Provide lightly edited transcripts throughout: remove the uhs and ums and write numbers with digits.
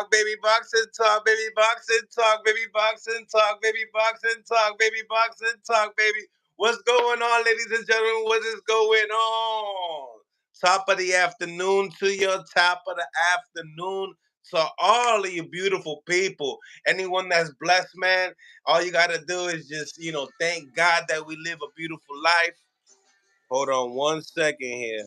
talk, baby boxing talk, baby boxing talk, baby boxing talk, baby boxing talk, baby boxing talk, baby. What's going on, ladies and gentlemen? What is going on? Top of the afternoon to your top of the afternoon to all of you beautiful people. Anyone that's blessed, man, all you gotta do is just, thank God that we live a beautiful life. Hold on 1 second here.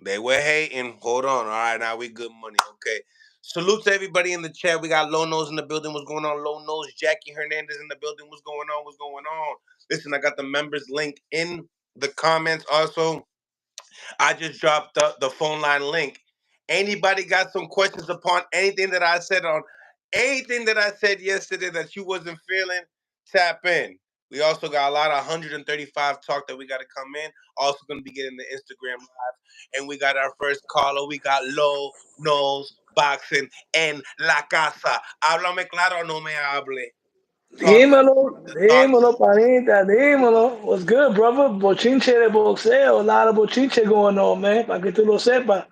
They were hating. Hold on. All right, now we good money. Okay. Salute to everybody in the chat. We got Low Nose in the building. What's going on? Low Nose. Jackie Hernandez in the building. What's going on? What's going on? Listen, I got the members link in the comments. Also, I just dropped the phone line link. Anybody got some questions upon anything that I said on anything that I said yesterday that you wasn't feeling? Tap in. We also got a lot of 135 talk that we got to come in. Also going to be getting the Instagram live. And we got our first caller. We got Low Nose Boxing en la casa. Háblame claro, no me hable. Talk to Dímelo, talk to dímelo, panita, dímelo. What's good, brother? Bochinche de boxeo. A lot of bochinche going on, man. Para que tú lo sepas.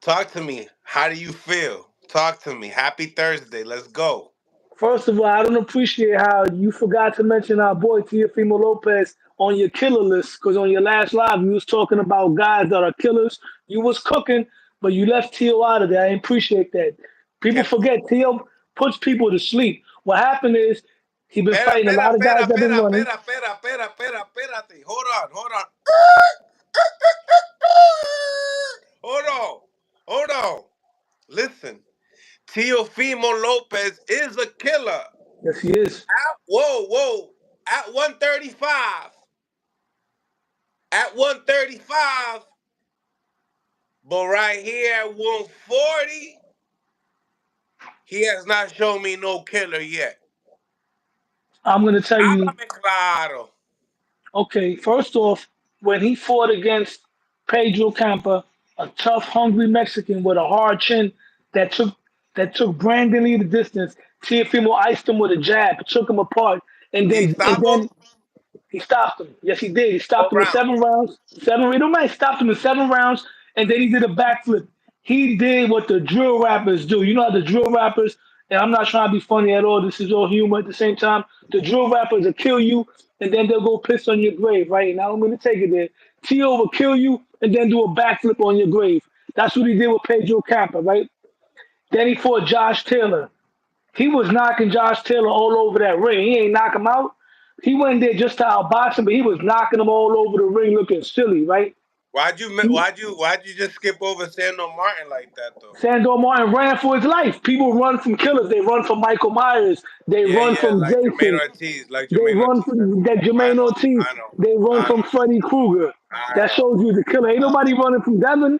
talk to me. How do you feel? Talk to me. Happy Thursday. Let's go. First of all, I don't appreciate how you forgot to mention our boy Teofimo Lopez on your killer list. Because on your last live, you was talking about guys that are killers. You was cooking, but you left Teo out of there. I appreciate that. People Can forget Teo puts people to sleep. What happened is he been Espera, fighting a espera, lot of espera, guys that been espera, running. espera, espera, espera, espera, espérate. Hold on, hold on. Hold on. Hold on. Listen. Teofimo Lopez is a killer. Yes, he is. Whoa, whoa. At 135. At 135. But right here at 140, he has not shown me no killer yet. I'm gonna tell you. Háblame claro. Okay, first off, when he fought against Pedro Campa, a tough, hungry Mexican with a hard chin that took Brandon Lee the distance, Teofimo iced him with a jab, took him apart, and He then and stopped him then he stopped him. Yes, he did. He stopped 4 him in rounds. 7 rounds. It don't matter. He stopped him in 7 rounds, and then he did a backflip. He did what the drill rappers do. You know how the drill rappers, and I'm not trying to be funny at all. This is all humor at the same time. The drill rappers will kill you, and then they'll go piss on your grave, right? Now I'm going to take it there. Tio will kill you, and then do a backflip on your grave. That's what he did with Pedro Campa, right? Then he fought Josh Taylor. He was knocking Josh Taylor all over that ring. He ain't knock him out. He went there just to outbox him, but he was knocking him all over the ring looking silly, right? He, Why'd you just skip over Sandor Martin like that though? Sandor Martin ran for his life. People run from killers. They run from Michael Myers. They Yeah, run yeah, from like Jermaine Jason. Ortiz, like They Jermaine run Ortiz. from that I Jermaine know, Ortiz. I know, They run I from know, Freddy Krueger. I That know. shows you the killer. Ain't nobody running from Devin.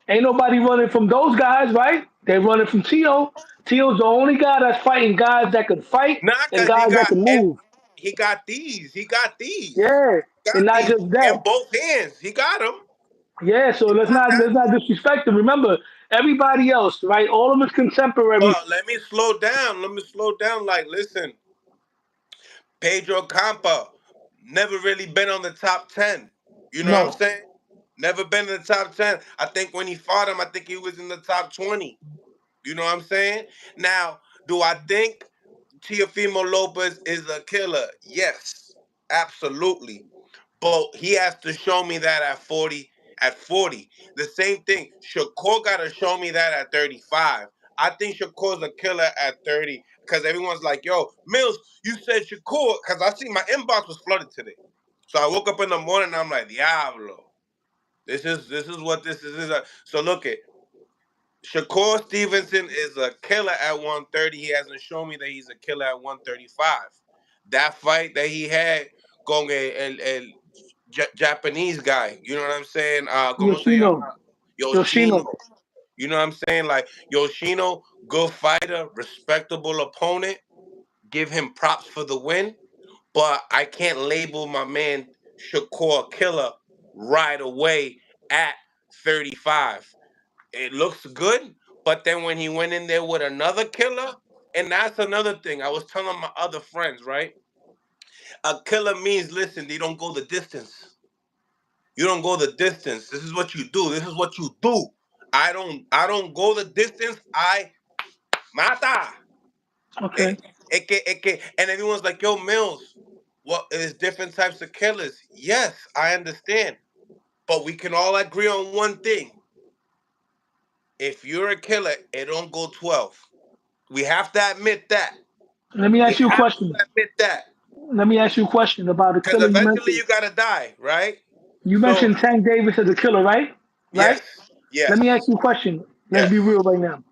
Ain't nobody running from those guys, right? They running from Tio. Tio's the only guy that's fighting guys that can fight Nah, and cause he guys that got can and move. he got these. He got these. Yeah, and Got not these just in that. both hands. He got them. Yeah, so He got that. let's not disrespect him. Remember, everybody else, right? All of his contemporaries. But let me slow down. Let me slow down. Like, listen, Pedro Campa never really been on the top 10. You know what I'm No, saying? Never been in the top 10. I think when he fought him, I think he was in the top 20. You know what I'm saying? Now, do I think Teofimo Lopez is a killer? Yes, absolutely. But he has to show me that at 40. At 40, the same thing. Shakur got to show me that at 35. I think Shakur's a killer at 30 because everyone's like, "Yo, Mills, you said Shakur," because I see my inbox was flooded today. So I woke up in the morning and I'm like, "Diablo, this is what this is." So look at Shakur Stevenson is a killer at 130. He hasn't shown me that he's a killer at 135. That fight that he had con el Japanese guy, you know what I'm saying? ¿Cómo se Yoshino, llama? Yoshino. Yoshino. You know what I'm saying? Like Yoshino, good fighter, respectable opponent. Give him props for the win. But I can't label my man Shakur killer right away at 35. It looks good, but then when he went in there with another killer, and that's another thing. I was telling my other friends, right? A killer means, listen, they don't go the distance. You don't go the distance. This is what you do. This is what you do. I don't go the distance. I mata. Okay. And everyone's like, yo, Mills, well, there's different types of killers. Yes, I understand. But we can all agree on one thing. If you're a killer, it don't go 12. We have to admit that. Let me We ask you a have to question. admit that. Let me ask you a question about the Because killer you eventually mentioned. you gotta die, right? You So mentioned Tank Davis as a killer, right? yes, Right? Let me ask yes, you a question. Let's yes, be real right now.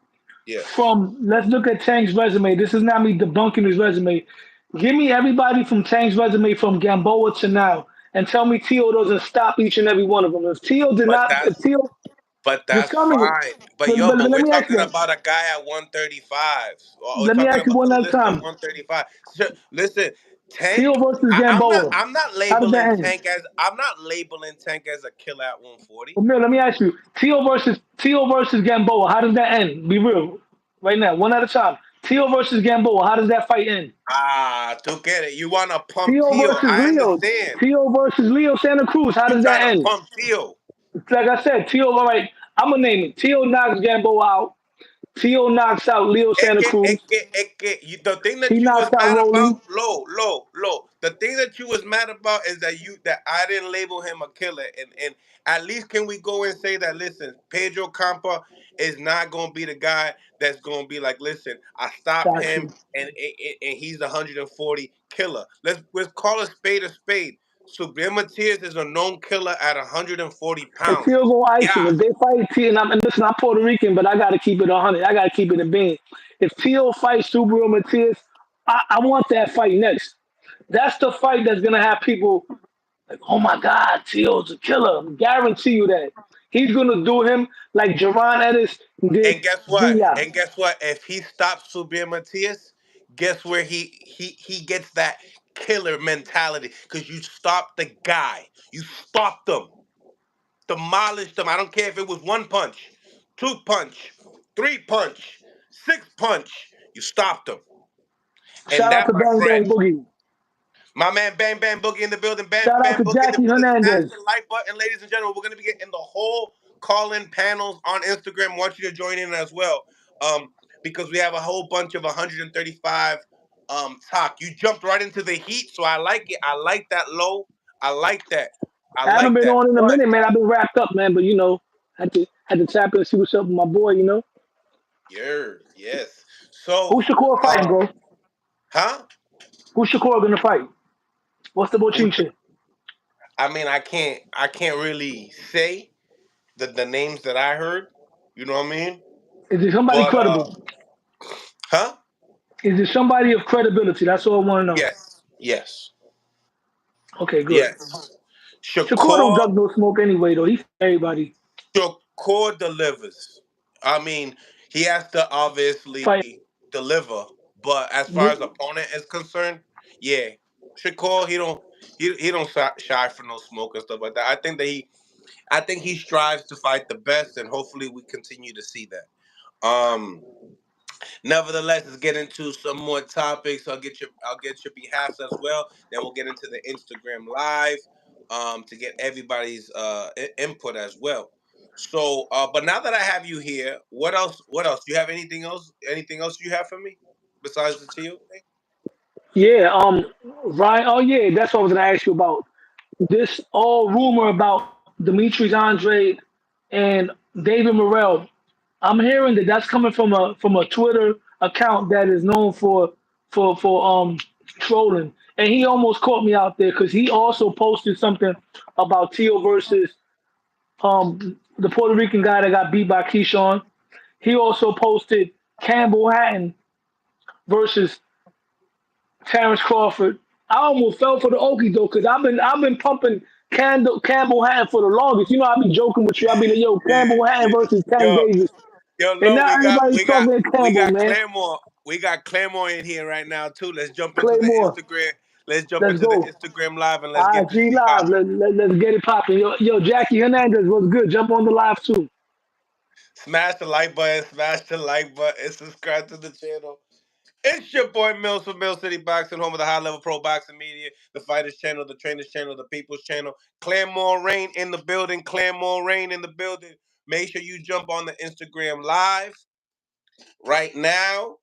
yes. Let's look at Tank's resume. This is not me debunking his resume. Give me everybody from Tank's resume from Gamboa to now, and tell me Tio doesn't stop each and every one of them. If Tio did But not, if that's Tio, but just that's tell me. fine. But But, yo, but, but but let we're me ask talking you. about a guy at 135. We're Let me talking ask you about one the at a list at time. 135. So, listen, Tio Tank. versus I'm not. Gamboa. I'm not How does labeling that end? Tank as. I'm not labeling Tank as a killer at 140. Well, Mill, let me ask you. Tio versus Gamboa. How does that end? Be real, right now, one at a time. Tio versus Gamboa. How does that fight end? Ah, to get it. You wanna pump Tio Tio? versus I Leo. understand. Tio versus Leo Santa Cruz. How You does that trying to end? pump Tio? Like I said, Tio. All right, I'm gonna name it. Tio knocks Gamboa out. Tio knocks out Leo Santa Cruz. The thing He that you was knocks out mad about, Rolly. low. The thing that you was mad about is that I didn't label him a killer, and at least can we go and say that? Listen, Pedro Campa is not gonna be the guy that's gonna be like, listen, I stopped Got him, you. and he's a 140 killer. Let's call a spade a spade. Subriel Matias is a known killer at 140 And pounds. Tio gonna ice him. Yeah, If they fight Tio, and listen, I'm Puerto Rican, but I gotta keep it 100. I gotta keep it a bean. If Tio fights Subaru Matias, I want that fight next. That's the fight that's gonna have people like, oh my God, Tio's a killer. I guarantee you that. He's gonna do him like Jerron Ennis did and guess what? Zia. And guess what? If he stops Subir Matias, guess where he gets that killer mentality because you stopped the guy. You stopped them, demolished them. I don't care if it was one punch, two punch, three punch, six punch. You stopped them, and Shout out that, to my Bang friend, Bang Boogie. my man Bam Bam Boogie in the building. Bam Shout out Bam to Boogie in the Jackie building. Smash Hernandez. the like button, ladies and gentlemen. We're gonna be getting the whole call-in panels on Instagram. I want you to join in as well. Because we have a whole bunch of 135 talk. You jumped right into the heat, so I like it. I like that low. I like that. I I haven't like been that. on in a But minute, man. I've been wrapped up, man. But had to tap in and see what's up with my boy. yes. So, Who's Shakur fighting, um, bro? huh? Who's Shakur gonna fight? What's the Who's bochinche? I mean, I can't really say the names that I heard. You know what I mean? Is it somebody But credible? huh? Is it somebody of credibility? That's all I want to know. Yes, yes, Okay, good. yes. Shakur don't Shakur, duck no smoke anyway, though. He fight everybody Shakur delivers. I mean, he has to obviously fight. deliver, but as far as opponent is concerned, yeah, Shakur he don't shy for no smoke and stuff like that. I think he strives to fight the best, and hopefully we continue to see that. Nevertheless, let's get into some more topics. I'll get your behalf as well. Then we'll get into the Instagram live to get everybody's input as well. So, but now that I have you here, what else? What else? Do you have anything else? Anything else you have for me besides the Teal thing? Yeah, Ryan. Oh yeah, that's what I was gonna ask you about. This all rumor about Demetrius Andre and David Morrell. I'm hearing that that's coming from a Twitter account that is known for trolling, and he almost caught me out there because he also posted something about Tio versus the Puerto Rican guy that got beat by Keyshawn. He also posted Campbell Hatton versus Terrence Crawford. I almost fell for the okie doke because I've been pumping Campbell Hatton for the longest. You know, I be joking with you. I be like, yo, Yeah, Campbell Hatton yeah. versus Tank Yo, Davis. yo, And low. now We got everybody's we got talking we Campbell, got man. Claremore. We got Claremore in here right now too. Let's jump into the Claymore, Instagram. Let's jump let's into the go. Instagram live and let's get this IG thing Live, popping. let's get it popping. Yo, Jackie Hernandez was good. Jump on the live too. Smash the like button. Smash the like button. Subscribe to the channel. It's your boy Mills from Mill City Boxing, home of the high level pro boxing media, the fighters channel, the trainers channel, the people's channel. Claremore Rain in the building. Claremore Rain in the building. make sure you jump on the Instagram live right now.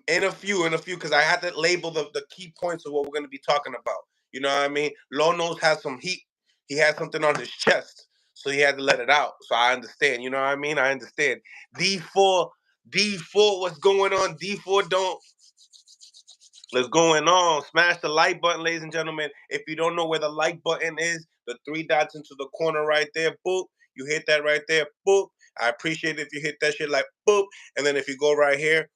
In a few, because I had to label the key points of what we're going to be talking about. You know what I mean? Lonos has some heat. He had something on his chest, so he had to let it out. So I understand. You know what I mean? I understand. D4, what's going on? D4, don't. What's going on? Smash the like button, ladies and gentlemen. If you don't know where the like button is, the three dots into the corner right there, boop. You hit that right there, boop. I appreciate it if you hit that shit like boop. And then if you go right here,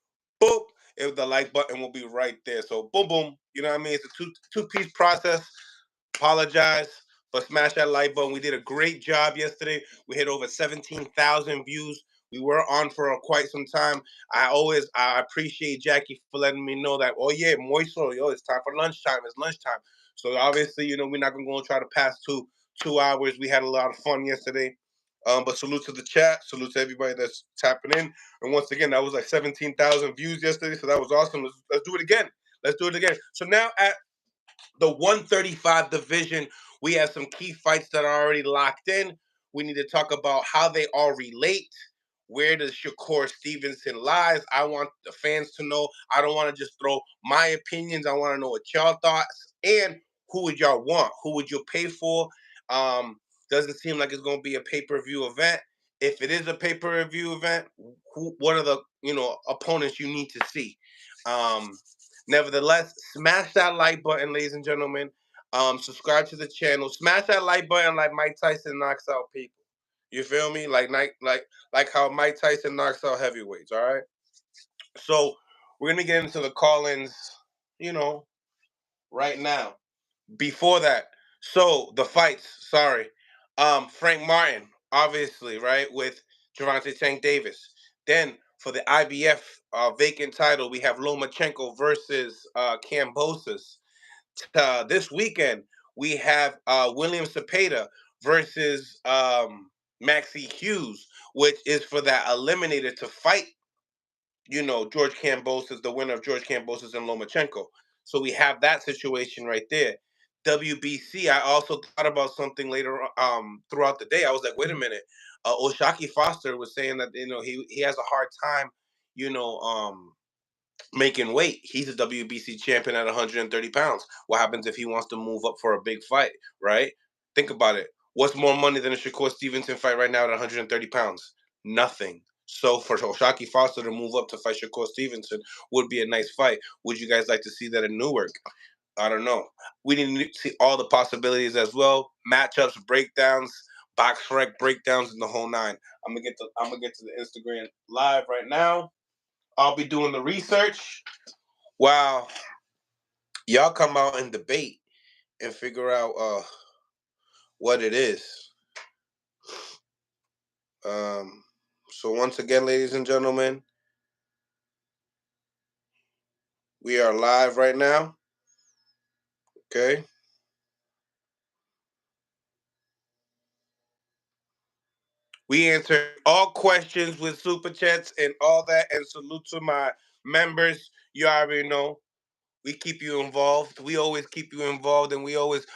boop, if the like button will be right there. So boom, boom. You know what I mean? It's a two-piece process. Apologize, but smash that like button. We did a great job yesterday. We hit over 17,000 views. We were on for quite some time. I appreciate Jackie for letting me know that. Oh yeah, Moiso, yo, it's time for lunchtime. It's lunchtime. So obviously, we're not gonna go and try to pass 2 hours. We had a lot of fun yesterday. But salute to the chat. Salute to everybody that's tapping in. And once again, that was like 17,000 views yesterday. So that was awesome. Let's do it again. Let's do it again. So now at the 135 division, we have some key fights that are already locked in. We need to talk about how they all relate. Where does Shakur Stevenson lies? I want the fans to know. I don't want to just throw my opinions. I want to know what y'all thoughts, and who would y'all want? Who would you pay for? Doesn't seem like it's going to be a pay-per-view event. If it is a pay-per-view event, what are the opponents you need to see? Nevertheless, smash that like button, ladies and gentlemen. Subscribe to the channel. Smash that like button like Mike Tyson knocks out people. You feel me? Like how Mike Tyson knocks out heavyweights. All right. So we're gonna get into the call-ins, right now. Before that, so the fights. Sorry, Frank Martin, obviously, right, with Gervonta Tank Davis. Then for the IBF vacant title, we have Lomachenko versus Kambosos. This weekend, we have William Zepeda versus Maxie Hughes, which is for that eliminator to fight, George Kambosos, the winner of George Kambosos and Lomachenko. So we have that situation right there. WBC, I also thought about something later throughout the day. I was like, wait a minute. Oshaki Foster was saying that, he has a hard time, you know, um, making weight. He's a WBC champion at 130 pounds. What happens if he wants to move up for a big fight, right? Think about it. What's more money than a Shakur Stevenson fight right now at 130 pounds? Nothing. So for Oshaki Foster to move up to fight Shakur Stevenson would be a nice fight. Would you guys like to see that in Newark? I don't know. We need to see all the possibilities as well. Matchups, breakdowns, box rec breakdowns, and the whole nine. I'm gonna get to the Instagram live right now. I'll be doing the research while y'all come out and debate and figure out what it is. So once again, ladies and gentlemen, we are live right now. Okay. We answer all questions with super chats and all that. And salute to my members. You already know. We keep you involved. We always keep you involved, and we always.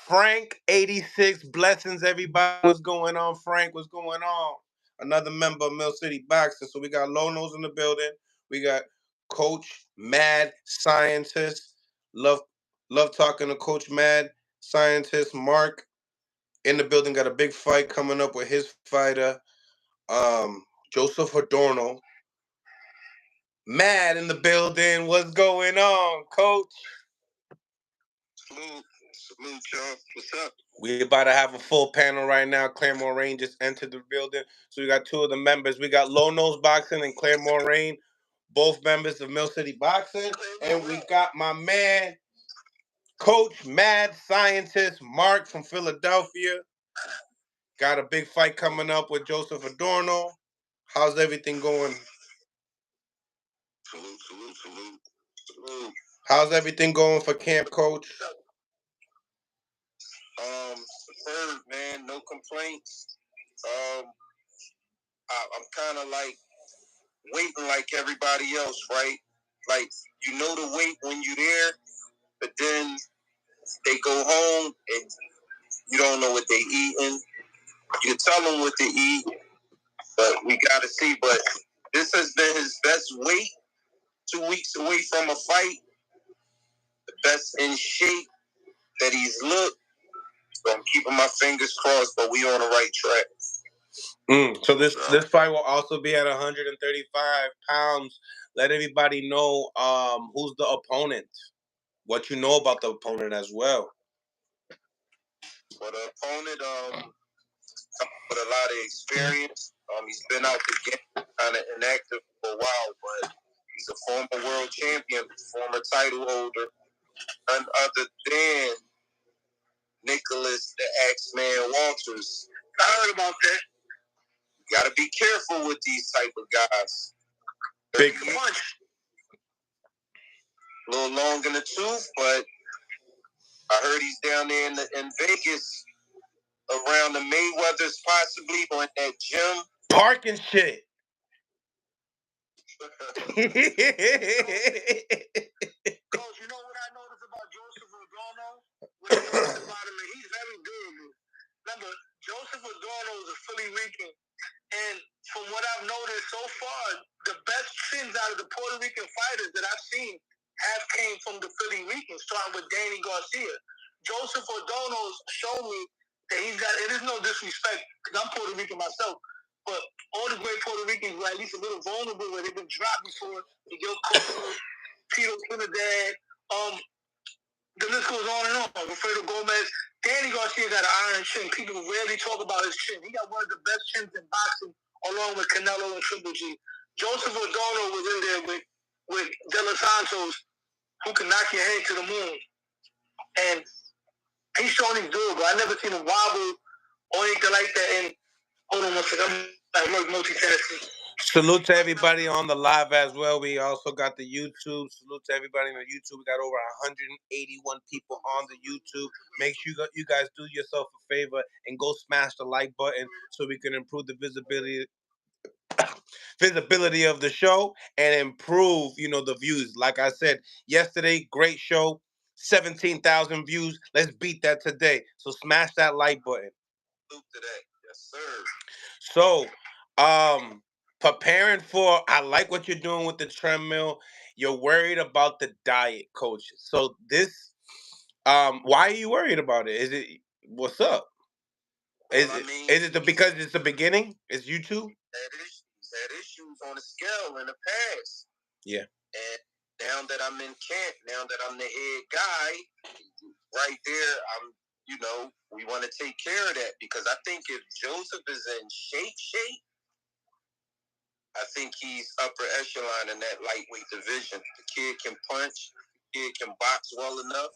Frank 86 blessings, everybody. What's going on, Frank? What's going on? Another member of Mill City Boxing. So we got Lonos in the building. We got Coach Mad Scientist. Love talking to Coach Mad Scientist Mark in the building. Got a big fight coming up with his fighter, Joseph Adorno. Mad in the building. What's going on, Coach? Salute, y'all. What's up? We about to have a full panel right now. Claremore Rain just entered the building. So we got two of the members. We got Low Nose Boxing and Claremore Rain, both members of Mill City Boxing. And we got my man, Coach Mad Scientist Mark from Philadelphia. Got a big fight coming up with Joseph Adorno. How's everything going? Salute. How's everything going for camp, Coach? Third, man, no complaints. I'm kind of like waiting like everybody else, right? Like, the wait when you're there, but then they go home and you don't know what they eating. You can tell him what to eat, but we got to see. But this has been his best weight. 2 weeks away from a fight, the best in shape that he's looked. So I'm keeping my fingers crossed, but we on the right track. So this fight will also be at 135 pounds. Let everybody know who's the opponent, what you know about the opponent as well. For the opponent, with a lot of experience, he's been out the game, kind of inactive for a while, but he's a former world champion, former title holder, none other than Nicholas the Axeman Walters. I heard about that. You got to be careful with these type of guys. Big punch. A little long in the tooth, but I heard he's down there in Vegas around the Mayweathers, possibly, or in that gym. Parking shit. Coach, you know what I noticed about Joseph Adorno? When I noticed about him, he's very durable. Remember, Joseph Adorno is a Philly Rican, and from what I've noticed so far, the best chins out of the Puerto Rican fighters that I've seen have came from the Philly Ricans, starting with Danny Garcia. Joseph Adorno's shown me that he's got, it is no disrespect, because I'm Puerto Rican myself, but all the great Puerto Ricans were at least a little vulnerable, where they've been dropped before. Miguel Cotto, Tito Trinidad, the list goes on and on. Alfredo Gomez. Danny Garcia got an iron chin. People rarely talk about his chin. He got one of the best chins in boxing, along with Canelo and Triple G. Joseph Adorno was in there with De Los Santos, who can knock your head to the moon. And he's shown he's durable. I never seen him wobble or anything like that. And hold on one second. I'm like multitasking. Salute to everybody on the live as well. We also got the YouTube. Salute to everybody on the YouTube. We got over 181 people on the YouTube. Make sure you guys do yourself a favor and go smash the like button so we can improve the visibility of the show and improve, the views. Like I said yesterday, great show, 17,000 views. Let's beat that today. So smash that like button. Today, yes, sir. So, preparing for, I like what you're doing with the treadmill. You're worried about the diet, coach. So this, why are you worried about it? Is it, what's up? Is it because it's the beginning? It's you two? Had issues on the scale in the past. Yeah. And now that I'm in camp, now that I'm the head guy, right there, we want to take care of that, because I think if Joseph is in shape, I think he's upper echelon in that lightweight division. The kid can punch, the kid can box well enough.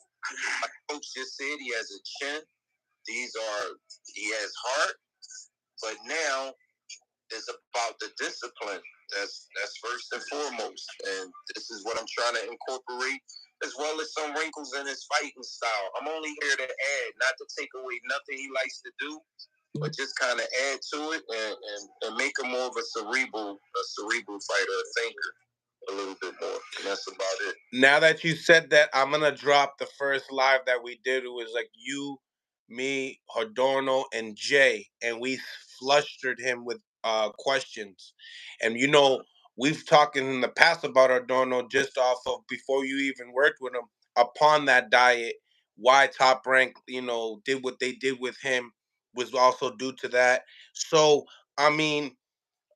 My coach just said he has a chin. He has heart, but now it's about the discipline. That's first and foremost, and this is what I'm trying to incorporate, as well as some wrinkles in his fighting style. I'm only here to add, not to take away nothing he likes to do, but just kind of add to it and make him more of a cerebral fighter, a thinker, a little bit more. And that's about it. Now that you said that, I'm gonna drop the first live that we did. It was like you, me, Adorno, and Jay, and we flustered him with questions. And we've talked in the past about Adorno just off of before you even worked with him upon that diet. Why Top Rank, did what they did with him was also due to that. So I mean,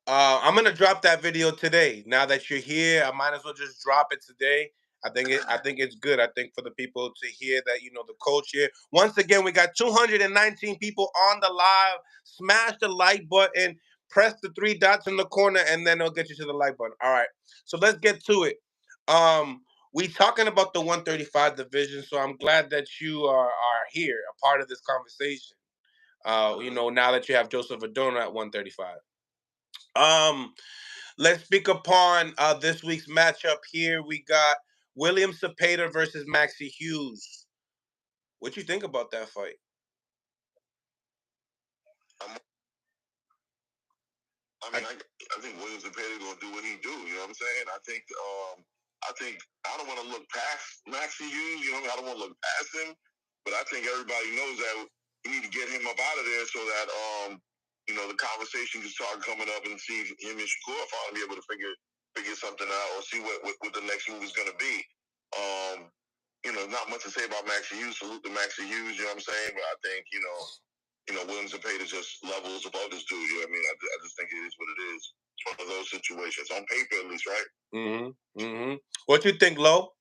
I'm gonna drop that video today. Now that you're here, I might as well just drop it today. I think it's good. I think for the people to hear that, the coach here. Once again, we got 219 people on the live. Smash the like button, press the 3 dots in the corner, and then it'll get you to the like button. All right. So let's get to it. We talking about the 135 division, so I'm glad that you are here, a part of this conversation. Now that you have Joseph Adorno at 135. Let's speak upon this week's matchup here. We got William Zepeda versus Maxie Hughes. What you think about that fight? I think William Zepeda gonna do what he do. You know what I'm saying? I think I don't want to look past Maxie Hughes. I don't want to look past him, but I think everybody knows that you need to get him up out of there so that the conversation can start coming up and see if him and Shakur finally be able to figure something out or see what the next move is going to be. Not much to say about Maxie Hughes. Salute to Maxie Hughes, you know what I'm saying? But I think, William Zepeda just levels above this dude. You know what I mean? I just think it is what it is. It's one of those situations. On paper, at least, right? What you think, Lo?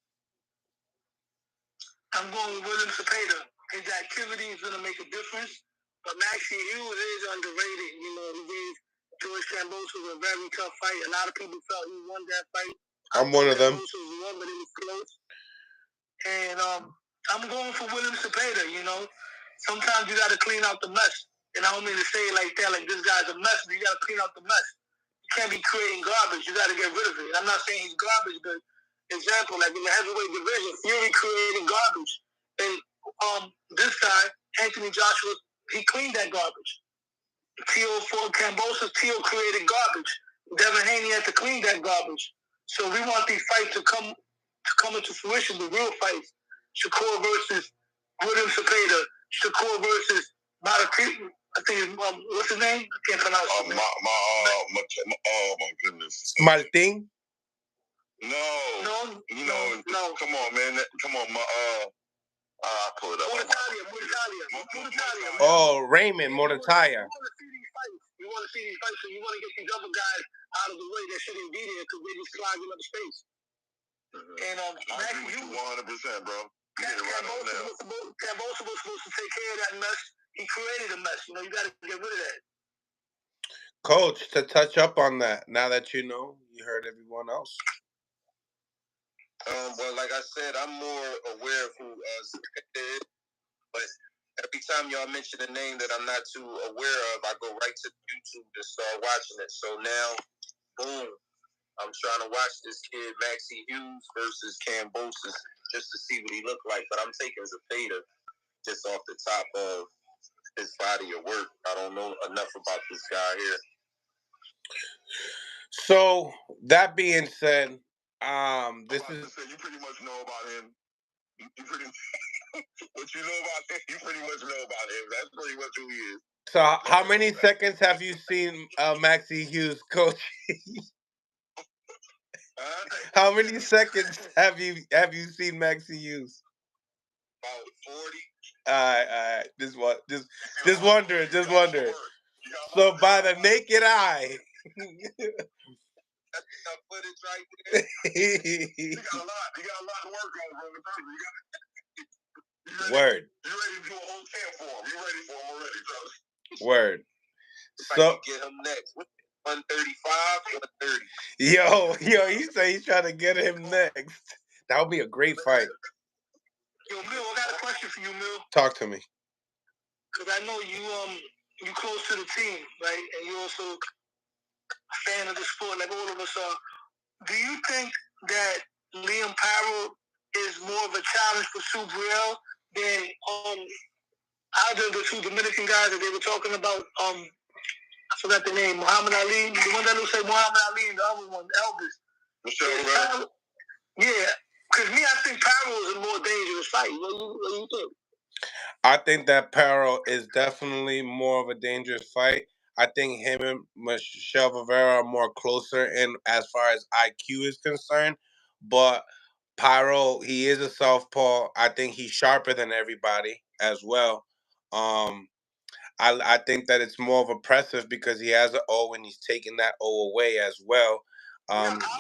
I'm going with William Zepeda. His activity is going to make a difference. But Maxie Hughes is underrated. He gave George Kambosos a very tough fight. A lot of people felt he won that fight. I'm one of them. Kambosos won, but it was close. And I'm going for William Zepeda, Sometimes you got to clean out the mess. And I don't mean to say it like that, like this guy's a mess, but you got to clean out the mess. You can't be creating garbage. You got to get rid of it. I'm not saying he's garbage, but example, like in the heavyweight division, Fury created garbage. And this guy, Anthony Joshua, he cleaned that garbage. Kambosos, Teo created garbage. Devin Haney had to clean that garbage. So we want these fights to come into fruition, the real fights. Shakur versus William Zepeda. Shakur versus Martin. I think what's his name? I can't pronounce it. Oh my goodness. Martin? No. Come on, man. Come on, I'll pull it up. Moritalia. Oh, Raymond Moritalia. You want to see these fights, so you want to get these other guys out of the way that shouldn't be there because they're just clogging up space. And I agree with you 100%, bro. Kambosos was supposed to take care of that mess. He created a mess. You got to get rid of that. Coach, to touch up on that, now that you heard everyone else. Well, like I said, I'm more aware of who Zepeda is, but every time y'all mention a name that I'm not too aware of, I go right to YouTube to start watching it. So now, boom, I'm trying to watch this kid, Maxie Hughes versus Kambosos, just to see what he looked like. But I'm taking Zepeda just off the top of his body of work. I don't know enough about this guy here. So, that being said, this is... You pretty much know about him. What you know about him, you pretty much know about him. That's pretty much who he is. So, how many seconds have you seen Maxie Hughes, Coach? How many seconds have you seen Maxie Hughes? About 40. All right. Just wondering. So, by the naked eye. That's enough footage right there. You got a lot to work on, brother. Word. You ready to do a whole camp for him? You ready for him already, brother? Word. If I can get him next. 135, 130. Yo, he said he's trying to get him next. That would be a great fight. Yo, Mill, I got a question for you, Mill. Talk to me. Because I know you close to the team, right? And you're also a fan of the sport, like all of us are. Do you think that Liam Parrott is more of a challenge for Subriel than either of the two Dominican guys that they were talking about? I forgot the name. Muhammad Ali, the one that looks like Muhammad Ali, and the other one, Elvis. Yeah, because I think Parrott is a more dangerous fight. What do you think? I think that Parrott is definitely more of a dangerous fight. I think him and Michelle Rivera are more closer in as far as IQ is concerned. But Parrott, he is a southpaw. I think he's sharper than everybody as well. I think that it's more of oppressive because he has an O and he's taking that O away as well.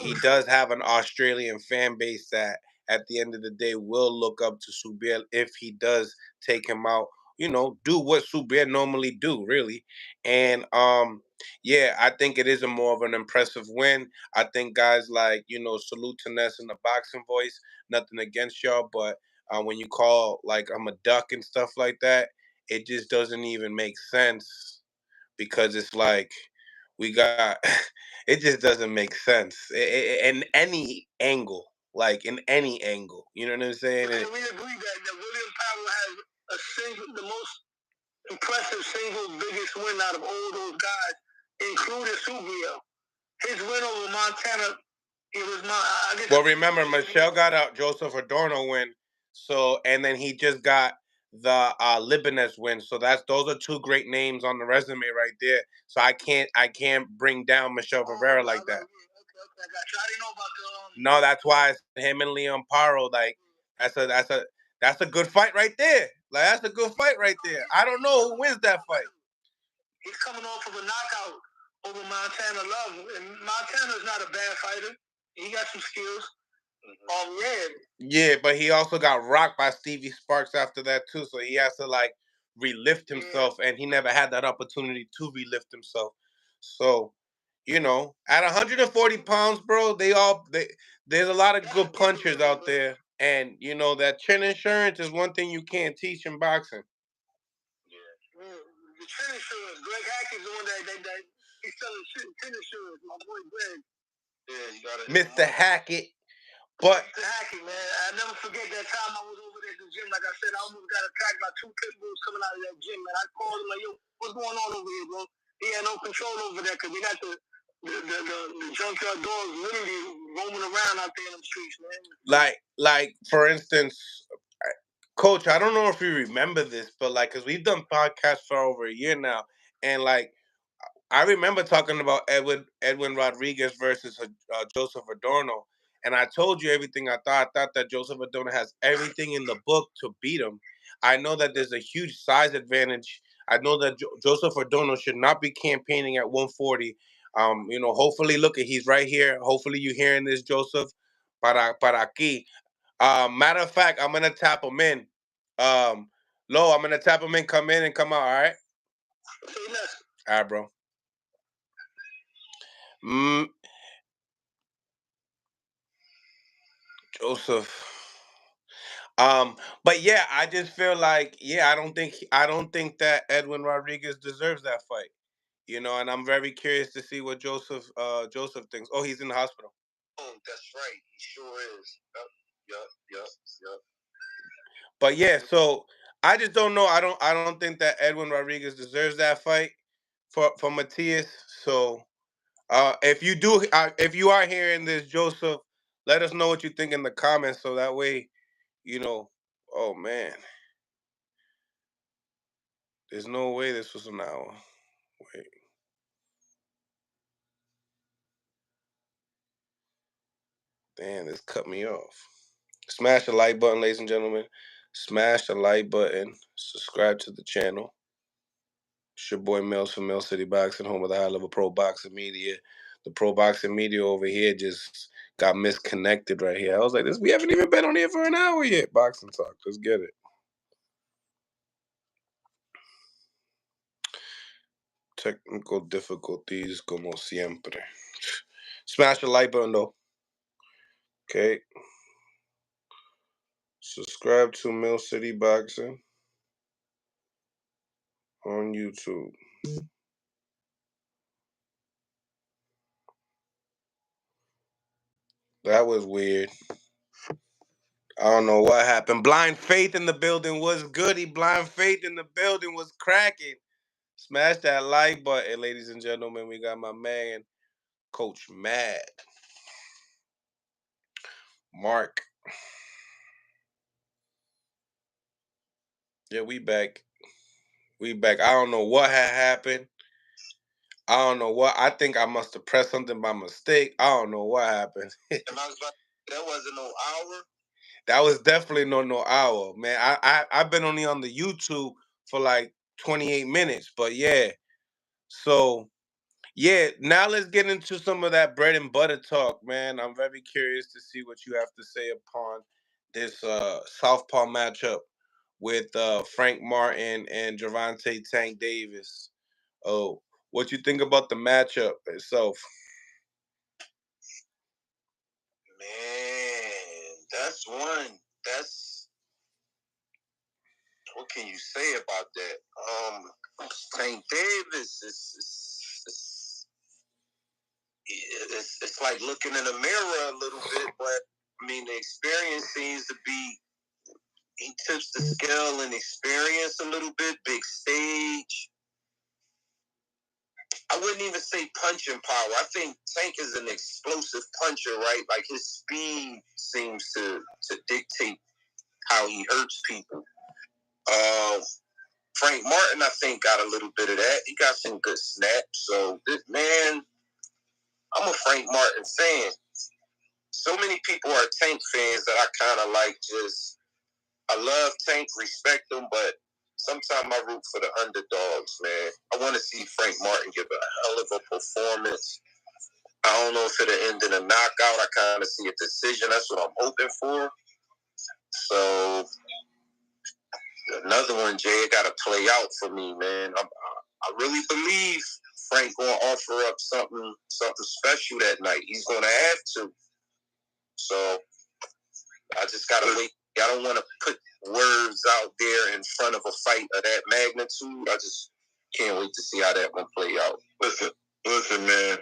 He does have an Australian fan base that at the end of the day will look up to Subriel if he does take him out, do what Subriel normally do, really. And I think it is a more of an impressive win. I think guys like, salute to Ness in the boxing voice, nothing against y'all, but when you call like I'm a duck and stuff like that, it just doesn't even make sense because it's like we got it just doesn't make sense in any angle, you know what I'm saying? And we agree that William Parrott has the most impressive single biggest win out of all those guys, including Subriel. His win over Montana, it was Well, remember, Michelle got out Joseph Adorno win, and then he just got the Libanese win. So those are two great names on the resume right there. So I can't bring down Michelle Rivera like that. Okay, I got you. I didn't know about the. No, that's why it's him and Leon Paro. Like that's a good fight right there. Like that's a good fight right there. I don't know who wins that fight. He's coming off of a knockout over Montana Love, and Montana's not a bad fighter. He got some skills. Yeah, but he also got rocked by Stevie Sparks after that too, so he has to like relift himself, and he never had that opportunity to relift himself. So, at 140 pounds, bro, there's a lot of good punchers out there, and that chin insurance is one thing you can't teach in boxing. Yeah. The chin insurance, Greg Hackett's the one that he's selling chin insurance. My boy Greg. Yeah, you got it, Mr. Hackett. But Mr. Hackett, man, I never forget that time I was over there at the gym. Like I said, I almost got attacked by 2 pit bulls coming out of that gym, man. I called him like, yo, what's going on over here, bro? He had no control over there because they got the junkyard dogs literally roaming around out there in the streets, man. Like for instance, Coach, I don't know if you remember this, but because we've done podcasts for over a year now, and I remember talking about Edwin Rodriguez versus Joseph Adorno, and I told you everything I thought. I thought that Joseph Adorno has everything in the book to beat him. I know that there's a huge size advantage. I know that Joseph Adorno should not be campaigning at 140. Hopefully, he's right here. Hopefully, you're hearing this, Joseph. Para aquí. Matter of fact, I'm gonna tap him in. I'm gonna tap him in. Come in and come out. All right. All right, bro. Joseph. But yeah, I just feel like I don't think that Edwin Rodriguez deserves that fight. And I'm very curious to see what Joseph thinks. Oh, he's in the hospital. Oh, that's right. He sure is. Yup. But yeah, so I just don't know. I don't think that Edwin Rodriguez deserves that fight for Matias. So if you are hearing this, Joseph, let us know what you think in the comments, so that way, oh man, there's no way this was an hour. Wait. Damn, this cut me off. Smash the like button, ladies and gentlemen. Smash the like button. Subscribe to the channel. It's your boy Mills from Mill City Boxing, home of the high level pro boxing media. The pro boxing media over here just got misconnected right here. I was like, we haven't even been on here for an hour yet. Boxing talk. Let's get it. Technical difficulties como siempre. Smash the like button though. Okay. Subscribe to Mill City Boxing on YouTube. That was weird. I don't know what happened. Blind Faith in the building was goody. Blind Faith in the building was cracking. Smash that like button, ladies and gentlemen. We got my man, Coach Mad. Mark. Yeah, we back. We back. I don't know what had happened. I don't know what. I think I must have pressed something by mistake. I don't know what happened. That wasn't no hour. That was definitely no hour, man. I've been only on the YouTube for like 28 minutes, but yeah. So yeah, now let's get into some of that bread and butter talk, man. I'm very curious to see what you have to say upon this southpaw matchup with Frank Martin and Gervonta Tank Davis. Oh, what you think about the matchup itself? Man, that's one. What can you say about that? Tank Davis it's like looking in a mirror a little bit, but I mean the experience seems to be. He tips the scale in experience a little bit. Big stage. I wouldn't even say punching power. I think Tank is an explosive puncher, right? Like his speed seems to dictate how he hurts people. Frank Martin, I think, got a little bit of that. He got some good snaps. So, man, I'm a Frank Martin fan. So many people are Tank fans that I kind of like just, I love Tank, respect them, but sometimes I root for the underdogs, man. I want to see Frank Martin give a hell of a performance. I don't know if it'll end in a knockout. I kind of see a decision. That's what I'm hoping for. So, another one, Jay, got to play out for me, man. I really believe Frank gonna offer up something special that night. He's gonna have to. So I just gotta wait. I don't want to put words out there in front of a fight of that magnitude. I just can't wait to see how that one play out. Listen, man.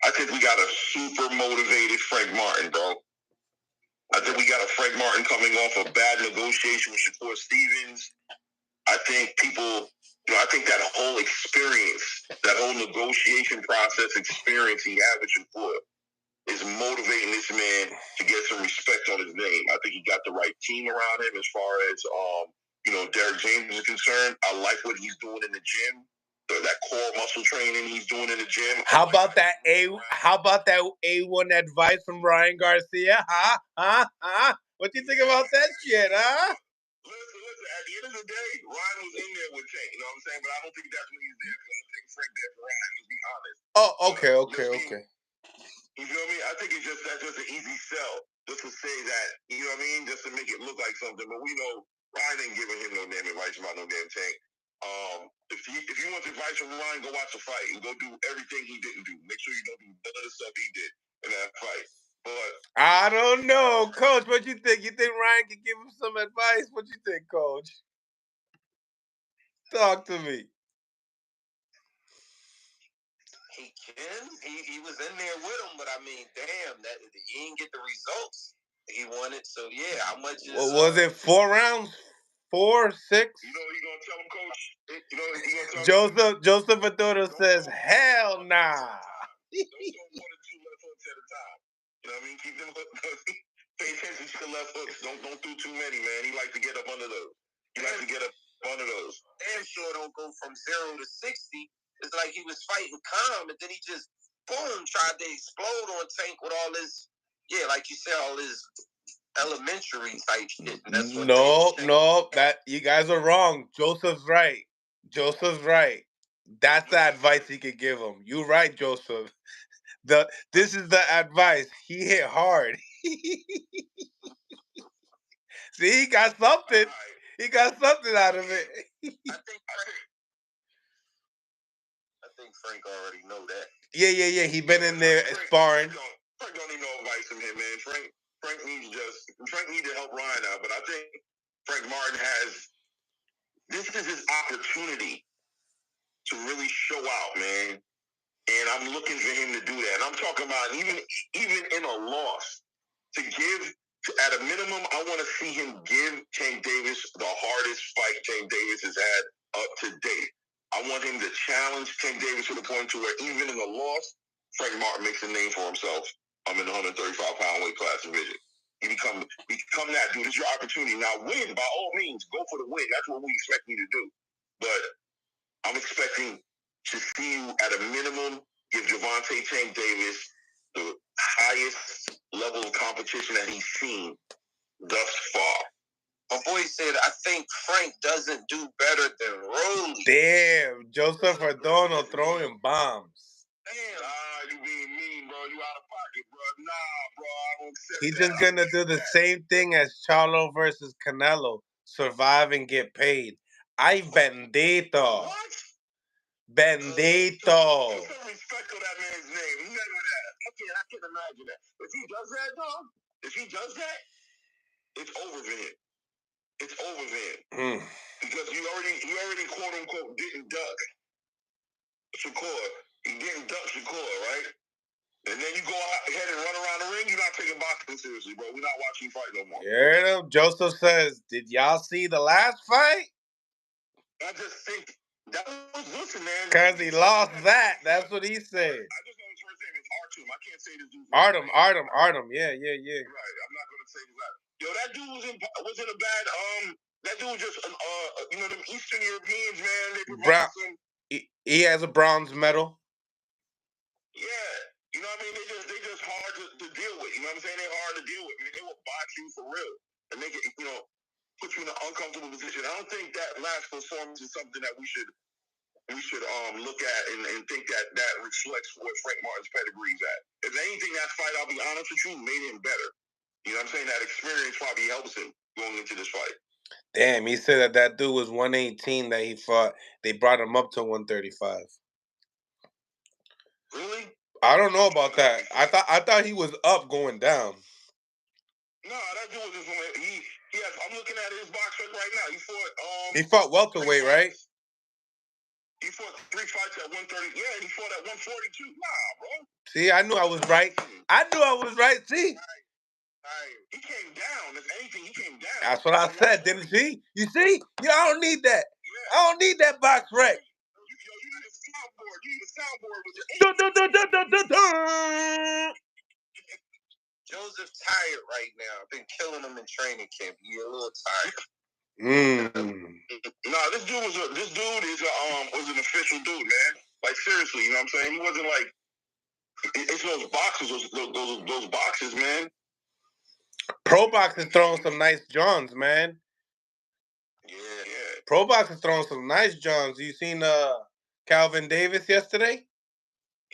I think we got a super motivated Frank Martin, dog. I think we got a Frank Martin coming off a bad negotiation with Shakur Stevens. I think people, I think that whole experience, that whole negotiation process experience he had with Shakur is motivating this man to get some respect on his name. I think he got the right team around him as far as, Derek James is concerned. I like what he's doing in the gym. That core muscle training he's doing in the gym. How about that A1 advice from Ryan Garcia? What you think about that shit, huh? Listen, at the end of the day, Ryan was in there with Tank, you know what I'm saying? But I don't think that's what he's there for. I think Frank there for Ryan, to be honest. Oh, okay. You feel me? I think that's just an easy sell. Just to say that, you know what I mean? Just to make it look like something. But we know Ryan ain't giving him no damn advice about no damn Tank. If you want advice from Ryan, go watch the fight and go do everything he didn't do. Make sure you don't do none of the stuff he did in that fight. But I don't know, Coach. What you think? You think Ryan can give him some advice? What you think, Coach? Talk to me. He can. He was in there with him, but I mean, damn, that he didn't get the results he wanted. So yeah, how much is? Was it 4 rounds? 4, 6? You know what he gonna tell him, Coach? You know what he gonna tell him? Joseph Adoro says, hell nah. Don't throw more than 2 left hooks at a time. You know what I mean? Keep them pay attention to the left hooks. Don't do too many, man. He likes to get up under those. Damn sure don't go from 0 to 60. It's like he was fighting calm, and then he just boom tried to explode on Tank with all this, like you said, all this elementary type shit. No, that you guys are wrong. Joseph's right. That's the advice he could give him. You're right, Joseph. This is the advice. He hit hard. See, he got something. He got something out of it. I think Frank already know that. Yeah. He been in there sparring. Frank don't need no advice from him, man. Frank needs to help Ryan out, but I think Frank Martin this is his opportunity to really show out, man. And I'm looking for him to do that. And I'm talking about even in a loss, to give, at a minimum, I want to see him give Tank Davis the hardest fight Tank Davis has had up to date. I want him to challenge Tank Davis to the point to where even in a loss, Frank Martin makes a name for himself. I'm in the 135-pound weight class division. He become that dude. It's your opportunity. Now win, by all means. Go for the win. That's what we expect you to do. But I'm expecting to see you at a minimum give Gervonta Tank Davis the highest level of competition that he's seen thus far. My boy said, I think Frank doesn't do better than Rolly. Damn, Joseph Adorno throwing bombs. Damn, you being mean, bro. You out of pocket, bro. Nah, bro. I don't accept He's that. just gonna do the same thing as Charlo versus Canelo. Survive and get paid. Ay, bendito. What? Bendito. Put some respect on that man's name. He never that. I can't imagine that. If he does that, dog, it's over for him. It's over for him. Because you already quote unquote didn't duck Shakur. You didn't duck Shakur, right? And then you go ahead and run around the ring. You're not taking boxing seriously, bro. We're not watching you fight no more. Yeah, Joseph says, did y'all see the last fight? I just think that was, listen, man. Because he lost that. That's what he said. I just know his first name is Artem. I can't say this dude's Artem. Yeah. Right. I'm not going to say that. Yo, that dude was in a bad That dude just, them Eastern Europeans, man. They Brown. some. He has a bronze medal. Yeah, you know what I mean. They just hard to deal with. You know what I'm saying? They're hard to deal with. I mean, they will box you for real and make it, put you in an uncomfortable position. I don't think that last performance is something that we should look at and think that reflects what Frank Martin's pedigree is at. If anything, that fight, I'll be honest with you, made him better. You know what I'm saying? That experience probably helps him going into this fight. Damn, he said that dude was 118 that he fought. They brought him up to 135. Really? I don't know about that. I thought he was up going down. No, that dude was just I'm looking at his box record right now. He fought welterweight, right? He fought 3 fights at 130. Yeah, he fought at 142. Nah, bro. See, I knew I was right. See? He came down. If anything, he came down. That's what I said, didn't he? You see? I don't need that. Yeah. I don't need that box wreck. You need a soundboard. You need a soundboard with the Joseph tired right now. I've been killing him in training camp. He's a little tired. Nah, this dude is an official dude, man. Like seriously, you know what I'm saying? He wasn't like it's those boxes, those boxes, man. Pro Box is throwing some nice Johns, man. Yeah. Pro Box is throwing some nice Johns. You seen Calvin Davis yesterday?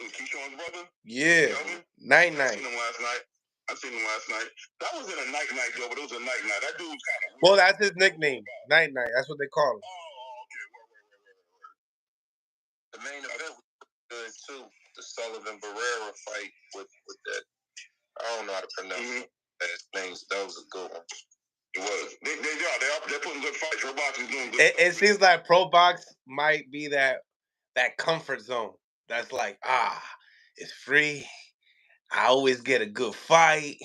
Keyshawn's brother? Yeah. Night. I seen him last night. That wasn't a night though, but it was a night. That dude was kind of weird. Well, that's his nickname. Night. That's what they call him. Oh, okay. The main event was good too. The Sullivan Barrera fight with that. I don't know how to pronounce his names. That was a good one. It was. They're putting good fights. Pro Box is doing good. It seems like Pro Box might be that comfort zone. That's like, it's free. I always get a good fight.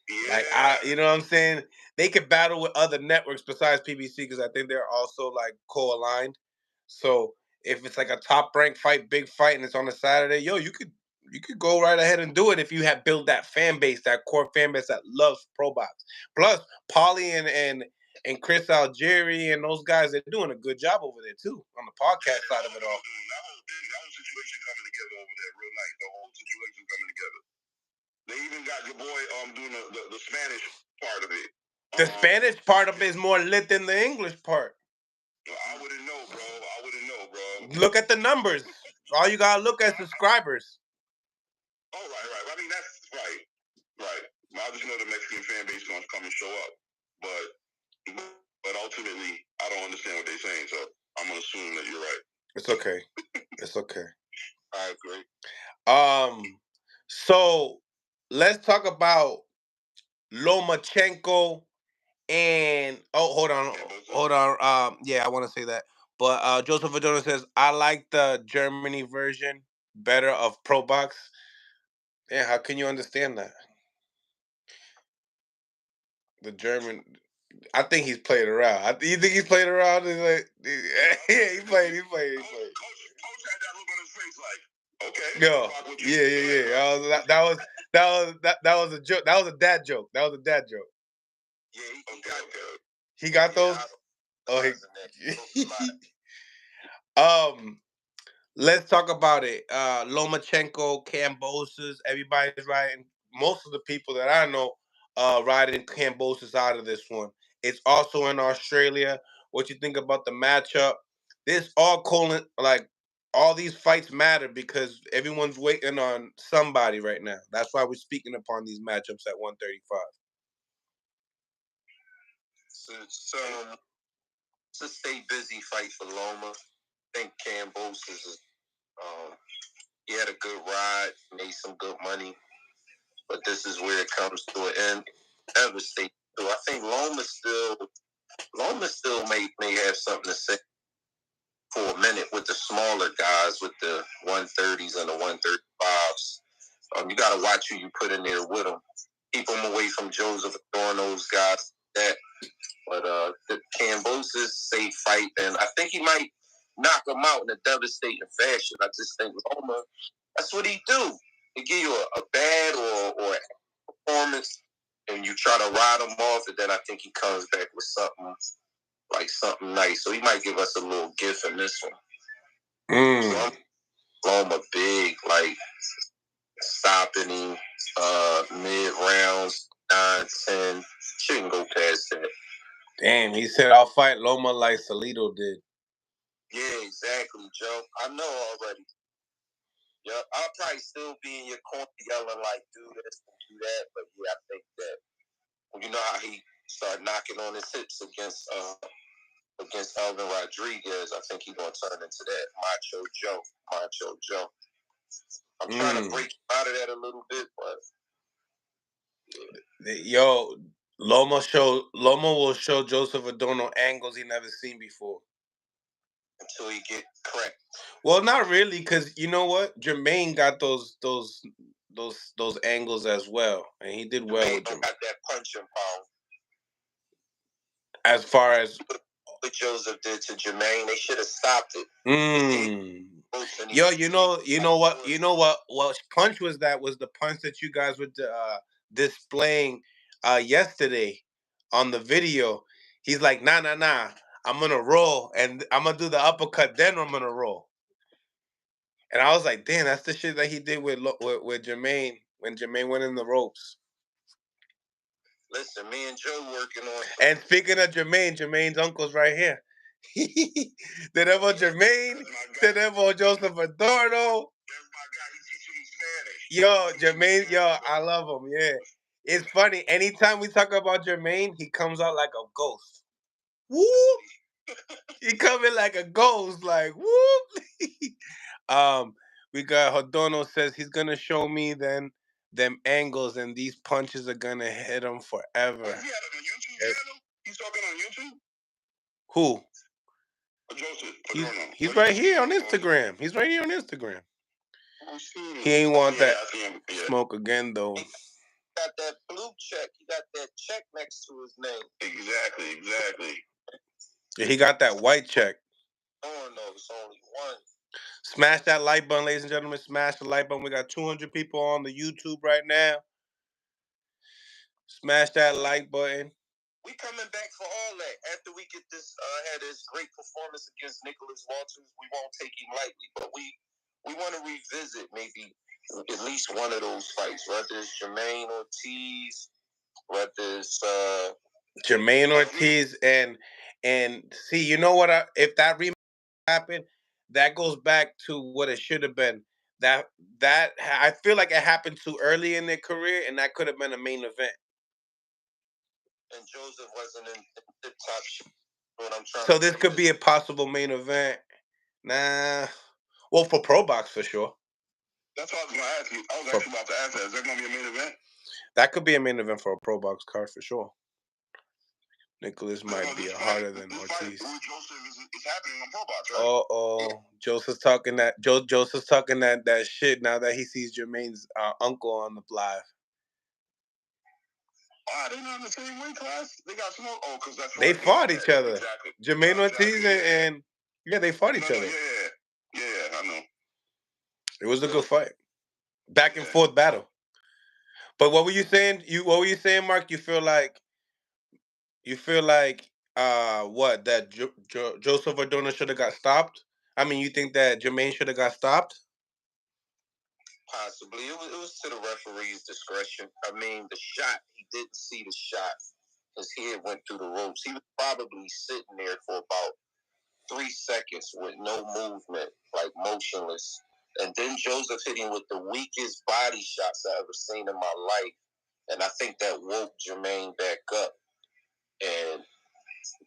Yeah. Like you know what I'm saying? They could battle with other networks besides PBC because I think they're also like co-aligned. So if it's like a top ranked fight, big fight, and it's on a Saturday, you could go right ahead and do it if you have built that fan base, that core fan base that loves Pro Box. Plus, Paulie and Chris Algieri and those guys, they're doing a good job over there too on the podcast side of it all. That whole situation coming together over there real nice. The whole situation coming together. They even got your boy doing the Spanish part of it. The Spanish part of it is more lit than the English part. I wouldn't know, bro. Look at the numbers. All you gotta look at subscribers. Oh, right. I mean, that's right. I just know the Mexican fan base is gonna come and show up, but ultimately, I don't understand what they're saying, so I'm gonna assume that you're right. It's okay. It's okay. I agree. So let's talk about Lomachenko and hold on. Yeah, I want to say that. But Joseph Adona says I like the Germany version better of Pro Box. Yeah, how can you understand that? The German, I think he's played around. You think he's played around? He's like, yeah, he played. Coach had that look on his face like, okay. Yo, yeah. That was a joke. That was a dad joke. Yeah, he got those. Let's talk about it. Lomachenko, Kambosos, everybody's riding. Most of the people that I know riding Kambosos out of this one. It's also in Australia. What you think about the matchup? This all these fights matter because everyone's waiting on somebody right now. That's why we're speaking upon these matchups at 135. It's a stay busy fight for Loma. I think Kambosos is he had a good ride, made some good money, but this is where it comes to an end. Devastating. So I think Loma still may have something to say for a minute with the smaller guys, with the 130s and the 135s. You got to watch who you put in there with them. Keep them away from Joseph Adorno's guys. But the Kambosos safe fight, and I think he might knock him out in a devastating fashion. I just think Loma, that's what he do. He give you a bad or a performance, and you try to ride him off, and then I think he comes back with something like something nice. So he might give us a little gift in this one. Mm. So Loma big, like stopping him mid rounds, 9, 10. Shouldn't go past that. Damn, he said I'll fight Loma like Salido did. Yeah, exactly, Joe. I know already. Yeah, I'll probably still be in your corner yelling like, do this and do that. But yeah, I think that you know how he started knocking on his hips against Elvin Rodriguez. I think he's gonna turn into that Macho Joe. I'm trying to break out of that a little bit, but yeah. Yo, Loma will show Joseph Adorno angles he never seen before. Until he get cracked. Well, not really, because you know what? Jermaine got those angles as well, and he did well with Jermaine. Got that punching power. As far as what Joseph did to Jermaine, they should have stopped it. Yo, you know what punch was that? Was the punch that you guys were displaying yesterday on the video? He's like, nah, I'm gonna roll, and I'm gonna do the uppercut, then I'm gonna roll. And I was like, damn, that's the shit that he did with Jermaine when Jermaine went in the ropes. Listen, me and Joe working on. And speaking of Jermaine's uncle's right here. Tenemos Jermaine, tenemos Joseph Adorno. Yo, Jermaine, I love him. Yeah, it's funny. Anytime we talk about Jermaine, he comes out like a ghost. Whoop! He coming like a ghost, like whoop. We got Hodorno says he's gonna show me them angles, and these punches are gonna hit him forever. He had a YouTube channel. He's talking on YouTube. Who? Joseph. He's right here on Instagram. He's right here on Instagram. He ain't want that smoke again, though. He got that blue check. He got that check next to his name. Exactly. Yeah, he got that white check. Oh, no, it's only one. Smash that like button, ladies and gentlemen. Smash the like button. We got 200 people on the YouTube right now. Smash that like button. We coming back for all that. After we get this, had this great performance against Nicholas Walters, we won't take him lightly. But we want to revisit maybe at least one of those fights, whether it's Jermaine Ortiz, whether it's Jermaine Ortiz and see, you know what? If that rematch happened, that goes back to what it should have been. That I feel like it happened too early in their career, and that could have been a main event. And Joseph wasn't in the top shape. What I'm trying. So this could be a possible main event. Nah, well, for Pro Box for sure. That's what I was going to ask you. I was actually about to ask that. Is there going to be a main event? That could be a main event for a Pro Box card for sure. Nicholas might be harder than Ortiz. Joseph is happening on Pro Box, right? Joseph's talking that shit now that he sees Jermaine's uncle on the live. Oh, they're not in the same weight class. They got smoke. Oh, because that's they fought each other. Exactly. Jermaine Ortiz and they fought each other. Yeah, I know. It was a good fight, back and forth battle. But what were you saying? What were you saying, Mark? You feel like what, that Joseph Adorno should have got stopped? I mean, you think that Jermaine should have got stopped? Possibly. It was to the referee's discretion. I mean, the shot, he didn't see the shot. His head went through the ropes. He was probably sitting there for about 3 seconds with no movement, like motionless. And then Joseph hit him with the weakest body shots I ever seen in my life. And I think that woke Jermaine back up. And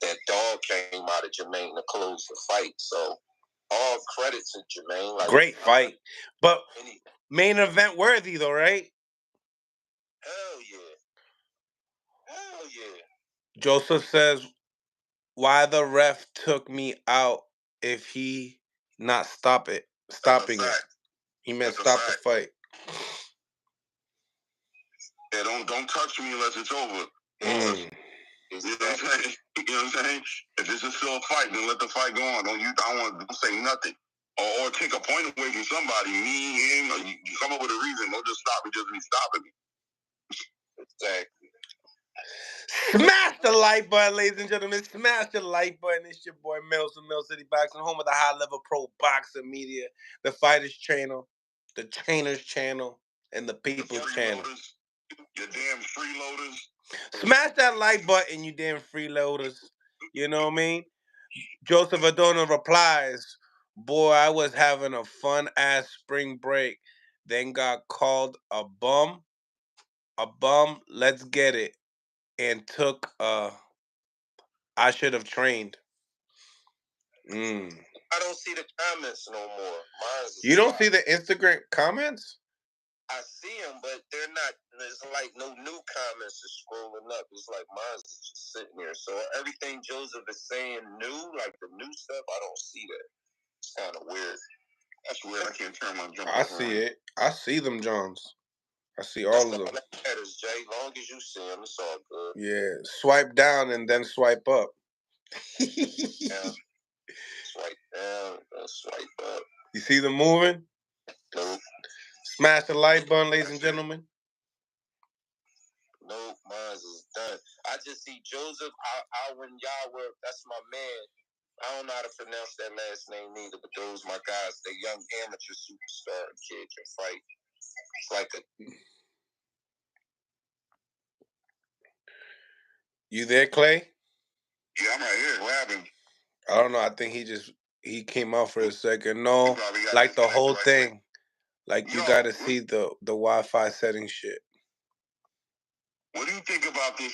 that dog came out of Jermaine to close the fight. So all credit to Jermaine. Like, great fight. But main event worthy though, right? Hell yeah. Joseph says, why the ref took me out if he not stopping it. He meant stop the fight. Yeah, don't touch me unless it's over. You know what I'm saying? If this is still a fight, then let the fight go on. Don't say nothing. Or take a point away from somebody, me, him, or you come up with a reason. Don't just stop me, just be stopping me. Exactly. Smash the like button, ladies and gentlemen. Smash the like button. It's your boy Mills from Mill City Boxing, home of the high level pro boxing media, the Fighters Channel, the Trainers Channel, and the People's Channel. You damn freeloaders. Smash that like button, you damn freeloaders. You know what I mean? Joseph Adorno replies, "Boy, I was having a fun ass spring break, then got called a bum. Let's get it, and took I should have trained." I don't see the comments no more. You don't see the Instagram comments? I see them, but they're not. There's like no new comments are scrolling up. It's like mine's just sitting there. So everything Joseph is saying new, like the new stuff, I don't see that. It's kind of weird. That's weird. I can't turn my jump. I see it. I see them, Johns. I see all of them. Matters, Jay. Long as you see them, it's all good. Yeah, swipe down and then swipe up. Yeah. Swipe down and swipe up. You see them moving? Nope. Smash the like button, ladies and gentlemen. Nope, mine is done. I just see Joseph Alwyn Yahweh. That's my man. I don't know how to pronounce that last name either, but those my guys. They young amateur superstar kid can fight. It's like a. You there, Clay? Yeah, I'm right here. What happened? I don't know. I think he came out for a second. No, like the whole thing. Like you got to see the Wi-Fi setting shit. What do you think about this?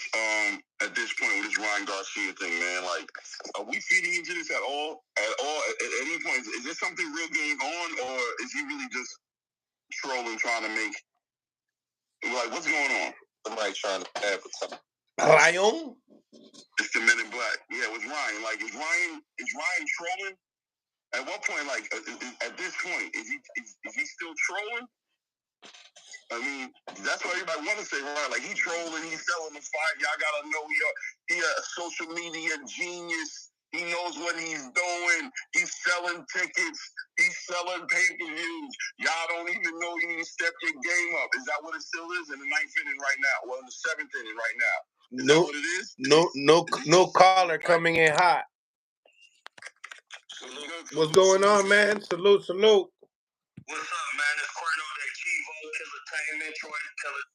At this point with this Ryan Garcia thing, man. Like, are we feeding into this at all? At any point, is there something real going on, or is he really just trolling, trying to make? Like, what's going on? Somebody trying to advertise. Ryan? It's the Men in Black. Yeah, it was Ryan. Like, is Ryan trolling? At what point, like, at this point, is he still trolling? I mean, that's what everybody want to say, right? Like, he trolling, he's selling the fight. Y'all gotta know he a social media genius. He knows what he's doing. He's selling tickets. He's selling pay-per-views. Y'all don't even know you need to step your game up. Is that what it still is in the 9th inning right now? Well, in the 7th inning right now. Is that what it is? No caller coming in hot. What's going on, man? Salute. What's up, man? It's Corno de Chivo, Killertainment, Troy Killer.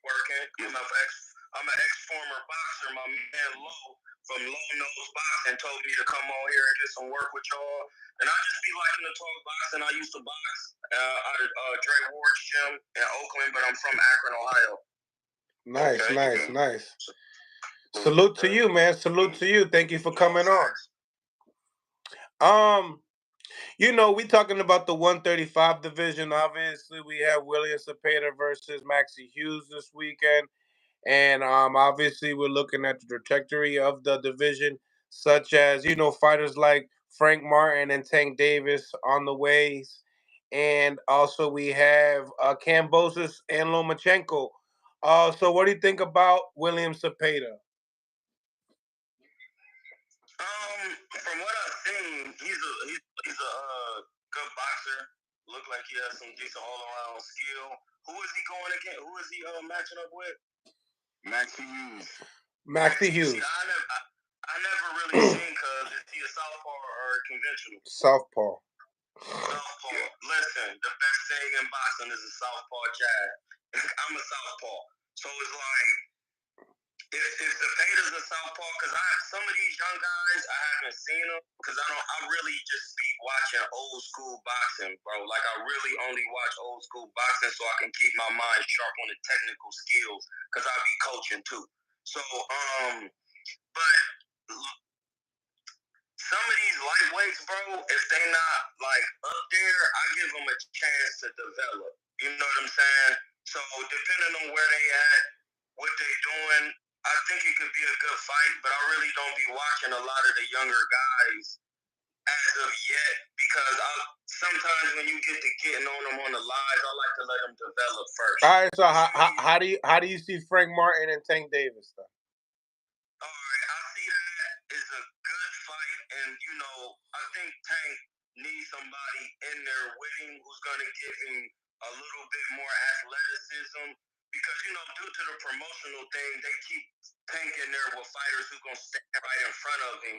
Working. I'm an ex-former boxer. My man Lo from Low Nose Boxing told me to come on here and get some work with y'all. And I just be liking to talk boxing. I used to box out of Dre Ward's gym in Oakland, but I'm from Akron, Ohio. Nice. Salute to you, man. Salute to you. Thank you for coming on. You know, we talking about the 135 division. Obviously, we have William Zepeda versus Maxie Hughes this weekend. And obviously, we're looking at the trajectory of the division, such as, you know, fighters like Frank Martin and Tank Davis on the ways. And also we have Kambosos and Lomachenko. So what do you think about William Zepeda? From what I've seen, he's a good boxer. Look like he has some decent all around skill. Who is he going against? Who is he matching up with? Maxie Hughes. See, I never really seen, because is he a southpaw or conventional? Southpaw. Listen, the best thing in boxing is a southpaw jab. I'm a southpaw, so it's like. If Zepeda's a southpaw, because some of these young guys, I haven't seen them, because I really just be watching old school boxing, bro. Like, I really only watch old school boxing so I can keep my mind sharp on the technical skills, because I be coaching too. So, but some of these lightweights, bro, if they not like up there, I give them a chance to develop. You know what I'm saying? So depending on where they at, what they doing, I think it could be a good fight, but I really don't be watching a lot of the younger guys as of yet, because sometimes when you get to getting on them on the live, I like to let them develop first. All right, so how do you see Frank Martin and Tank Davis though? All right, I see that is a good fight, and you know, I think Tank needs somebody in there with him who's gonna give him a little bit more athleticism, because, due to the promotional thing, they keep Tank in there with fighters who's going to stand right in front of him.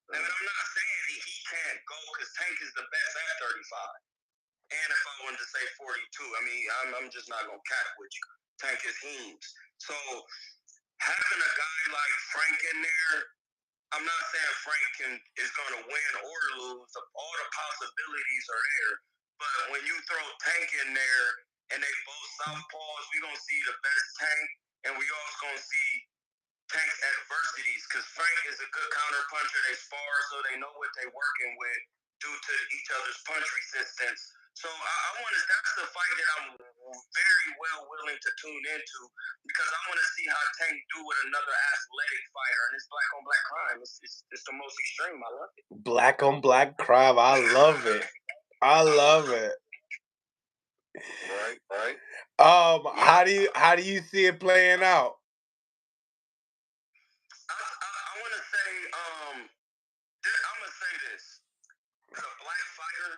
And I'm not saying he can't go, because Tank is the best at 35. And if I wanted to say 42, I mean, I'm just not going to cap with you. Tank is Hughes. So having a guy like Frank in there, I'm not saying Frank is going to win or lose. All the possibilities are there. But when you throw Tank in there and they both southpaws, we're going to see the best Tank, and we also going to see Tank's adversities, because Frank is a good counter puncher. They spar, so they know what they're working with due to each other's punch resistance. So that's the fight that I'm very well willing to tune into, because I want to see how Tank do with another athletic fighter, and it's black on black crime. It's the most extreme. I love it. Black on black crime. I love it. I love it. Right. How do you see it playing out? I want to say, I'm gonna say this: as a black fighter,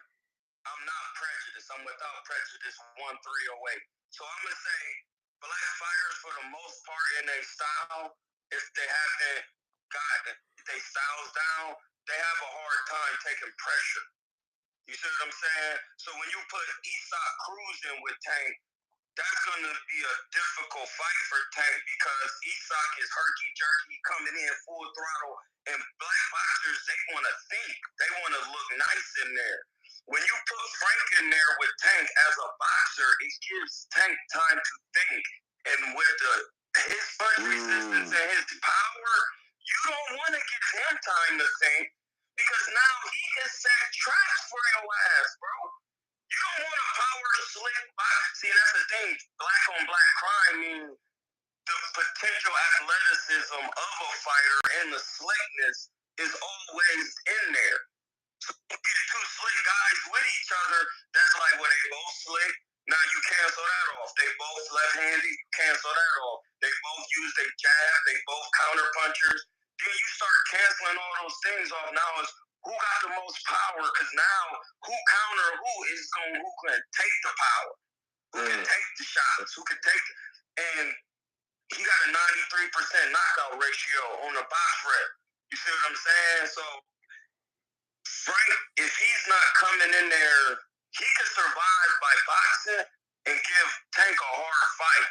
I'm not prejudiced. I'm without prejudice 1-3 away. So I'm gonna say black fighters, for the most part, in their style, if they haven't got their styles down, they have a hard time taking pressure. You see what I'm saying? So when you put Isak Cruz in with Tank, that's going to be a difficult fight for Tank, because Isak is herky-jerky, coming in full throttle, and black boxers, they want to think. They want to look nice in there. When you put Frank in there with Tank as a boxer, it gives Tank time to think. And with his punch resistance and his power, you don't want to give him time to think, because now he can set traps for your ass, bro. You don't want a power slick box. See, that's the thing. Black on black crime means the potential athleticism of a fighter and the slickness is always in there. So you get two slick guys with each other, that's like, well, they both slick. Now you cancel that off. They both left-handed, you cancel that off. They both use their jab, they both counter punchers. Then you start canceling all those things off. Now it's who got the most power, because now who counter who can take the power, who can take the shots, who can take and he got a 93% knockout ratio on the box rep. You see what I'm saying? So Frank, if he's not coming in there, he can survive by boxing and give Tank a hard fight.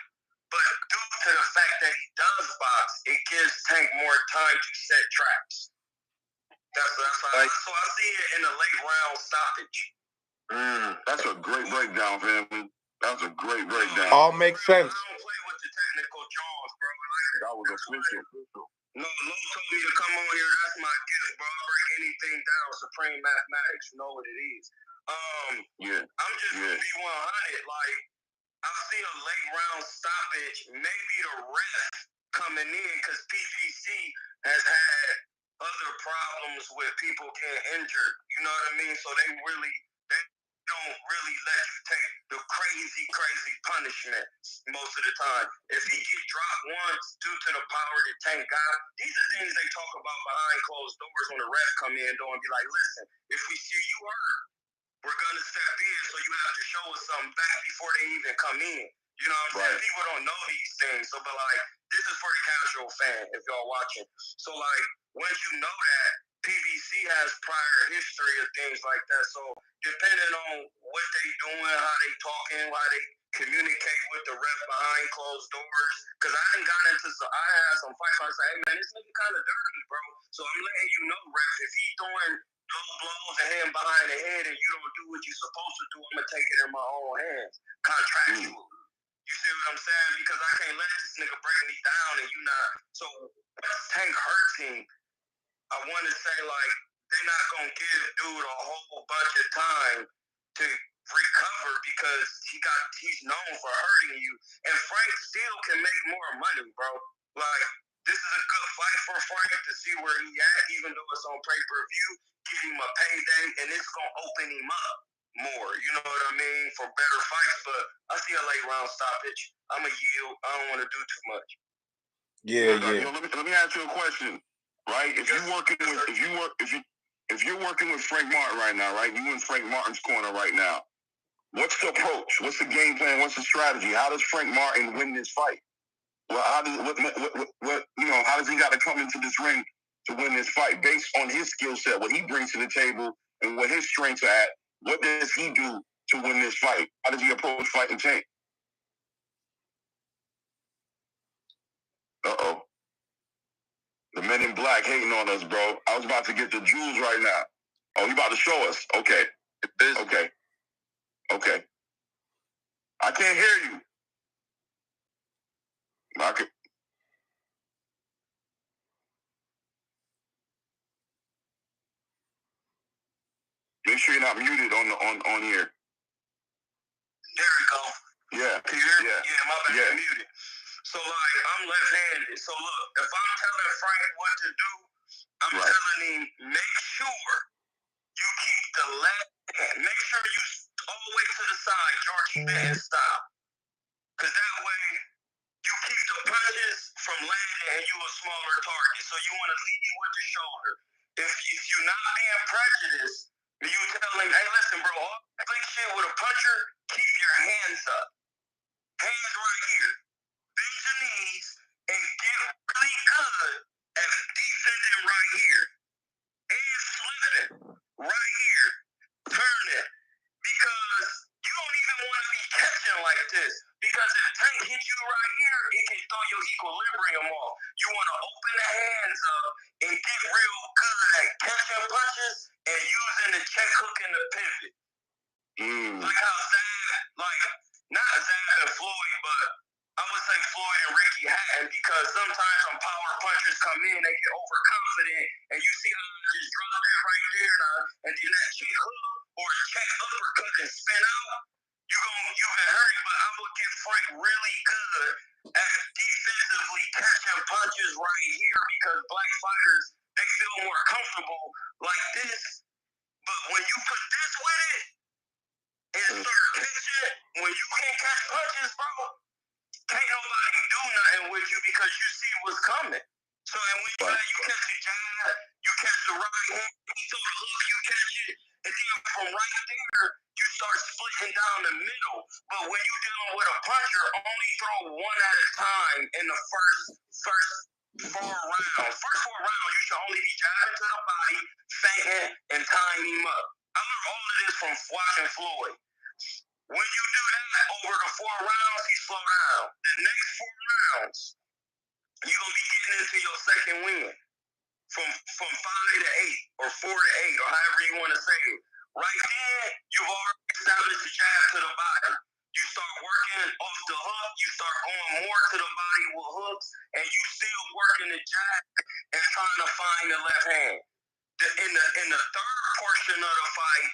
But due to the fact that he does box, it gives Tank more time to set traps. That's how so I see it in the late round stoppage. That's a great breakdown, family. That's a great breakdown. All makes sense. I don't play with the technical jaws, bro. That was official. No, Lo told me to come on here. That's my gift, bro. I break anything down. Supreme mathematics. You know what it is. I'm just gonna be 100. Like, I see a late round stoppage. Maybe the ref coming in, because PPC has had other problems with people getting injured. You know what I mean? So they don't really let you take the crazy punishment most of the time. If he get dropped once due to the power that Tank got, these are things they talk about behind closed doors when the ref come in and be like, listen, if we see you hurt, we're gonna step in, so you have to show us something back before they even come in. You know what I'm saying? People don't know these things. So, but like, this is for the casual fan if y'all watching. So like, once you know that, PBC has prior history of things like that. So depending on what they doing, how they talking, how they communicate with the ref behind closed doors. Because I had some fights where I say, hey man, this nigga kind of dirty, bro. So I'm letting you know, ref, if he throwing low blows at him behind the head and you don't do what you're supposed to do, I'm gonna take it in my own hands, contractual. You see what I'm saying? Because I can't let this nigga break me down and you not. So Tank hurts him. I want to say, like, they're not going to give dude a whole bunch of time to recover, because he's known for hurting you. And Frank still can make more money, bro. Like, this is a good fight for Frank to see where he at, even though it's on pay-per-view, give him a payday, and it's going to open him up more. You know what I mean? For better fights. But I see a late round stoppage. I'm a yield. I don't want to do too much. Yeah. Let me ask you a question. Right, if you're working with Frank Martin right now, right? You in Frank Martin's corner right now. What's the approach? What's the game plan? What's the strategy? How does Frank Martin win this fight? Well, how does how does he got to come into this ring to win this fight based on his skill set, what he brings to the table, and what his strengths are at? What does he do to win this fight? How does he approach fighting Tank? Uh-oh. The men in black hating on us, bro. I was about to get the jewels right now. Oh, you about to show us? Okay. Okay. Okay. I can't hear you. Make sure you're not muted on here. There we go. Yeah. Can you hear me? Yeah. Yeah, my bad. Yeah. Muted. So, like, I'm left-handed. So, look, if I'm telling Frank what to do, I'm telling him, make sure you keep the left hand. Make sure you all the way to the side, Georgie Benton style. Because that way, you keep the punches from landing and you a smaller target. So you want to lead with the shoulder. If you're not being prejudiced, you tell him, hey, listen, bro, all flick shit with a puncher, keep your hands up. Hands right here. Bend your knees and get really good at defending right here. And slipping right here. Turn it. Because you don't even want to be catching like this. Because if Tank hits you right here, it can throw your equilibrium off. You want to open the hands up and get real good at catching punches and using the check hook and the pivot. Like how not Zab and Floyd, but I would say Floyd and Ricky Hatton, because sometimes when power punchers come in, they get overconfident, and you see how they just drop that right there now, and then that check hook or check uppercut and spin out, you can hurt him. But I would get Frank really good at defensively catching punches right here, because black fighters, they feel more comfortable like this. But when you put this with it and start catching, when you can't catch punches, bro, can't nobody do nothing with you because you see what's coming. So, and when you catch the jab, you catch the right hand, you throw the hook, you catch it, and then from right there, you start splitting down the middle. But when you're dealing with a puncher, only throw one at a time in the first 4 rounds. First 4 rounds, you should only be jabbing to the body, feinting, and tying him up. I learned all of this from watching Floyd. When you do that over the 4 rounds, he slow down. The next 4 rounds, you're going to be getting into your second win. From 5 to 8 or 4 to 8 or however you want to say it. Right then, you've already established the jab to the body. You start working off the hook, you start going more to the body with hooks, and you still working the jab and trying to find the left hand. In the third portion of the fight,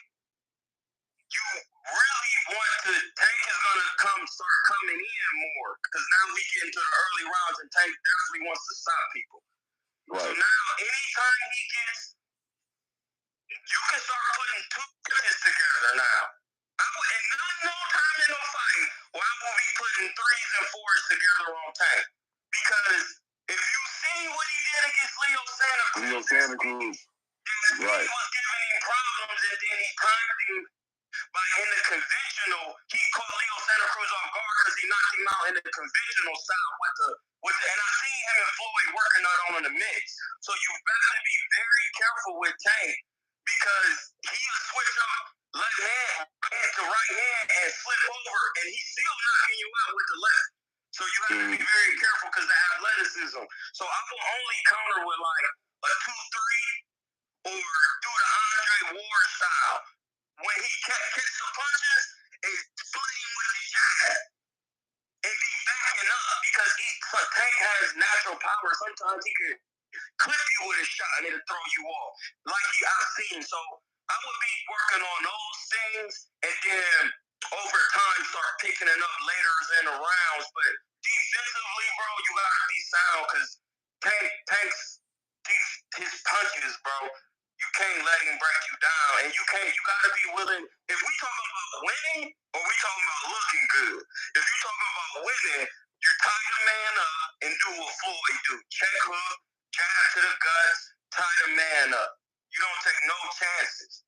you really want to, Tank is going to start coming in more, because now we get into the early rounds and Tank definitely wants to stop people. Right. So now, anytime he gets, you can start putting 2 punches together now. No time in no fight where I will be putting 3s and 4s together on Tank. Because if you see what he did against Leo Santa Cruz, right, he was giving him problems, and then he timed him. But in the conventional, he caught Leo Santa Cruz off guard because he knocked him out in the conventional style and I seen him and Floyd working out on the mix. So you better be very careful with Tank, because he'll switch up left hand to right hand and flip over, and he's still knocking you out with the left. So you have to be very careful because of athleticism. So I will only counter with like a 2-3 or do the Andre Ward style. When he catches the punches, it's splitting with the jab and be backing up, because Tank has natural power. Sometimes he could clip you with a shot and it'll throw you off, like I've seen. So I would be working on those things, and then over time start picking it up later in the rounds. But defensively, bro, you gotta be sound, because Tank's his punches, bro, you can't let him break you down, and you gotta be willing. If we talking about winning or we talking about looking good, if you talking about winning, you tie the man up and do what Floyd do: check hook, jab to the guts, tie the man up. You don't take no chances.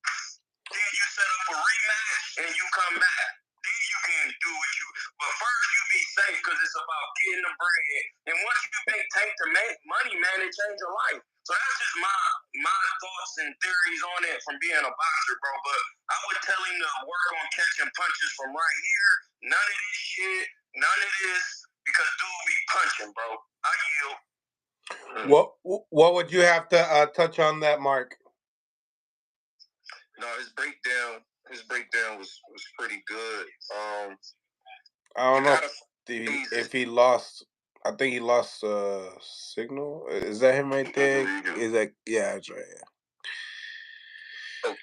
Then you set up a rematch and you come back. Then you can do what you. But first, you be safe because it's about getting the bread. And once you take to make money, man, it changes your life. So that's just my thoughts and theories on it from being a boxer, bro. But I would tell him to work on catching punches from right here. None of this shit, none of this, because dude be punching, bro. I yield. What would you have to touch on that, Mark? No, his breakdown was pretty good. I don't know if he lost. I think he lost Signal. Is that him right there? Is that that's right. Okay.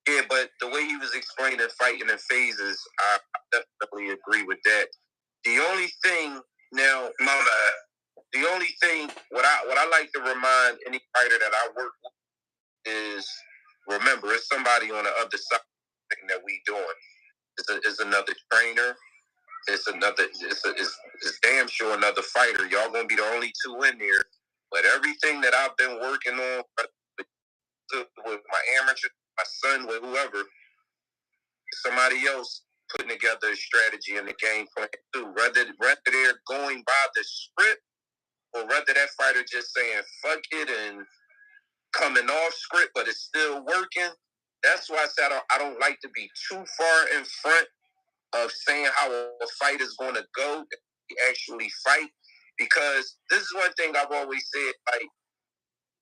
Yeah, but the way he was explaining fighting in phases, I definitely agree with that. The only thing now, the only thing what I like to remind any fighter that I work with is remember it's somebody on the other side of the thing that we doing. It's another trainer. It's damn sure another fighter. Y'all gonna be the only two in there. But everything that I've been working on with my amateur, my son, with whoever, somebody else putting together a strategy and a game plan too. Whether they're going by the script or whether that fighter just saying fuck it and coming off script, but it's still working. That's why I said I don't like to be too far in front of saying how a fight is going to go, actually fight, because this is one thing I've always said, like,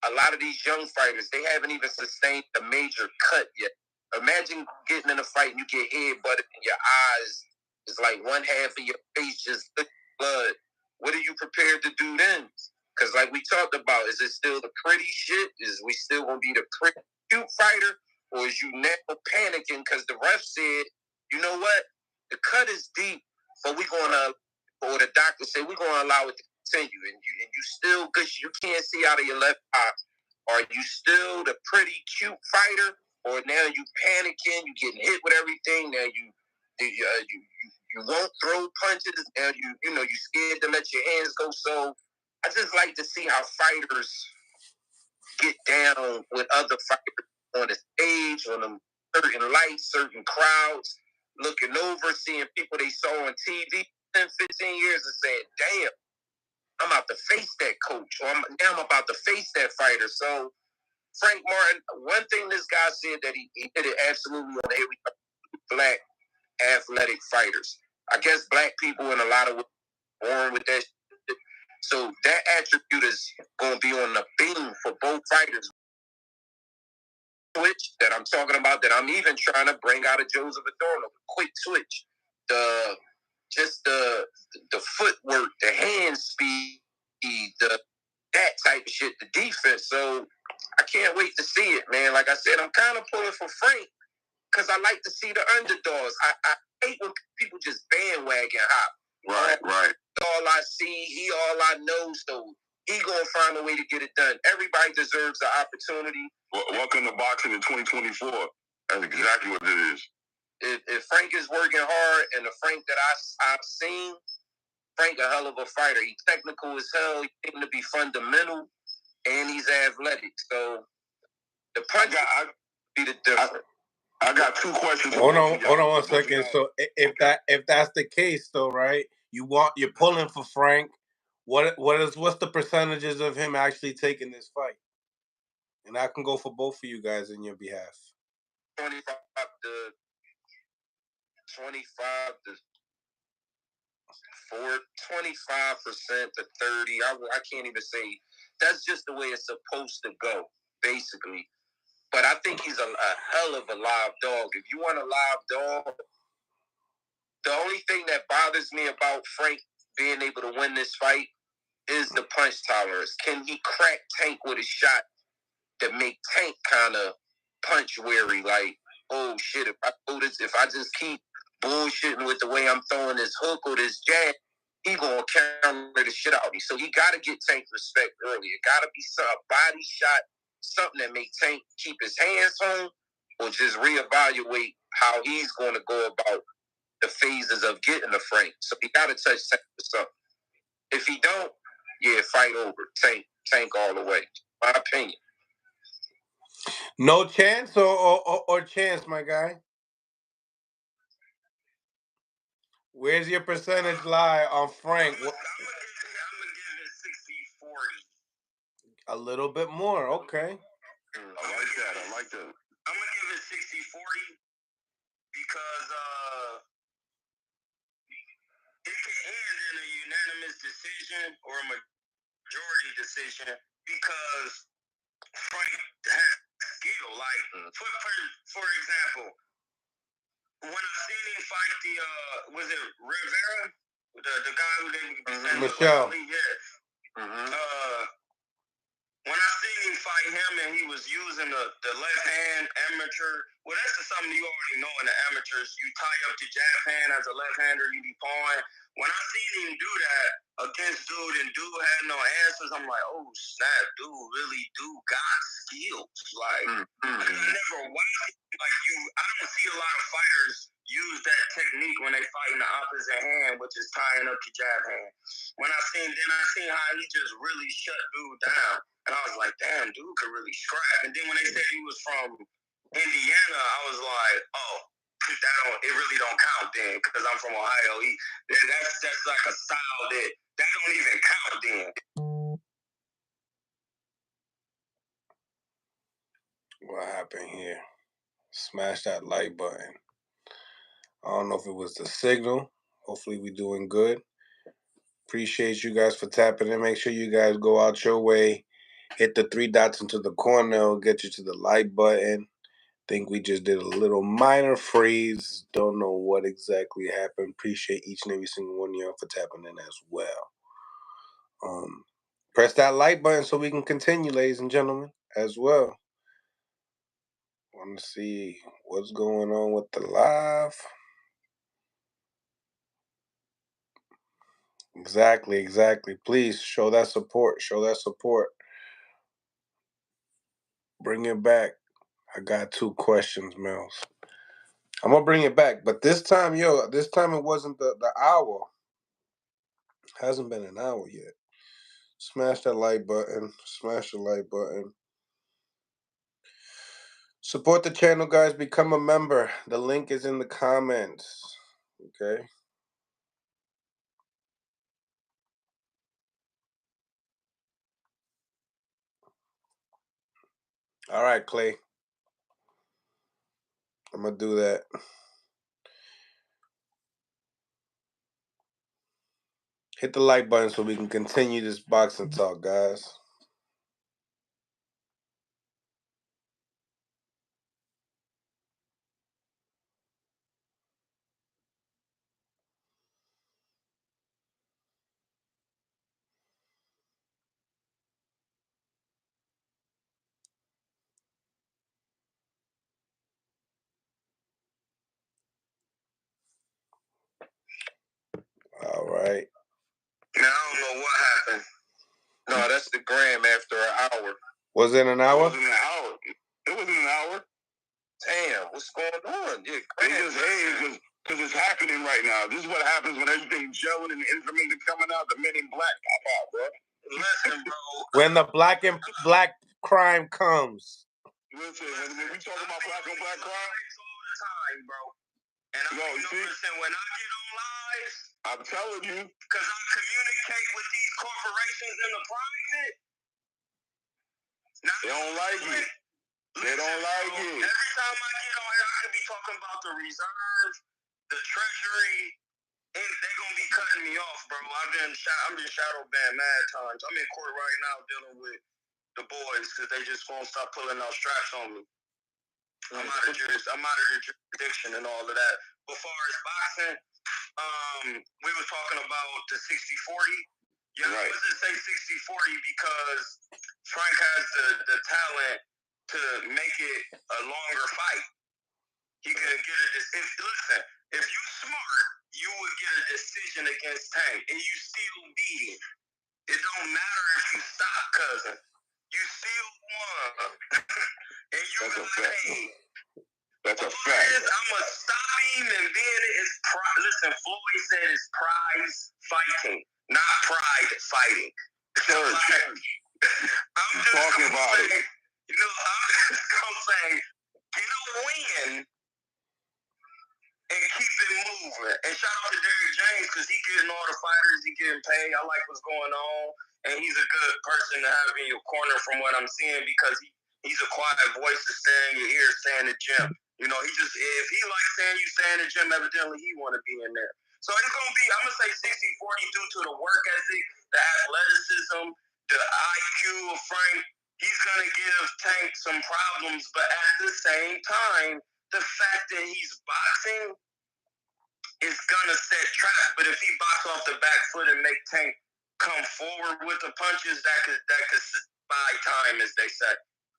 a lot of these young fighters, they haven't even sustained a major cut yet. Imagine getting in a fight and you get headbutted and your eyes is like one half of your face just blood. What are you prepared to do then? Because like we talked about, is it still the pretty shit? Is we still going to be the pretty cute fighter? Or is you now panicking because the ref said, you know what? The cut is deep, but we're going to, or the doctor said, we're going to allow it to continue. And you still, because you can't see out of your left eye. Are you still the pretty cute fighter, or now you panicking, you getting hit with everything? Now you won't throw punches. Now you scared to let your hands go. So I just like to see how fighters get down with other fighters on the stage, on them certain lights, certain crowds, looking over, seeing people they saw on TV 10, 15 years and saying, damn, I'm about to face that coach, or now I'm about to face that fighter. So Frank Martin, one thing this guy said that he did it absolutely on every black athletic fighters. I guess black people in a lot of ways born with that shit. So that attribute is going to be on the beam for both fighters. Switch that I'm talking about, that I'm even trying to bring out of Joseph Adorno, the quick switch, the footwork, the hand speed, that type of shit, the defense. So I can't wait to see it, man. Like I said, I'm kind of pulling for Frank because I like to see the underdogs. I hate when people just bandwagon hop. Right. All I see, he all I know, so he gonna find a way to get it done. Everybody deserves the opportunity. Welcome to boxing in 2024. That's exactly what it is. If Frank is working hard, and the Frank that I've seen, Frank a hell of a fighter. He's technical as hell. He seems to be fundamental, and he's athletic. So the punch be the difference. I got two questions. Hold on 1 second. So if that's the case, though, right? You're pulling for Frank. What's the percentages of him actually taking this fight? And I can go for both of you guys in your behalf. 25 to 25% to 30. I can't even say. That's just the way it's supposed to go, basically. But I think he's a hell of a live dog. If you want a live dog, the only thing that bothers me about Frank being able to win this fight is the punch tolerance. Can he crack Tank with a shot that make Tank kind of punch wary? Like, oh shit, if I just keep bullshitting with the way I'm throwing this hook or this jab, he gonna counter the shit out of me. So he gotta get Tank respect early. It gotta be a body shot, something that make Tank keep his hands home, or just reevaluate how he's gonna go about the phases of getting the Frank. So he gotta touch Tank for something. If he don't, yeah, fight over. Tank all the way. My opinion. No chance or chance, my guy? Where's your percentage lie on Frank? I'm gonna give it 60-40. A little bit more, okay. I like that. I'm gonna give it 60-40 because it can end in a unanimous decision or a majority decision because Frank has skill. Like for example, when I seen him fight the was it Rivera, the guy who they Michelle. When I seen him fight him and he was using the left hand amateur, well, that's just something you already know in the amateurs. You tie up your jab hand as a left-hander, you be pawing. When I seen him do that against dude and dude had no answers, I'm like, oh, snap, dude really got skills. Like, I never watched it. Like, I don't see a lot of fighters use that technique when they fight in the opposite hand, which is tying up your jab hand. I seen how he just really shut dude down. And I was like, damn, dude could really scrap. And then when they said he was from Indiana, I was like, oh, it really don't count then because I'm from Ohio. That's like a style that don't even count then. What happened here? Smash that like button. I don't know if it was the signal. Hopefully we're doing good. Appreciate you guys for tapping in. Make sure you guys go out your way. Hit the 3 dots into the corner. It'll get you to the like button. Think we just did a little minor freeze. Don't know what exactly happened. Appreciate each and every single one of y'all for tapping in as well. Press that like button so we can continue, ladies and gentlemen, as well. Want to see what's going on with the live. Exactly. Please show that support. Bring it back. I got 2 questions, Mills. I'm going to bring it back. But this time it wasn't the hour. It hasn't been an hour yet. Smash that like button. Smash the like button. Support the channel, guys. Become a member. The link is in the comments. Okay? All right, Clay. I'm going to do that. Hit the like button so we can continue this boxing talk, guys. All right. Now, I don't know what happened. No, that's the gram after an hour. Was it an hour? It wasn't an hour. Damn, what's going on? Yeah, because it's happening right now. This is what happens when everything's gelling and the information coming out. The Men in Black pop out, bro. Listen, bro. When the black crime comes. Listen, when we talk about black on black crime all the time, bro. And I'm noticing when I get on live, I'm telling you, because I communicate with these corporations in the private. They don't like it. They don't like it. Every time I get on here, I could be talking about the reserve, the treasury, and they're gonna be cutting me off, bro. I've been shadow banned mad times. I'm in court right now dealing with the boys because they just won't stop pulling out straps on me. I'm out of the jurisdiction and all of that. But far as boxing, we were talking about the 60-40. Yeah, right. I was just say 60-40 because Frank has the talent to make it a longer fight. He could get a decision. Listen, if you smart, you would get a decision against Tank, and you still beat him. It don't matter if you stop, cousin. You still won. And you got paid. That's a fact. I'm going to stop him, and then it's listen, Floyd said it's prize fighting, not pride fighting. I'm just talking about it. You know, I'm just going to say, get a win and keep it moving. And shout out to Derrick James because he getting all the fighters, he getting paid. I like what's going on, and he's a good person to have in your corner from what I'm seeing because he's a quiet voice to stay in your ear, stay in the gym. You know, if he likes saying you stay in the gym, evidently he want to be in there. So it's going to be, I'm going to say 60-40 due to the work ethic, the athleticism, the IQ of Frank. He's going to give Tank some problems, but at the same time, the fact that he's boxing is going to set traps. But if he box off the back foot and make Tank come forward with the punches, that could buy time, as they say.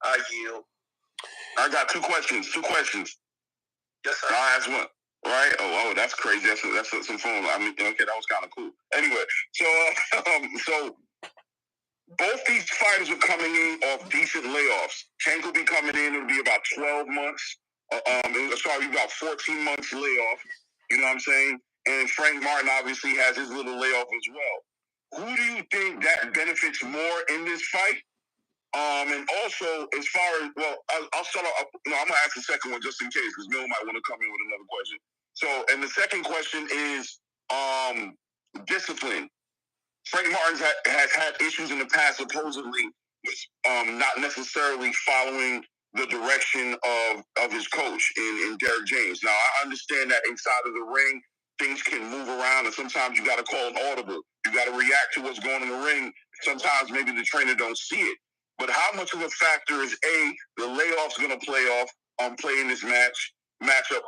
I yield. I got two questions. Yes, sir. I'll ask one. Right? Oh, that's crazy. That's some phone. I mean, okay, that was kind of cool. Anyway, so both these fighters are coming in off decent layoffs. Tank will be coming in. It'll be about 12 months. About 14 months layoff. You know what I'm saying? And Frank Martin obviously has his little layoff as well. Who do you think that benefits more in this fight? And also, as far as, I'll start off, I'm going to ask the second one just in case, because Mill might want to come in with another question. So, and the second question is discipline. Frank Martin has had issues in the past, supposedly, not necessarily following the direction of his coach in Derrick James. Now, I understand that inside of the ring, things can move around, and sometimes you got to call an audible. You got to react to what's going on in the ring. Sometimes maybe the trainer don't see it. But how much of a factor is the layoff's going to play off on playing this matchup?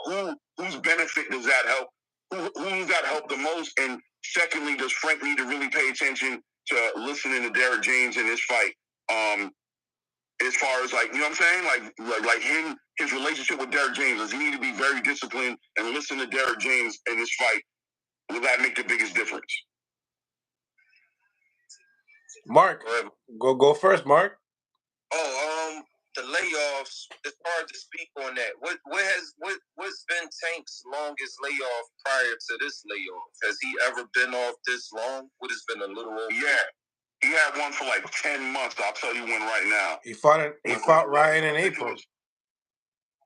Whose benefit does that help? Who does that help the most? And secondly, does Frank need to really pay attention to listening to Derrick James in this fight? As far as, like, you know what I'm saying? Like him, his relationship with Derrick James, does he need to be very disciplined and listen to Derrick James in this fight? Will that make the biggest difference? Mark, go first, Mark. The layoffs, it's hard to speak on that. What's been Tank's longest layoff prior to this layoff? Has he ever been off this long? What has been a little over? Yeah. He had one for like 10 months. I'll tell you when right now. He fought Ryan in April.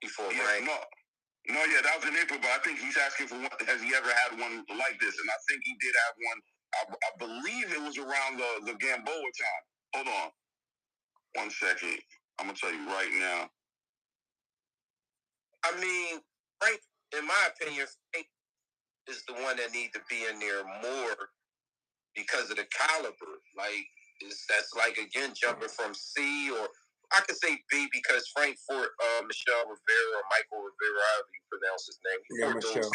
He fought Ryan. No, that was in April, but I think he's asking for one. Has he ever had one like this? And I think he did have one. I believe it was around the Gamboa time. Hold on. 1 second. I'm going to tell you right now. I mean, Frank, in my opinion, Frank is the one that needs to be in there more because of the caliber. Like, that's like, again, jumping from C, or I could say B because Frank fought Michelle Rivera or Michael Rivera, however you pronounce his name. Yeah, Michelle.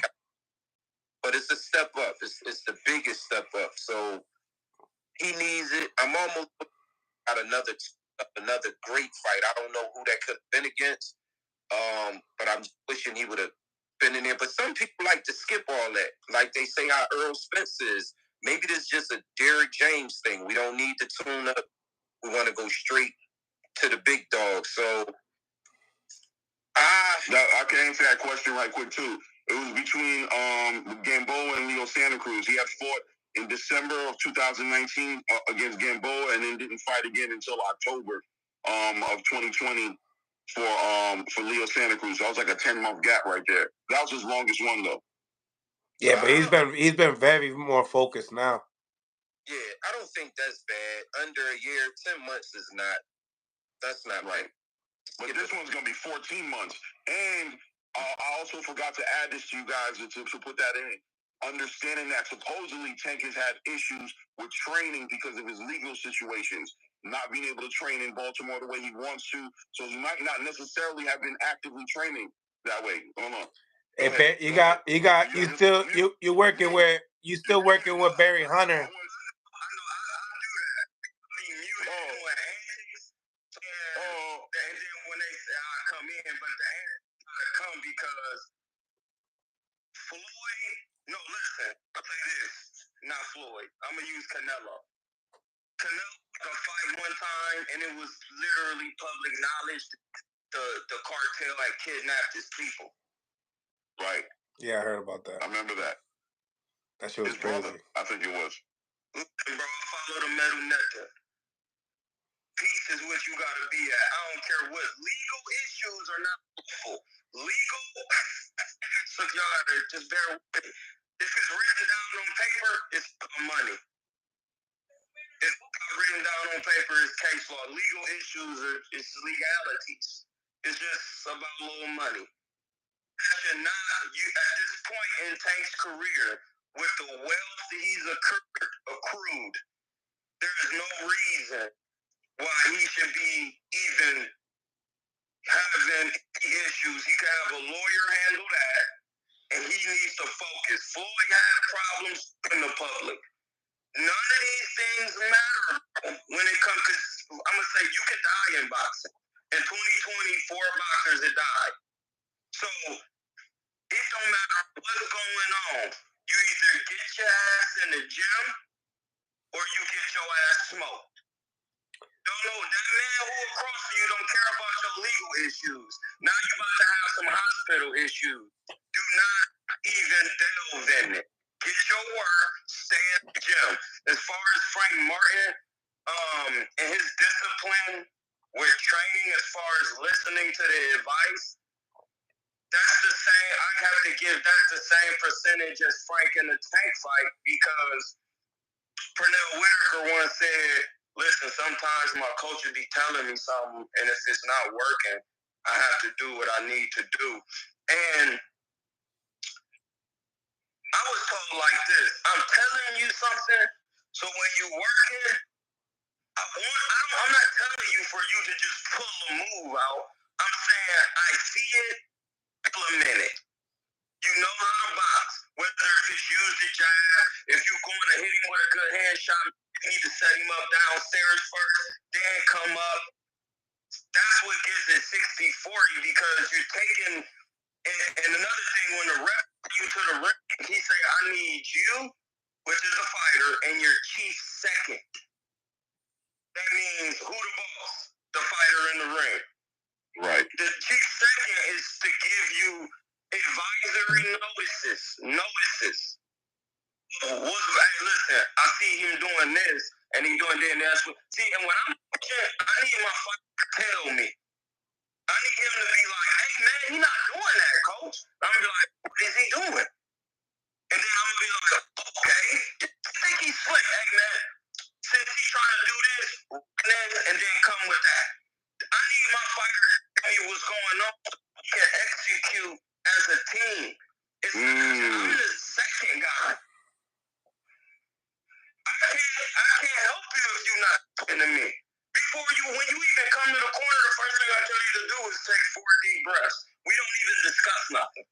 But it's a step up. It's the biggest step up. So he needs it. I'm almost got another great fight. I don't know who that could have been against, but I'm wishing he would have been in there. But some people like to skip all that. Like they say how Earl Spence is. Maybe this is just a Derrick James thing. We don't need to tune up. We want to go straight to the big dog. So I can answer that question right quick too. It was between Gamboa and Leo Santa Cruz. He had fought in December of 2019 against Gamboa, and then didn't fight again until October of 2020 for Leo Santa Cruz. That was like a 10-month gap right there. That was his longest one though. Yeah, but he's been very more focused now. Yeah, I don't think that's bad. Under a year, 10 months is not. That's not right. But this one's gonna be 14 months, and I also forgot to add this to you guys to put that in. Understanding that supposedly Tank has had issues with training because of his legal situations, not being able to train in Baltimore the way he wants to, so he might not necessarily have been actively training that way. Hold on. Hey, you're working with Barry Hunter. And then when they say I come in, but the answer come because Floyd. No, listen. I'll tell you this. Not Floyd. I'm gonna use Canelo. Canelo could fight one time, and it was literally public knowledge. The cartel had kidnapped his people. Right. Yeah, I heard about that. I remember that. That shit was his crazy. Brother, I think it was. Listen, bro, I follow the metal nectar. He is what you got to be at. I don't care what legal issues are not lawful. Legal, so y'all just bear with me. If it's written down on paper, it's money. If it's written down on paper, it's case law. Legal issues it's legalities. It's just about a little money. Should not, you at this point in Tank's career, with the wealth that he's accrued, there is no reason why he should be even having issues. He could have a lawyer handle that, and he needs to focus. Floyd had problems in the public. None of these things matter when it comes to, I'm going to say, you can die in boxing. In 2020, 4 boxers had died. So it don't matter what's going on. You either get your ass in the gym or you get your ass smoked. Don't know, that man who across from you don't care about your legal issues. Now you about to have some hospital issues. Do not even delve in it. Get your work, stay in the gym. As far as Frank Martin and his discipline with training, as far as listening to the advice, that's the same. I have to give that the same percentage as Frank in the Tank fight, because Pernell Whitaker once said, listen, sometimes my coach would be telling me something, and if it's not working, I have to do what I need to do. And I was told like this, I'm telling you something, so when you working, I'm not telling you for you to just pull a move out. I'm saying I see it, implement it. You know how to box, whether if it's use the jab, if you're going to hit him with a good hand shot, you need to set him up downstairs first, then come up. That's what gives it 60-40, because you're taking, and another thing, when the ref you to the ring, he say, I need you, which is a fighter, and your chief second. That means who the boss? The fighter in the ring. Right. The chief second is to give you advisory notices. Hey, listen, I see him doing this, and he doing that, and that's what. See, and when I'm watching, I need my fighter to tell me. I need him to be like, hey, man, he's not doing that, coach. I'm going to be like, what is he doing? And then I'm going to be like, okay, I think he's slick. Hey, man, since he's trying to do this, and then come with that. I need my fighter to tell me what's going on so we can execute as a team. I'm the second guy. I can't help you if you're not talking to me. When you even come to the corner, the first thing I tell you to do is take 4 deep breaths. We don't even discuss nothing.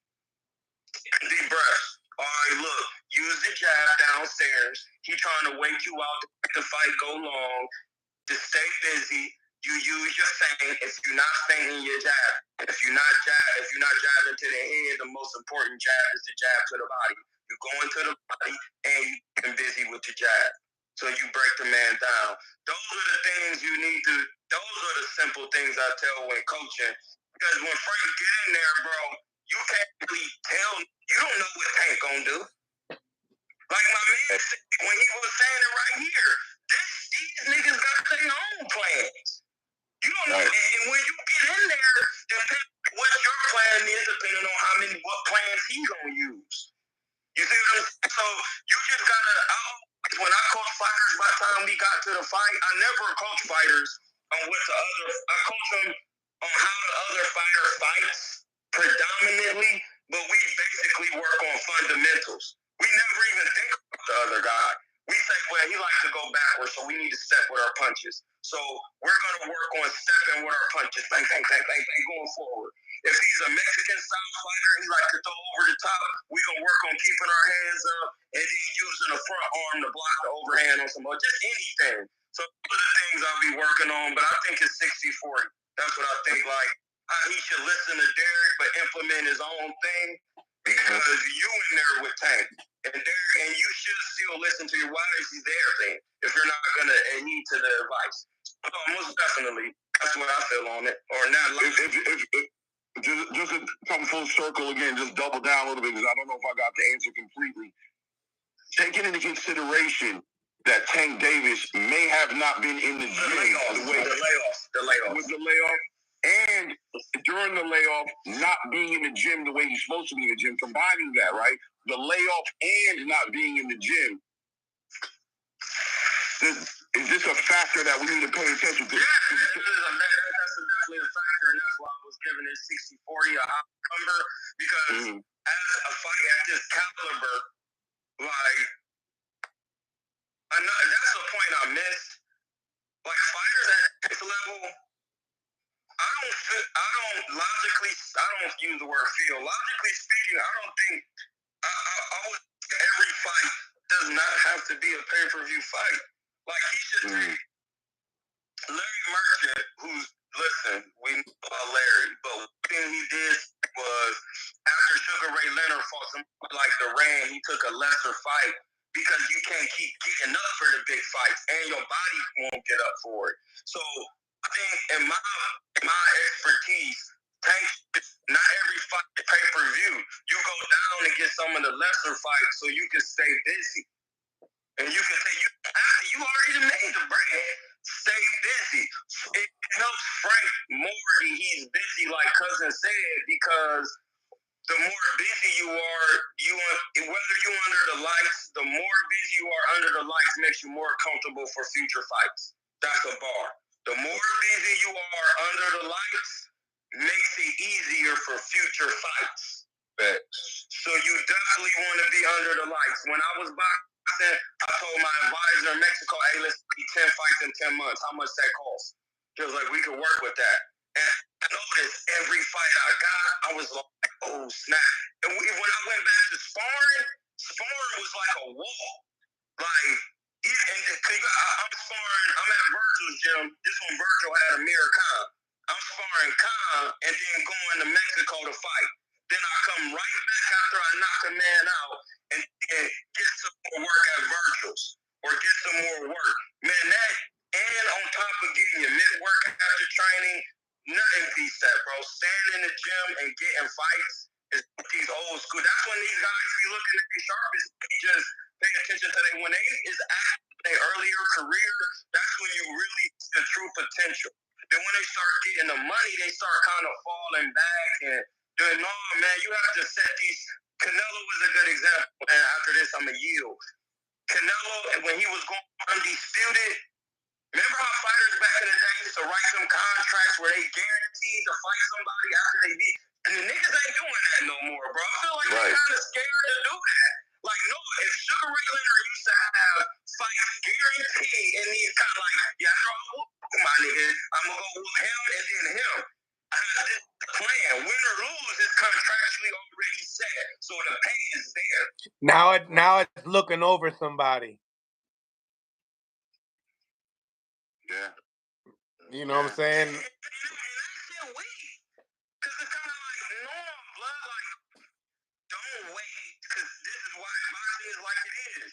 Deep breaths. All right, look, use the jab downstairs. He trying to wake you out to make the fight go long. To stay busy, you use your feint. If you're not feinting, your jab. If you're not jabbing to the head, the most important jab is the jab to the body. You go into the body and you get busy with the jab. So you break the man down. Those are the things you need to, those are the simple things I tell when coaching. Because when Frank get in there, bro, you can't really tell, you don't know what Tank gonna do. Like my man said, when he was saying it right here, these niggas got their own plans. You don't know, and when you get in there, depending what your plan is, depending on what plans he gonna use. You see what I'm saying? So you just gotta, when I coach fighters, by the time we got to the fight, I never coach fighters on I coach them on how the other fighter fights predominantly, but we basically work on fundamentals. We never even think about the other guy. We say, well, he likes to go backwards, so we need to step with our punches. So we're going to work on stepping with our punches, bang, bang, bang, bang, bang, going forward. If he's a Mexican-style fighter, he likes to throw over the top, we're going to work on keeping our hands up and then using the front arm to block the overhand on some more, just anything. So those are the things I'll be working on, but I think it's 60-40. That's what I think, like, he should listen to Derek, but implement his own thing, because you in there with Tank. And you should still listen to your why is he there thing if you're not going to adhere to the advice. So most definitely, that's what I feel on it. Or not. Just to come full circle again, just double down a little bit, because I don't know if I got the answer completely. Taking into consideration that Tank Davis may have not been in the gym with the layoff, and during the layoff, not being in the gym the way he's supposed to be in the gym, combining that, right? The layoff and not being in the gym. Is this a factor that we need to pay attention to? Yeah, that's definitely a factor, and that's why I was giving it 60-40 a number, because as a fight at this caliber, like, I know, that's the point I missed. Like, fighters at this level, I don't use the word feel. Logically speaking, I don't think, every fight does not have to be a pay-per-view fight. Like, he should take Larry Merchant, we know about Larry, but one thing he did was, after Sugar Ray Leonard fought somebody like Duran, he took a lesser fight, because you can't keep getting up for the big fights, and your body won't get up for it. So, I think in my expertise, not every fight is pay-per-view. You go down and get some of the lesser fights so you can stay busy. And you can say, you already made the bread. Stay busy. It helps Frank more than he's busy, like Cousin said, because the more busy you are, whether you're under the lights, the more busy you are under the lights makes you more comfortable for future fights. That's a bar. The more busy you are under the lights makes it easier for future fights. So you definitely want to be under the lights. When I was boxing, I told my advisor in Mexico, hey, let's be 10 fights in 10 months. How much that costs? He was like, we could work with that. And I noticed every fight I got, I was like, oh, snap. And when I went back to sparring was like a wall. Like, I'm sparring, I'm at Virgil's gym. This one, Virgil had Amir Khan. I'm sparring Khan and then going to Mexico to fight. Then I come right back after I knock a man out and get some more work at Virgil's or get some more work. Man, and on top of getting your mid-work after training, nothing beats that, bro. Standing in the gym and getting fights is these old school. That's when these guys be looking at their sharpest. They just pay attention to them. When they is at their earlier career, that's when you really see the true potential. Then when they start getting the money, they start kind of falling back and doing, no, man, you have to set these. Canelo was a good example, and after this, I'm a yield. Canelo, when he was going undisputed, remember how fighters back in the day used to write some contracts where they guaranteed to fight somebody after they beat? And the niggas ain't doing that no more, bro. I feel like they're kind of scared to do that. Like, no, if Sugar Ray Leonard used to have fights guaranteed, and he's kind of like, yeah, after I whoop my nigga, I'm going to go whoop him and then him. I have this plan. Win or lose is contractually already set, so the pay is there. Now it's looking over somebody. Yeah. You know what I'm saying? And that shit weak. Because it's kind of like, no, blood, like, don't wait. Because this is why boxing is like it is.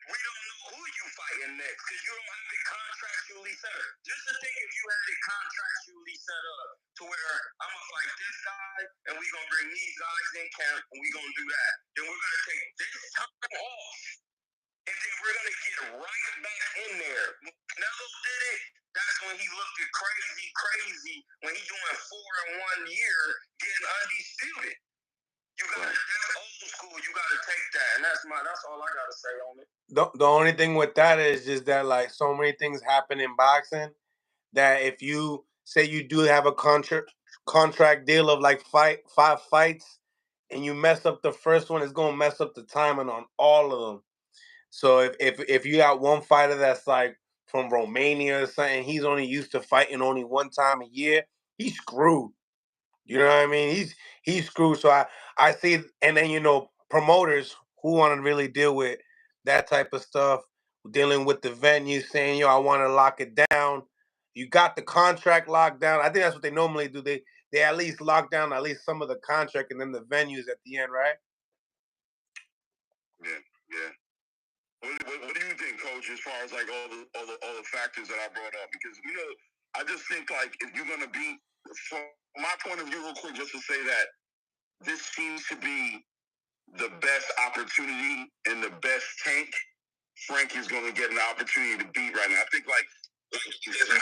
We don't know who you fighting next because you don't have it contractually set up. Just to think if you had it contractually set up to where I'm going to fight this guy and we're going to bring these guys in camp and we're going to do that. Then we're going to take this time off and then we're going to get right back in there. When Canelo did it, that's when he looked at crazy when he doing 4 in 1 year getting undisputed. That's old school. You gotta take that, and that's all I gotta say on it. The only thing with that is just that, like, so many things happen in boxing that if you say you do have a contract deal of like 5 fights and you mess up the first one, it's gonna mess up the timing on all of them. So if you got one fighter that's like from Romania or something, he's only used to fighting only one time a year, he's screwed. You know what I mean? He's screwed. So I see, and then promoters who want to really deal with that type of stuff, dealing with the venue, saying, I want to lock it down. You got the contract locked down. I think that's what they normally do. They at least lock down at least some of the contract and then the venues at the end, right? Yeah. What do you think, Coach, as far as like all the factors that I brought up? Because I just think like if you're gonna be, from my point of view, real quick, just to say that this seems to be the best opportunity and the best tank Frank is going to get an opportunity to beat right now. I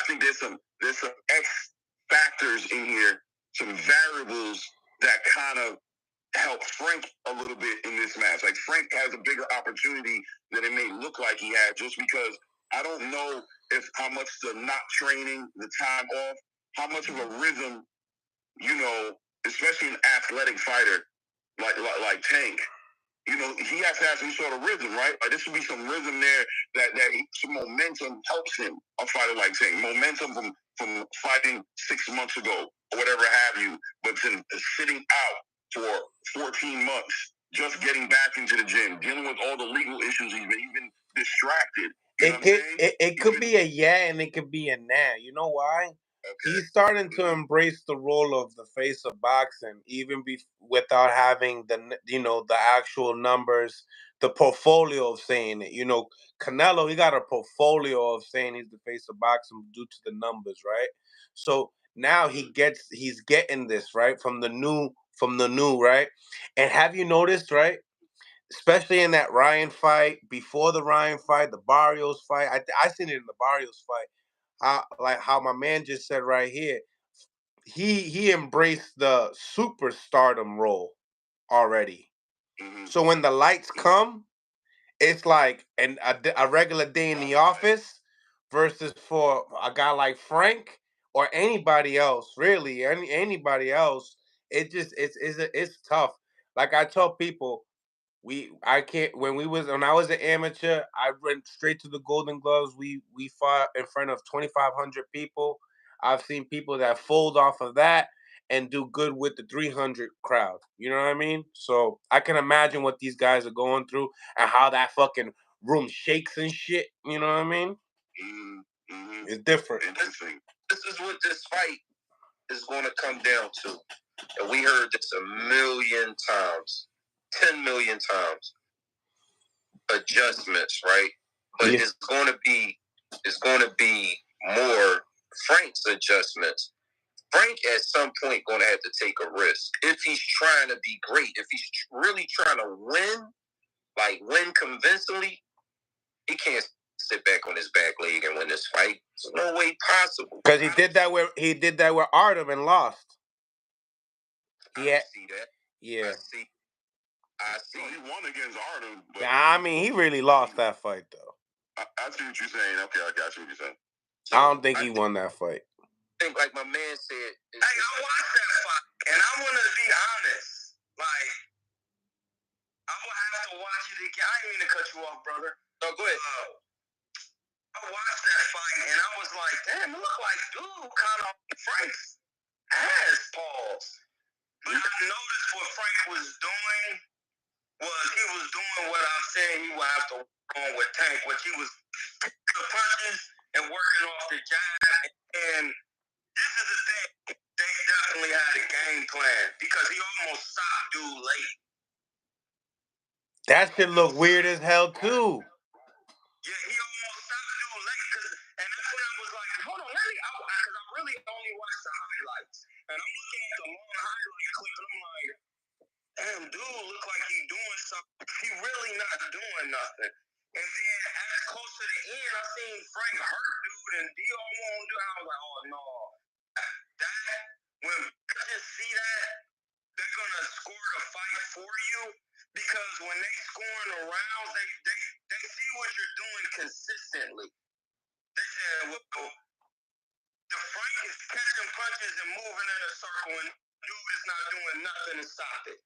think there's some X factors in here, some variables that kind of help Frank a little bit in this match. Like Frank has a bigger opportunity than it may look like he had, just because I don't know if how much the not training, the time off, how much of a rhythm, especially an athletic fighter like Tank. He has to have some sort of rhythm, right? Like, there should be some rhythm there that some momentum helps him. A fighter like Tank, momentum from fighting 6 months ago or whatever have you, but then sitting out for 14 months, just getting back into the gym, dealing with all the legal issues he's been distracted. It could be a yeah and it could be a nah. You know why? Okay. He's starting to embrace the role of the face of boxing, even without having the actual numbers, the portfolio of saying it. Canelo, he got a portfolio of saying he's the face of boxing due to the numbers, right? So now he's getting this right from the new, right? And have you noticed, right? Especially in that Ryan fight, before the Ryan fight, the Barrios fight. I seen it in the Barrios fight. How my man just said right here, he embraced the superstardom role already. Mm-hmm. So when the lights come, it's like a regular day in the office versus for a guy like Frank or anybody else, really, anybody else. It's tough. Like I tell people, when I was an amateur, I went straight to the Golden Gloves. We fought in front of 2,500 people. I've seen people that fold off of that and do good with the 300 crowd. You know what I mean? So I can imagine what these guys are going through and how that fucking room shakes and shit. You know what I mean? Mm-hmm. It's different. This is what this fight is going to come down to. And we heard this a million times. 10 million times. Adjustments, right? But yeah. It's going to be more Frank's adjustments. Frank at some point going to have to take a risk if he's trying to be great. If he's really trying to win convincingly, he can't sit back on his back leg and win this fight. There's no way possible. Because he did that with Artem and lost. I see that. Yeah. I see. He won against Artem. But I mean, he really lost that fight, though. I see what you're saying. Okay, I got you what you're saying. So I don't think he won that fight. I think, like my man said... I watched that fight, and I want to be honest. Like, I will have to watch it again. I didn't mean to cut you off, brother. No, go ahead. I watched that fight, and I was like, damn, it looked like dude kind of Frank's ass pause. But I noticed what Frank was doing was he was doing what I'm saying he would have to work on with Tank, which he was the punches and working off the jab. And this is the thing, they definitely had a game plan because he almost stopped dude late. That shit look weird as hell too. Yeah, he almost stopped dude late, and that's when I was like, hold on, because I really only watched the highlights. And I'm looking at the long highlight clip, and I'm like, damn, dude look like he's doing something. He really not doing nothing. And then as close to the end, I seen Frank hurt dude and D won't do. I was like, oh no. When I just see that, they're gonna score the fight for you because when they score in the rounds, they see what you're doing consistently. They said, well, the Frank is catching punches and moving in a circle, and dude is not doing nothing to stop it.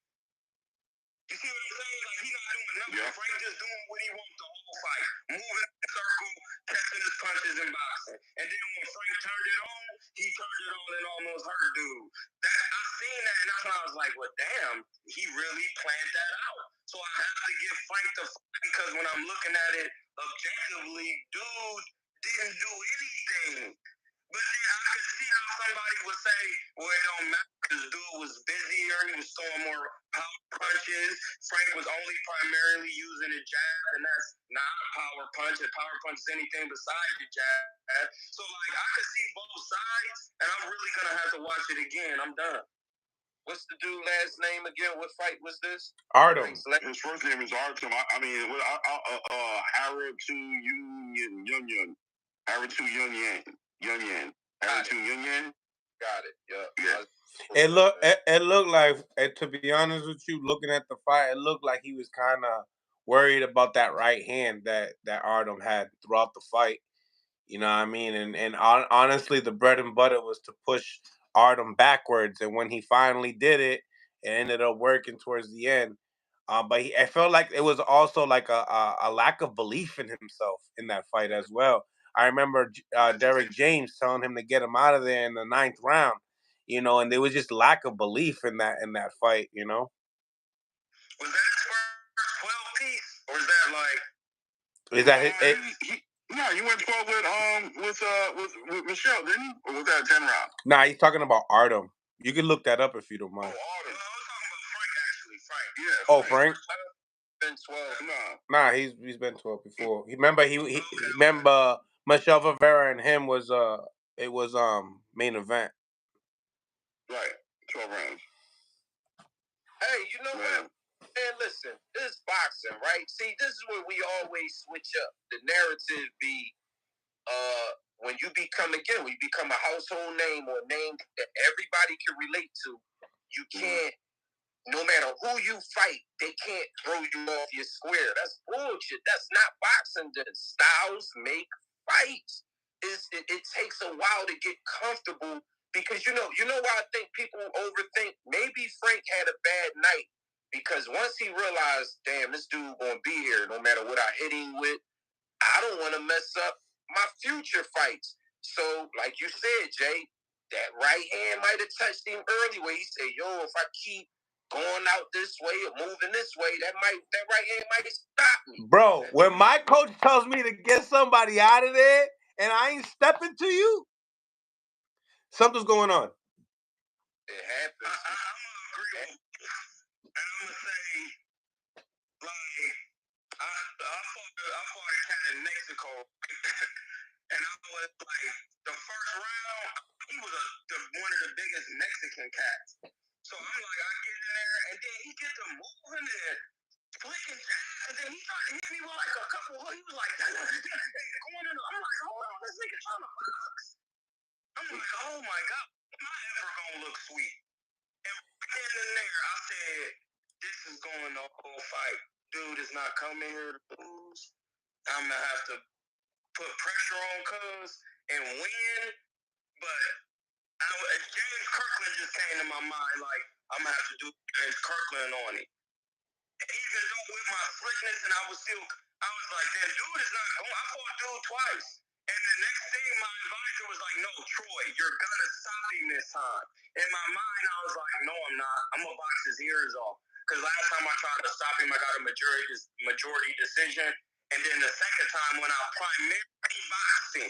You see what I'm saying? Like, he's not doing nothing. Yeah. Frank just doing what he wants the whole fight. Moving in a circle, catching his punches and boxing. And then when Frank turned it on, he turned it on and almost hurt dude. I seen that, and that's when I was like, well, damn, he really planned that out. So I have to give Frank the fight because when I'm looking at it objectively, dude didn't do anything. But then I could see how somebody would say, well, it don't matter because dude was busier. He was throwing more power punches. Frank was only primarily using a jab, and that's not a power punch. A power punch is anything besides the jab. So, like, I could see both sides, and I'm really going to have to watch it again. I'm done. What's the dude last name again? What fight was this? Artem. His first name is Artem. Haratu Yun. Haratu Yun. Got it. Yeah. It looked like, to be honest with you, looking at the fight, it looked like he was kind of worried about that right hand that Artem had throughout the fight. You know what I mean? And honestly, the bread and butter was to push Artem backwards, and when he finally did it, it ended up working towards the end. But I felt like it was also like a lack of belief in himself in that fight as well. I remember Derek James telling him to get him out of there in the 9th round, you know, and there was just lack of belief in that fight, you know. Was that his first 12 piece, or is that like? Is that No, he went 12 with Michelle, didn't he? Or was that a 10 round? Nah, he's talking about Artem. You can look that up if you don't mind. Oh, Artem. No, I was talking about Frank, actually. Frank. Yeah. Oh, Frank? Been 12. Nah, he's been 12 before. Remember remember Michelle Rivera and him was it was main event. Right. 12 rounds. Hey, you know what? Man, listen, this is boxing, right? See, this is where we always switch up. The narrative be when you become a household name or a name that everybody can relate to, you can't, no matter who you fight, they can't throw you off your square. That's bullshit. That's not boxing. The styles make fights. It takes a while to get comfortable because you know why I think people overthink. Maybe Frank had a bad night because once he realized, damn, this dude gonna be here no matter what I hit him with, I don't want to mess up my future fights. So, like you said, Jay, that right hand might have touched him early where he said, yo, if I keep going out this way or moving this way, that right hand might stop me. Bro, when my coach tells me to get somebody out of there and I ain't stepping to you, something's going on. It happens. I'm gonna agree with you. And I'm gonna say, like, I fought a cat in Mexico, and I was like, the first round, he was one of the biggest Mexican cats. So I'm like, I get in there, and then he gets to moving and flicking jabs, and then he started to hit me with like a couple. He was like, going in. I'm like, hold on, this nigga trying to box. I'm like, oh my god, am I ever gonna look sweet? And right in there, I said, this is going the whole fight. Dude is not coming here to lose. I'm gonna have to put pressure on Cuz and win, but James Kirkland just came to my mind. Like, I'm gonna have to do James Kirkland on it. Even though with my slickness, and I was like, that dude is not going. I fought dude twice, and the next thing my advisor was like, no, Troy, you're gonna stop him this time. In my mind, I was like, no, I'm not. I'm gonna box his ears off. Because last time I tried to stop him, I got a majority decision. And then the second time when I primarily boxed him,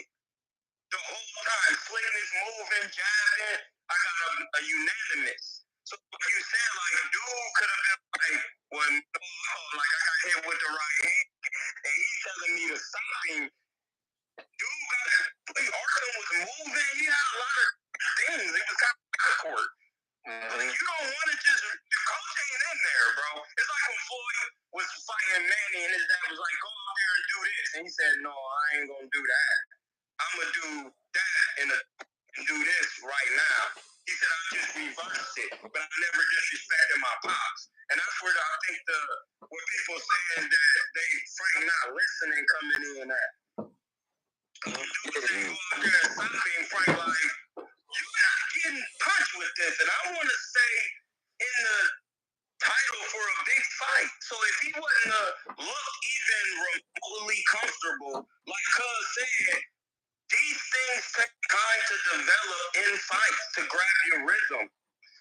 the whole time, slickness, moving, jabbing, I got a unanimous. So like you said, like, dude could have been like, well, like I got hit with the right hand, and he's telling me to stop him. Dude Artem was moving. He had a lot of things. It was kind of awkward. Like, you don't want to just, the coach ain't in there, bro. It's like when Floyd was fighting Manny and his dad was like, go out there and do this. And he said, no, I ain't going to do that. I'm going to do that and do this right now. He said, I just reversed it, but I never disrespected my pops. And that's where I think when people saying that Frank not listening coming in at. Dude said, go out there and stop him, Frank, like, you're not getting punched with this. And I want to say in the title for a big fight. So if he wouldn't look even remotely comfortable, like Cuz said, these things take time to develop in fights to grab your rhythm,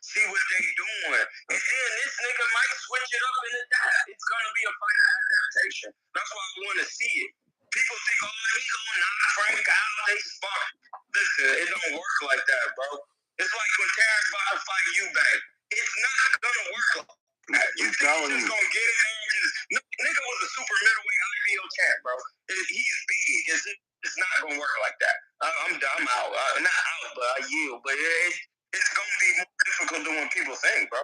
see what they doing. And then this nigga might switch it up and adapt. It's going to be a fight of adaptation. That's why I want to see it. People think, oh, he's going to knock Frank out. They spot. Listen, it don't work like that, bro. It's like when Terrence about to fight Eubank. It's not going to work like that. You think he's just going to get in there and just... Nigga was a super middleweight IBO champ, bro. He's big. It's not going to work like that. I'm out. Not out, but I yield. But it's going to be more difficult difficult than when people think, bro.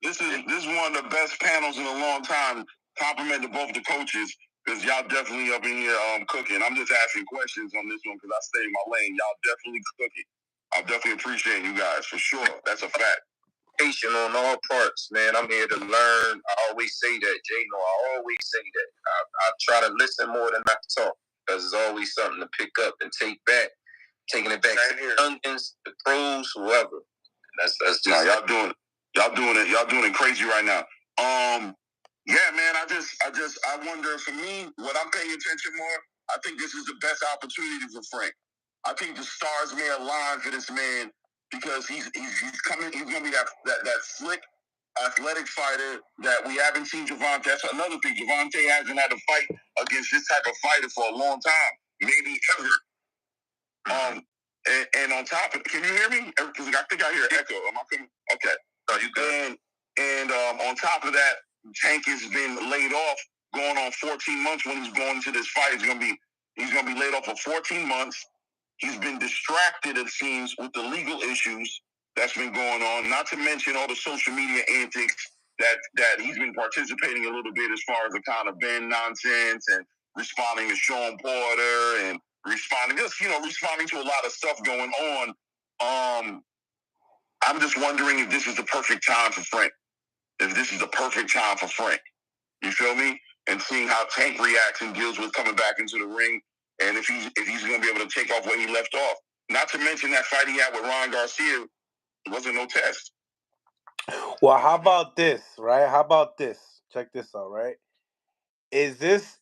This is one of the best panels in a long time. Compliment to both the coaches because y'all definitely up in here cooking. I'm just asking questions on this one because I stay in my lane. Y'all definitely cooking. I definitely appreciate you guys for sure. That's a fact. Patient on all parts, man. I'm here to learn. I always say that, Jay. No, I always say that. I try to listen more than not talk because there's always something to pick up and take back. Taking it back to the youngins, the pros, whoever. That's just y'all doing it crazy right now. Yeah, man. I wonder. For me, what I'm paying attention more. I think this is the best opportunity for Frank. I think the stars may align for this man because he's coming. He's gonna be that slick, athletic fighter that we haven't seen Javante. That's another thing. Javante hasn't had to fight against this type of fighter for a long time, maybe ever. And on top of, can you hear me? Because I think I hear echo. Am I coming? Okay. No, you good. And on top of that, Tank has been laid off, going on 14 months. When he's going into this fight, he's gonna be laid off for 14 months. He's been distracted, it seems, with the legal issues that's been going on. Not to mention all the social media antics that he's been participating a little bit as far as the kind of Ben nonsense and responding to Sean Porter and responding to a lot of stuff going on. I'm just wondering if this is the perfect time for Frank. If this is the perfect time for Frank. You feel me? And seeing how Tank reacts and deals with coming back into the ring, and if he's going to be able to take off where he left off. Not to mention that fight he had with Ryan Garcia wasn't no test. Well, how about this, right? How about this? Check this out, right? Is this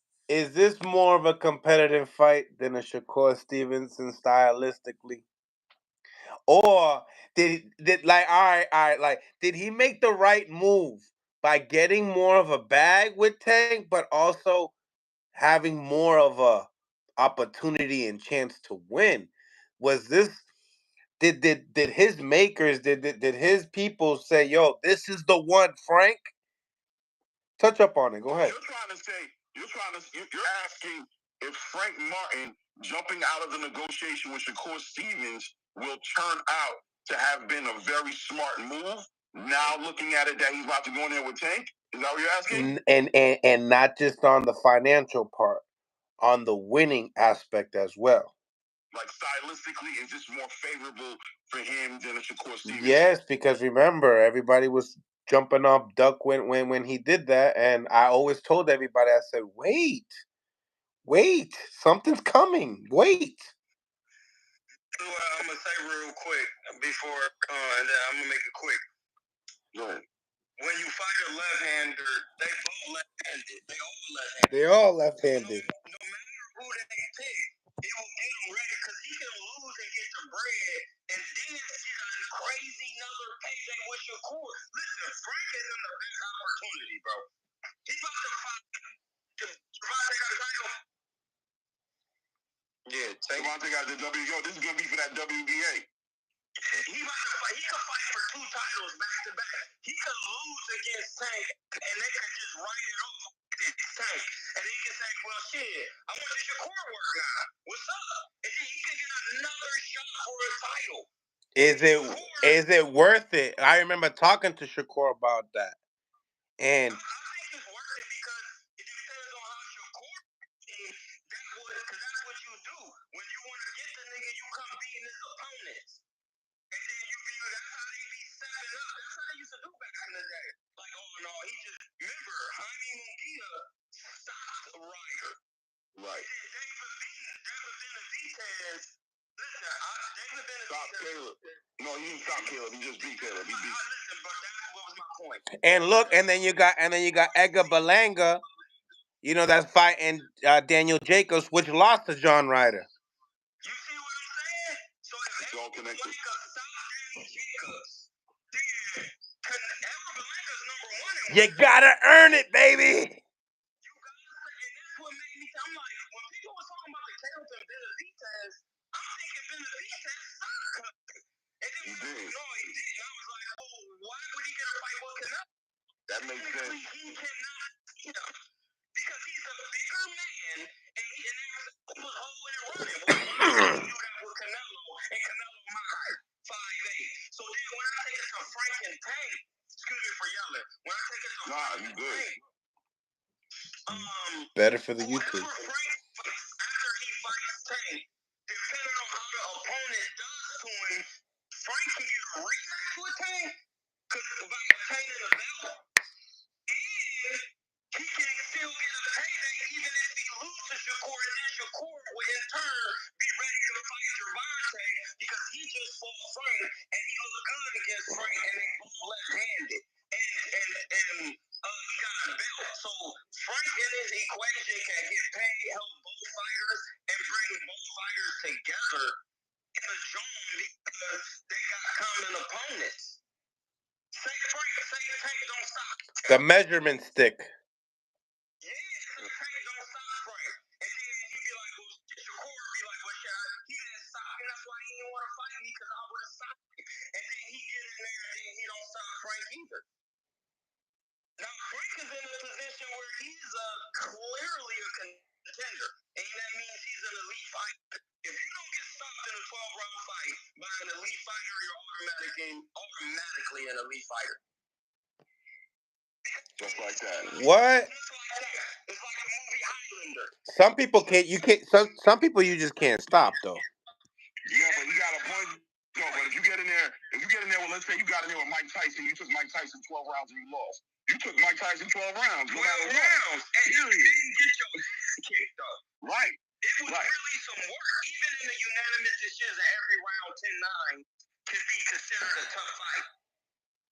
more of a competitive fight than a Shakur Stevenson stylistically? Or did like all right, like did he make the right move by getting more of a bag with Tank, but also having more of a opportunity and chance to win? Was this did his makers did his people say, yo, this is the one, Frank? Touch up on it. Go ahead. You're asking if Frank Martin jumping out of the negotiation with Shakur Stevens will turn out to have been a very smart move. Now looking at it that he's about to go in there with Tank? Is that what you're asking? And not just on the financial part, on the winning aspect as well. Like stylistically, is this more favorable for him than a Shakur Stevenson? Yes, because remember, everybody was jumping off Duck when he did that, and I always told everybody, I said, wait, something's coming. Wait. I'm gonna say real quick before, and then I'm gonna make it quick. Go ahead. When you fight a left-hander, they both left-handed. They all left-handed. No matter who they pick, it will get him ready because he can lose and get the bread, and then get a crazy another payday with Shakur. Listen, Frank is in the best opportunity, bro. He's about to fight. Javante got a title. Yeah, Javante got the WBO. This is gonna be for that WBA. He about to fight. He could fight for 2 titles back to back. He could lose against Tank, and they could just write it off against Tank, and he can say, "Well, shit, I want the Shakur work now. What's up?" And then he can get another shot for a title. Is it worth it? I remember talking to Shakur about that, and I think it's worth it because it depends on how Shakur. Because that's what you do when you want to get the nigga. You come beating his opponents. And then you be that's how they be stepping up. That's how they used to do back in the day. Like, oh no, he just remember Jaime Munguia stopped Ryder. Right. And then David Benavidez. Listen, David Benavidez. Stop Caleb. No, he didn't stop Caleb. He just beat Caleb. He beat. Listen, but that's what was my point. And look, and then you got Edgar Berlanga, that's fighting Daniel Jacobs, which lost to John Ryder. You see what I'm saying? So if it's all connected. You gotta earn it, baby. And that's what made me. I'm like, when people were talking about the Caleb and Benavidez, I'm thinking Benavidez sucked. And then he did. No, he did. I was like, oh, why would he get a fight with Canelo? That makes sense. He cannot, because he's a bigger man, and he was holding and running. Well, why would he do that with Canelo? And Canelo my height, 5'8". So then when I take it to Frank better for the YouTube. After he fights Tank, depending on how the opponent does to him, Frank can get a rematch with Tank by obtaining a belt, and he can still get a payday even if he loses Shakur, and then Shakur will in turn be ready to fight Gervonta because he just fought Frank and he looked good against Frank and they both left-handed. And he got a belt. So Frank in his equation can get paid, help both fighters, and bring both fighters together in a zone because they got common opponents. Say Frank, say Tank don't stop. The measurement stick. Yeah, Tank don't stop Frank. And then he be like, well, Shakur be like, well, shit, he didn't stop me. That's why he didn't want to fight me because I would have stopped him. And then he get in there and then he don't stop Frank either. Now, Frank is in a position where he's clearly a contender. And that means he's an elite fighter. If you don't get stopped in a 12-round fight by an elite fighter, you're automatically an elite fighter. Just like that. What? Just like that. It's like the movie Highlander. Some people can't. You can't. Some people you just can't stop though. Yeah, but you got a point. No, but if you get in there, well, let's say you got in there with Mike Tyson, you took Mike Tyson 12 rounds and you lost. You took Mike Tyson 12 rounds, no matter what. And you didn't get your ass kicked though. Right. It was really some work. Even in the unanimous decision, every round 10-9 can be considered a tough fight.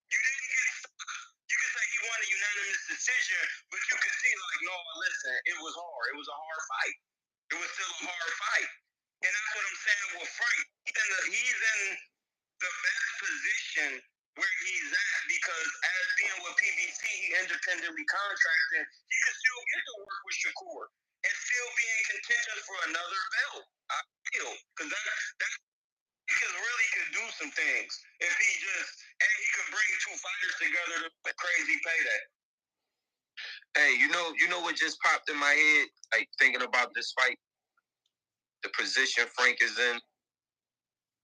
You didn't get stopped. You can say he won a unanimous decision, but you can see like, no, listen, it was hard. It was a hard fight. It was still a hard fight. And that's what I'm saying with Frank. He's in the best position where he's at because as being with PBC, he independently contracted, he could still get to work with Shakur and still be in contention for another belt. I feel because that really could do some things if he could bring two fighters together to a crazy payday. Hey, you know what just popped in my head? Like thinking about this fight, the position Frank is in.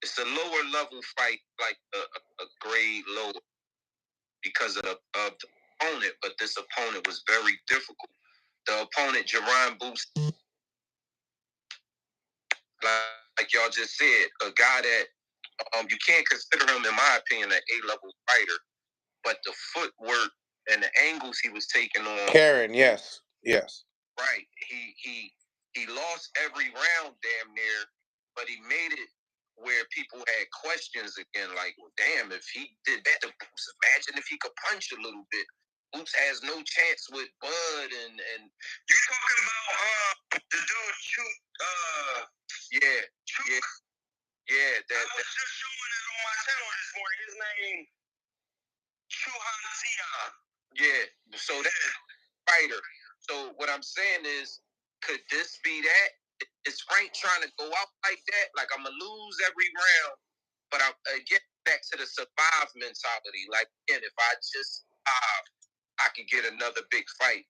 It's a lower level fight, like a grade lower because of the opponent. But this opponent was very difficult. The opponent, Jerron Boost, like y'all just said, a guy that you can't consider him, in my opinion, an A-level fighter. But the footwork and the angles he was taking on. Karen, yes. Right. He lost every round damn near, but he made it where people had questions again, like, well, damn, if he did that to Boots, imagine if he could punch a little bit. Boots has no chance with Bud and you talking about the dude shoot yeah, I was just showing it on my channel this morning. His name Chuhan Zion. Yeah, so that fighter. So what I'm saying is, could this be that? Is Frank trying to go out like that? Like, I'm going to lose every round, but I'm get back to the survive mentality. Like, again, if I just survive, I could get another big fight.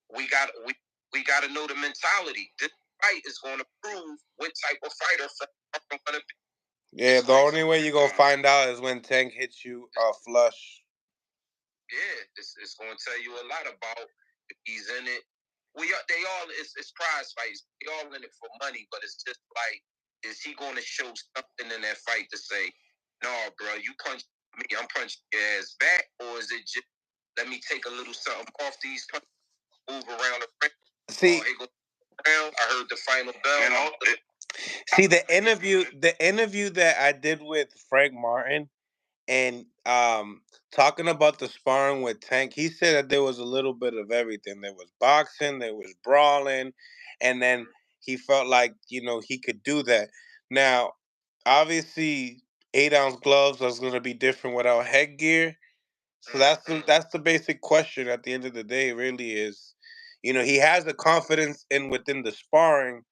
We got to know the mentality. This fight is going to prove what type of fighter I'm going to be. Yeah, the only way you're going to find out is when Tank hits you flush. Yeah, it's going to tell you a lot about if he's in it. It's prize fights. We all in it for money, but it's just like, is he going to show something in that fight to say, no, bro, you punch me, I'm punching your ass back, or is it just let me take a little something off these punches, move around the ring? See, I heard the final bell. See the interview that I did with Frank Martin, and talking about the sparring with Tank, he said that there was a little bit of everything. There was boxing, there was brawling, and then he felt like, he could do that. Now, obviously, 8-ounce gloves are going to be different without headgear. So that's the basic question at the end of the day, really is, he has the confidence within the sparring,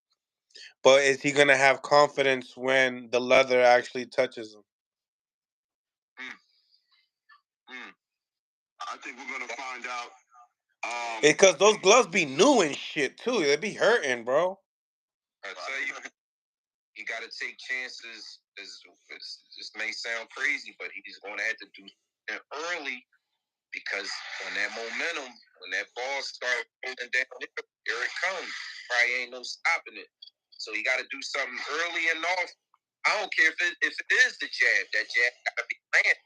but is he going to have confidence when the leather actually touches him? I think we're going to find out. Because those gloves be new and shit, too. They be hurting, bro. I tell you, you got to take chances. This may sound crazy, but he's going to have to do it early because on that momentum, When that ball starts rolling down, here it comes. Probably ain't no stopping it. So you got to do something early and often. I don't care if it is the jab. That jab got to be landed.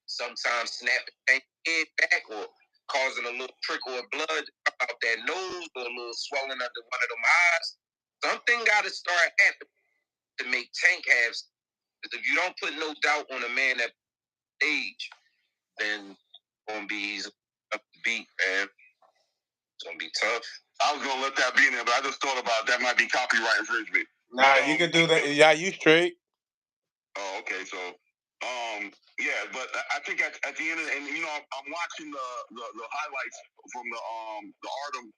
Sometimes snapping the head back or causing a little trickle of blood out that nose or a little swelling under one of them eyes. Something got to start happening to make Tank have. Because if you don't put no doubt on a man that age, then it's going to be easy to beat, man. It's going to be tough. I was gonna let that be in there, but I just thought about that might be copyright infringement. Nah, you can do that. Yeah, you straight. Oh, okay. So, yeah, but I think at the end of the, and you know, I'm watching the highlights from the Artem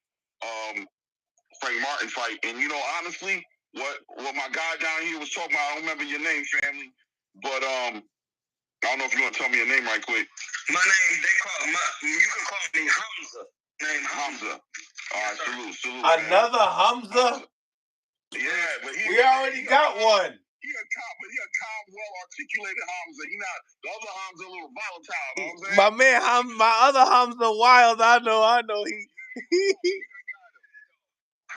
Frank Martin fight, and you know, honestly, what my guy down here was talking about, I don't remember your name, family, but I don't know if you want to tell me your name right quick. My name, you can call me Hamza. Name Hamza. All right, salute. Another man. Hamza? Yeah, but we already got one. He a calm, well-articulated Hamza. He not the other Hamza a little volatile. You know what I'm saying? My other Hamza wild. I know. He. He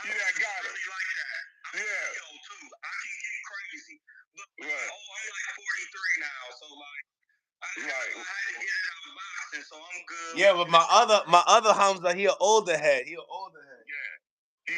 that got it. Like that. Yeah. Yo, too. I can get crazy. But, right. I'm like 43 now, so like. I had to get it out of boxing, so I'm good. Yeah, but my other Hamza, he an older head. Yeah, he older. He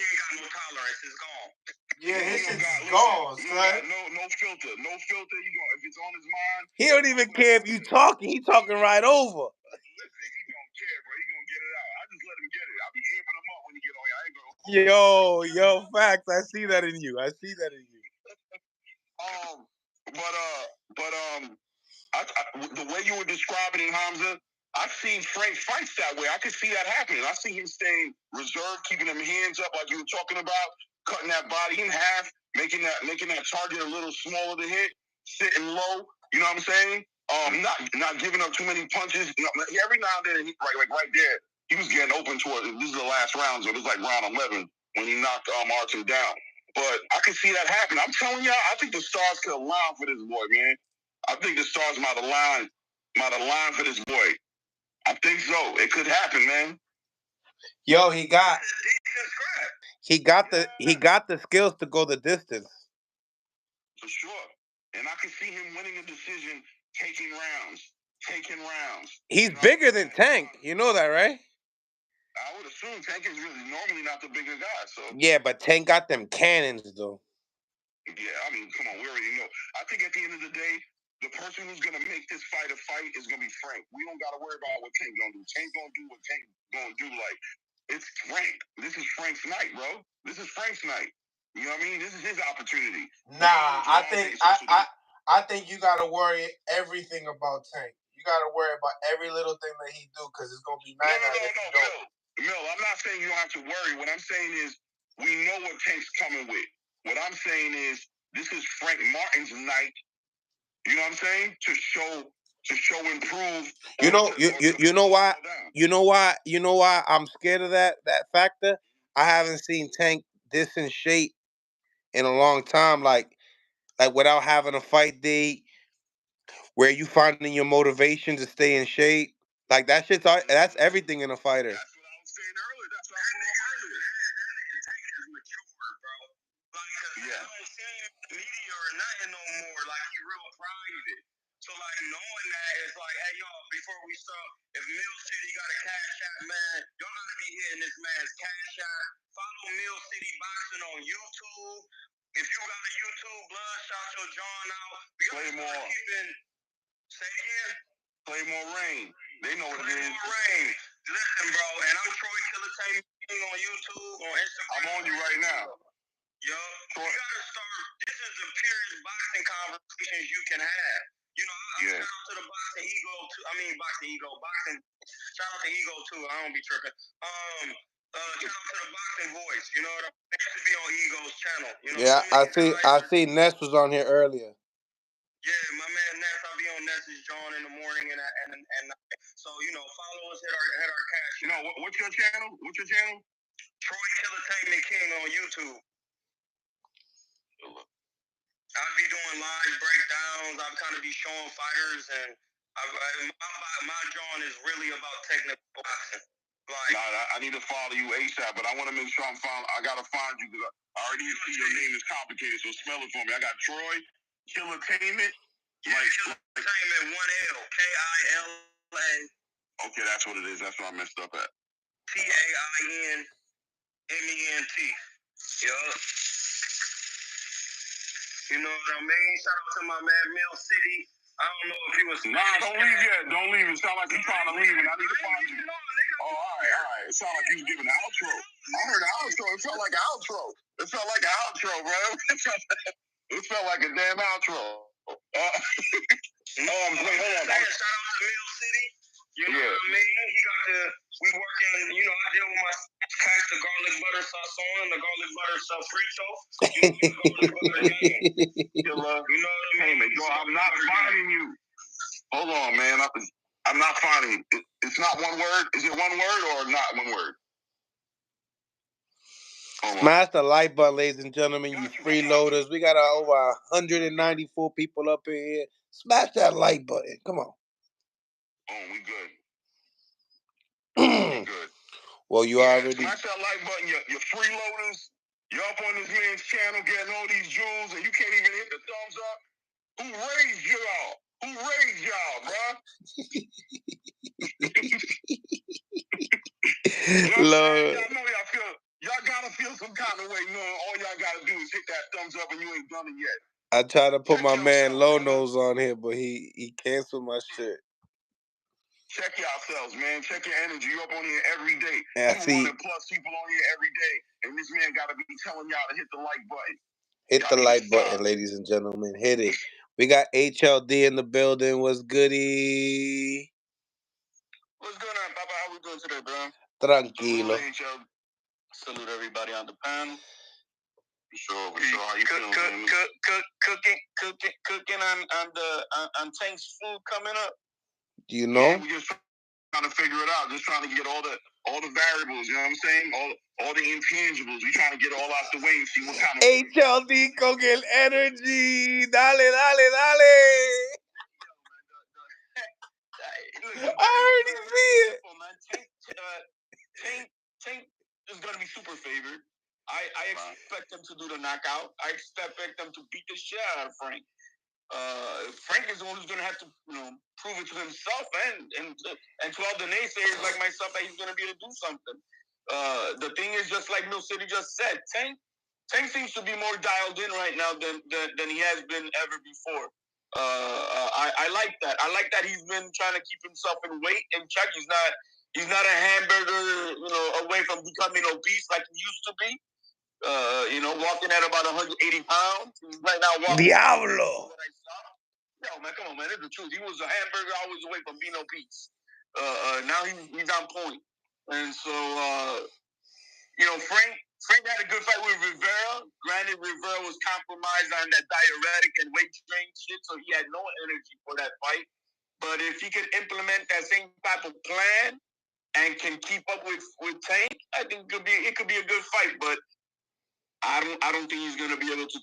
ain't got no tolerance. It's gone. Yeah, his shit's gone, son. No filter. He if it's on his mind. He don't even care if you talking. He talking right over. Listen, he don't care, bro. He gonna get it out. I just let him get it. I be amping him up when he get on here. I ain't gonna. Yo, facts. I see that in you. The way you were describing it, Hamza, I've seen Frank fights that way. I could see that happening. I see him staying reserved, keeping them hands up like you were talking about, cutting that body in half, making that target a little smaller to hit, sitting low. You know what I'm saying? Not giving up too many punches. You know, every now and then, right there, he was getting open toward. This is the last round, so it was like round 11 when he knocked Artem down. But I could see that happen. I'm telling y'all, I think the stars could align for this boy, man. I think the stars might align for this boy. I think so. It could happen, man. Yo, he got the skills to go the distance. For sure. And I can see him winning a decision, taking rounds. He's bigger than Tank. You know that, right? I would assume Tank is really normally not the bigger guy. So yeah, but Tank got them cannons though. Yeah, I mean, come on, we already know. I think at the end of the day, the person who's gonna make this fight a fight is gonna be Frank. We don't gotta worry about what Tank gonna do. Tank gonna do what Tank gonna do. Like, it's Frank. This is Frank's night, bro. This is Frank's night. You know what I mean? This is his opportunity. Nah, I think you gotta worry everything about Tank. You gotta worry about every little thing that he do because it's gonna be mad at if you don't. No, I'm not saying you don't have to worry. What I'm saying is we know what Tank's coming with. What I'm saying is this is Frank Martin's night. You know what I'm saying? To show improve. You know why I'm scared of that factor? I haven't seen Tank this in shape in a long time, like without having a fight date, where you finding your motivation to stay in shape. Like that's everything in a fighter. That's what I was saying earlier. That's what I was saying earlier. That nigga Tank has matured, bro. Like, cause I don't see media or nothing no more. Like, he real private. So, like, knowing that, it's like, hey, y'all, before we start, if Mill City got a cash out, man, y'all gotta be hitting this man's cash out. Follow Mill City Boxing on YouTube. If you got a YouTube, Bloodshot your John out. We Play more. Say it again. Play more rain. They know what it is. Rain. Listen, bro, and I'm Troy Killer on YouTube, on Instagram. I'm on you right now. Yo, you gotta start. This is the purest boxing conversations you can have. You know, shout out to the boxing ego too. Shout out to ego too. I don't be tripping. Shout out to the boxing voice. You know what I mean? It used to be on Ego's channel. You know. Yeah, I see. Ness was on here earlier. Yeah, my man Ness. I'll be on Ness's John in the morning and so you know, follow us, hit our cash. You know, what's your channel? Troy Killer King on YouTube. I'll be doing live breakdowns. I'll kind of be showing fighters and My drawing is really about technical boxing. Like, I need to follow you ASAP, but I want to make sure I gotta find you because I already see your name is complicated. So spell it for me. I got Troy Killertainment. Killertainment, 1L, Killa. Okay, that's what it is. That's what I messed up at. TAINMENT. Yup. You know what I mean? Shout out to my man Mill City. I don't know if he was. Nah, don't leave yet. Don't leave. It sound like you're trying to leave, and I need to find you. Oh, all right. It sound like you was giving an outro. I heard an outro. It felt like an outro. It felt like an outro, bro. It felt like a damn outro. Wait, hold on. Shout out to Mill City. You know what I mean? We working, you know, I deal with my pack the garlic butter sauce on, the garlic butter sofrito. You know what I mean? Yo, I'm not finding you. Hold on, man. I'm not finding it. It's not one word. Is it one word or not one word? Smash the like button, ladies and gentlemen, you freeloaders. We got over 194 people up in here. Smash that like button. Come on. Oh, we good. Good. Well, you already. Smash that like button. You're freeloaders. You're up on this man's channel getting all these jewels, and you can't even hit the thumbs up. Who raised y'all? Who raised y'all, bruh? Lord. I know y'all gotta feel some kind of way knowing all y'all gotta do is hit that thumbs up and you ain't done it yet. I tried to put my man Low Nose on here, but he canceled my shit. Check yourselves, man. Check your energy. You up on here every day. Yeah, 200+ people on here every day. And this man gotta be telling y'all to hit the like button. Hit the like button, ladies and gentlemen. Hit it. We got HLD in the building. What's goody? What's going on, Papa? How we doing today, bro? Tranquilo. Salute everybody on the panel. For sure. How you feeling? Cooking on Tank's food coming up. Do you know? Yeah, we just trying to figure it out. Just trying to get all the variables. You know what I'm saying? All the intangibles. We trying to get all out the way and see what kind of HLD Coque Energy. Dale. I already see it. Tank is gonna be super favored. I expect them to do the knockout. I expect them to beat the shit out of Frank. Frank is the one who's gonna have to, prove it to himself and to all the naysayers like myself that he's gonna be able to do something. The thing is, just like Mill City just said, Tank seems to be more dialed in right now than he has been ever before. I like that. I like that he's been trying to keep himself in weight and check. He's not a hamburger, away from becoming obese like he used to be. Walking at about 180 pounds. He's right now walking. Diablo. No, man, come on, man. It's the truth. He was a hamburger always away from being obese. Now he's on point. And so, Frank had a good fight with Rivera. Granted, Rivera was compromised on that diuretic and weight train shit, so he had no energy for that fight. But if he could implement that same type of plan and can keep up with Tank, I think it could be a good fight. But I don't think he's gonna be able to.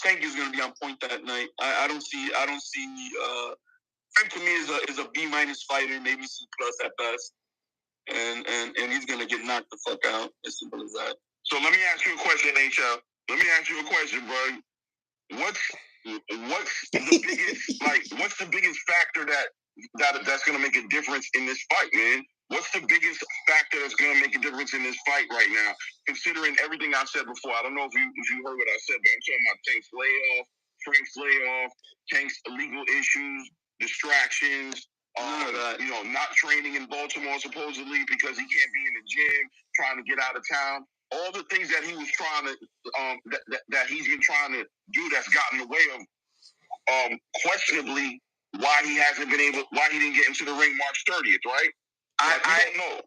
Tank is gonna be on point that night. I don't see. Frank to me is a B- fighter, maybe C+ at best, and he's gonna get knocked the fuck out. As simple as that. So let me ask you a question, HL. Let me ask you a question, bro. What's the biggest what's the biggest factor that's gonna make a difference in this fight, man? What's the biggest factor that's gonna make a difference in this fight right now? Considering everything I said before, I don't know if you heard what I said, but I'm talking about Tank's layoff, Frank's layoff, Tank's illegal issues, distractions, not training in Baltimore supposedly because he can't be in the gym, trying to get out of town. All the things that he was trying to, that he's been trying to do that's gotten in the way of, questionably, why he didn't get into the ring March 30th, right? I don't know.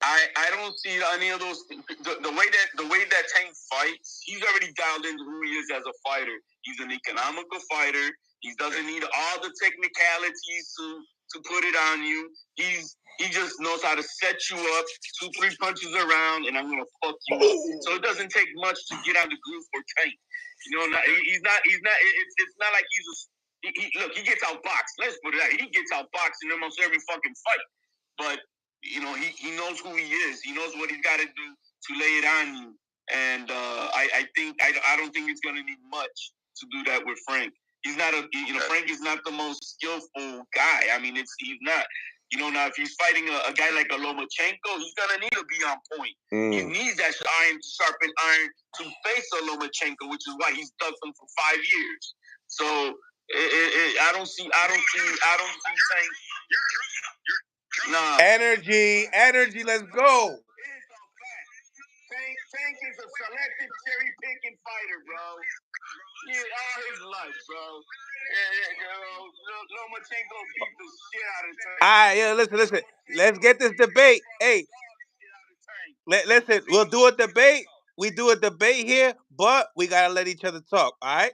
I don't see any of those things. The way that Tank fights, he's already dialed into who he is as a fighter. He's an economical fighter. He doesn't need all the technicalities to put it on you. He just knows how to set you up, 2-3 punches around, and I'm gonna fuck you up. So it doesn't take much to get out of the groove for Tank. He's not. It's not like Look, he gets outboxed. Let's put it out. He gets outboxed in almost every fucking fight. But he knows who he is. He knows what he's got to do to lay it on you. And I don't think it's going to need much to do that with Frank. He's not Frank is not the most skillful guy. I mean, he's not. Now if he's fighting a guy like a Lomachenko, he's gonna need to be on point. He needs that iron to sharpen iron to face a Lomachenko, which is why he's ducked him for 5 years. So I don't see saying. Nah. Energy, let's go. Tank is a selective cherry picking fighter, bro. Yeah, all his life, bro. Lomachenko beat the shit out of Tank. All right, listen. Let's get this debate. Hey, listen, we'll do a debate. We do a debate here, but we gotta let each other talk. All right.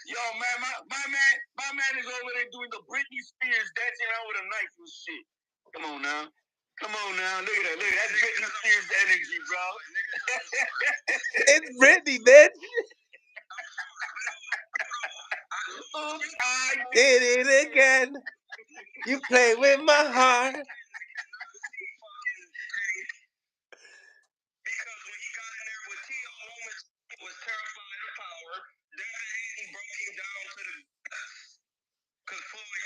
Yo, man, my man is over there doing the Britney Spears dancing around with a knife and shit. Come on now. Look at that. That's Britney Spears energy, bro. It's Britney, bitch. Oops, I did it again. You play with my heart. Because when he got in there with Tio, Loma was terrified of power. Devin Haney broke him down to the because Floyd.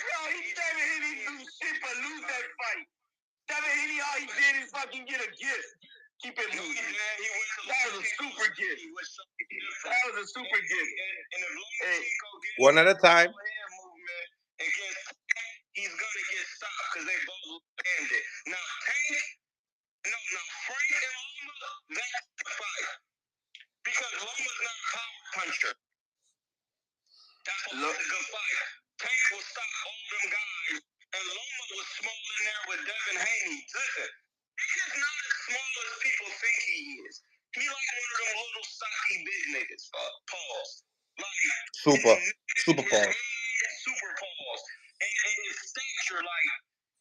Devin Haney do shit but lose that fight. Devin Haney, all he did is fucking get a gift. Keep it moving. That was a super gift. One at a time. He's gonna get stopped because they both landed. Now Frank and Loma, that's the fight. Because Loma's not a power puncher. That's a good fight. Tank will stop all them guys, and Loma was small in there with Devin Haney. Listen, he's not as small as people think he is. He like one of them little stocky big niggas. Pause. Like super pause. Super pause. And his stature, like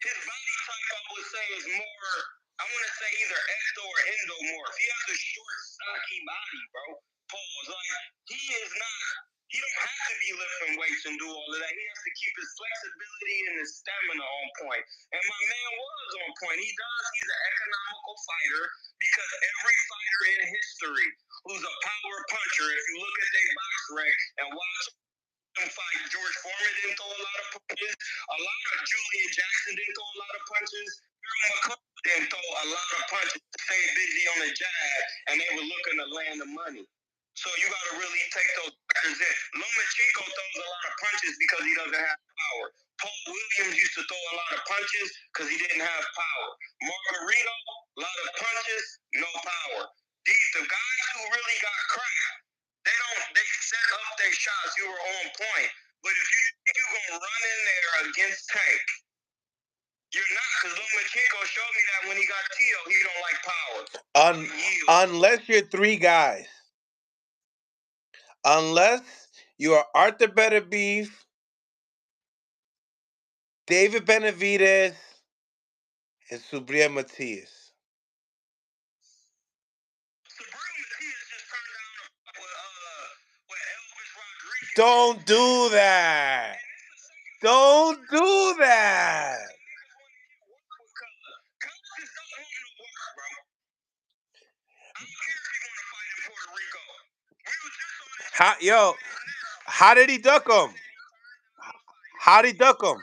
his body type, I would say is more. I want to say either ecto or endomorph. He has a short, stocky body, bro. Pause. Like he is not. He don't have to be lifting weights and do all of that. He has to keep his flexibility and his stamina on point. And my man was on point. He's an economical fighter because every fighter in history who's a power puncher, if you look at their box rec and watch them fight, George Foreman didn't throw a lot of punches. A lot of Julian Jackson didn't throw a lot of punches. McCullough didn't throw a lot of punches. Stay busy on the jab, and they were looking to land the money. So you got to really take those factors in. Lomachenko throws a lot of punches because he doesn't have power. Paul Williams used to throw a lot of punches because he didn't have power. Margarito, a lot of punches, no power. The guys who really got cracked, they set up their shots. You were on point. But if you're going to run in there against Tank, you're not, because Lomachenko showed me that when he got Tio, he don't like power. Unless you're three guys. Unless you are Arthur Beterbiev, David Benavidez, and Subriel Matias. Subriel Matias just turned down with Elvis Rodriguez. Don't do that. Don't do that. How did he duck him? How did he duck him?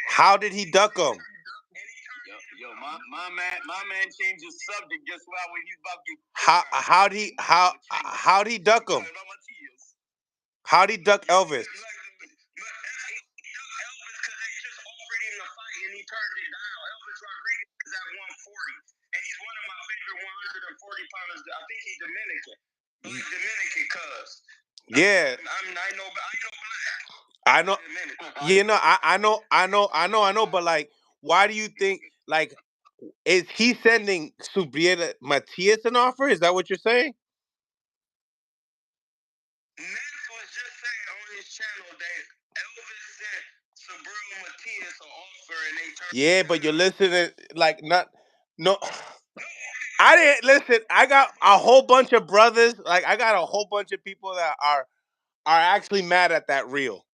How did he duck him? Yo, my man changed his subject just when he's about to get. How did he duck him? How did he duck Elvis? Turned it down. Elvis Rodriguez is at 140, and he's one of my favorite 140 pounders. I think he's Dominican. Black Dominican, cuz. Yeah. I know. I know. But like, why do you think? Like, is he sending Subriel Matias an offer? Is that what you're saying? Ness was just saying on his channel that Elvis sent Subriel Matias an offer, and they turned. Yeah, but you're listening. Like, no. I didn't listen. I got a whole bunch of brothers. Like I got a whole bunch of people that are actually mad at that reel.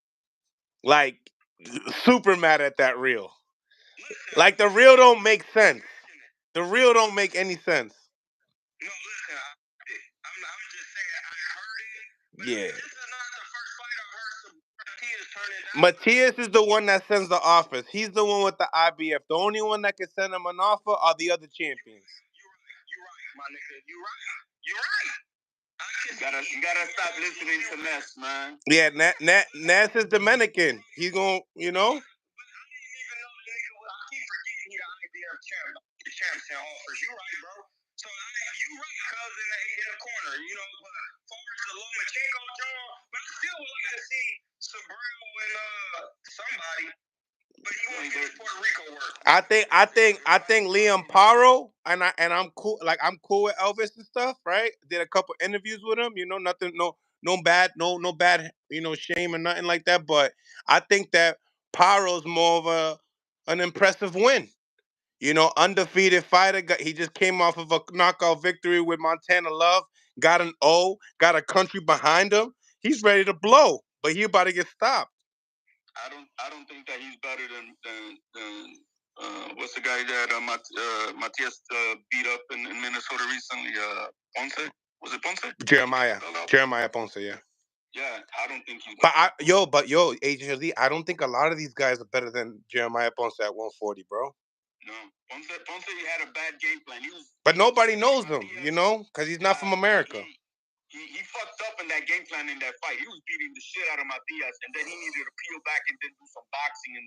Like super mad at that reel. Like the reel don't make sense. The reel don't make any sense. No, listen, I'm just saying I heard it. But Yeah. this is not the first fight I've heard some Matias turning down. Matias is the one that sends the offers. He's the one with the IBF. The only one that can send him an offer are the other champions. You're right, my nigga. You're right. You gotta stop listening to Ness, man. Yeah, Ness is Dominican. He's gonna, you know. But I didn't even know the nigga. I keep forgetting he the IBF champ. The champ sent offers. You right, bro. So you right, cuz in the corner, you know. But as far as the Lomachenko draw, but I still would like to see Sabril and somebody. But he won't get his Puerto Rico work. I think Liam Paro and I'm cool. Like I'm cool with Elvis and stuff, right? Did a couple interviews with him. You know, nothing, no bad, no bad, shame or nothing like that. But I think that Paro's more of an impressive win. Undefeated fighter. He just came off of a knockout victory with Montana Love. Got an O. Got a country behind him. He's ready to blow, but he about to get stopped. I don't think that he's better than what's the guy that Matias beat up in Minnesota recently? Ponce? Was it Ponce? Jeremiah Ponce. Yeah. Yeah, I don't think he's. But Agent Lee, I don't think a lot of these guys are better than Jeremiah Ponce at 140, bro. No, Ponce had a bad game plan. But nobody knows him, because he's not from America. He fucked up in that game plan in that fight. He was beating the shit out of Matias, and then he needed to peel back and then do some boxing in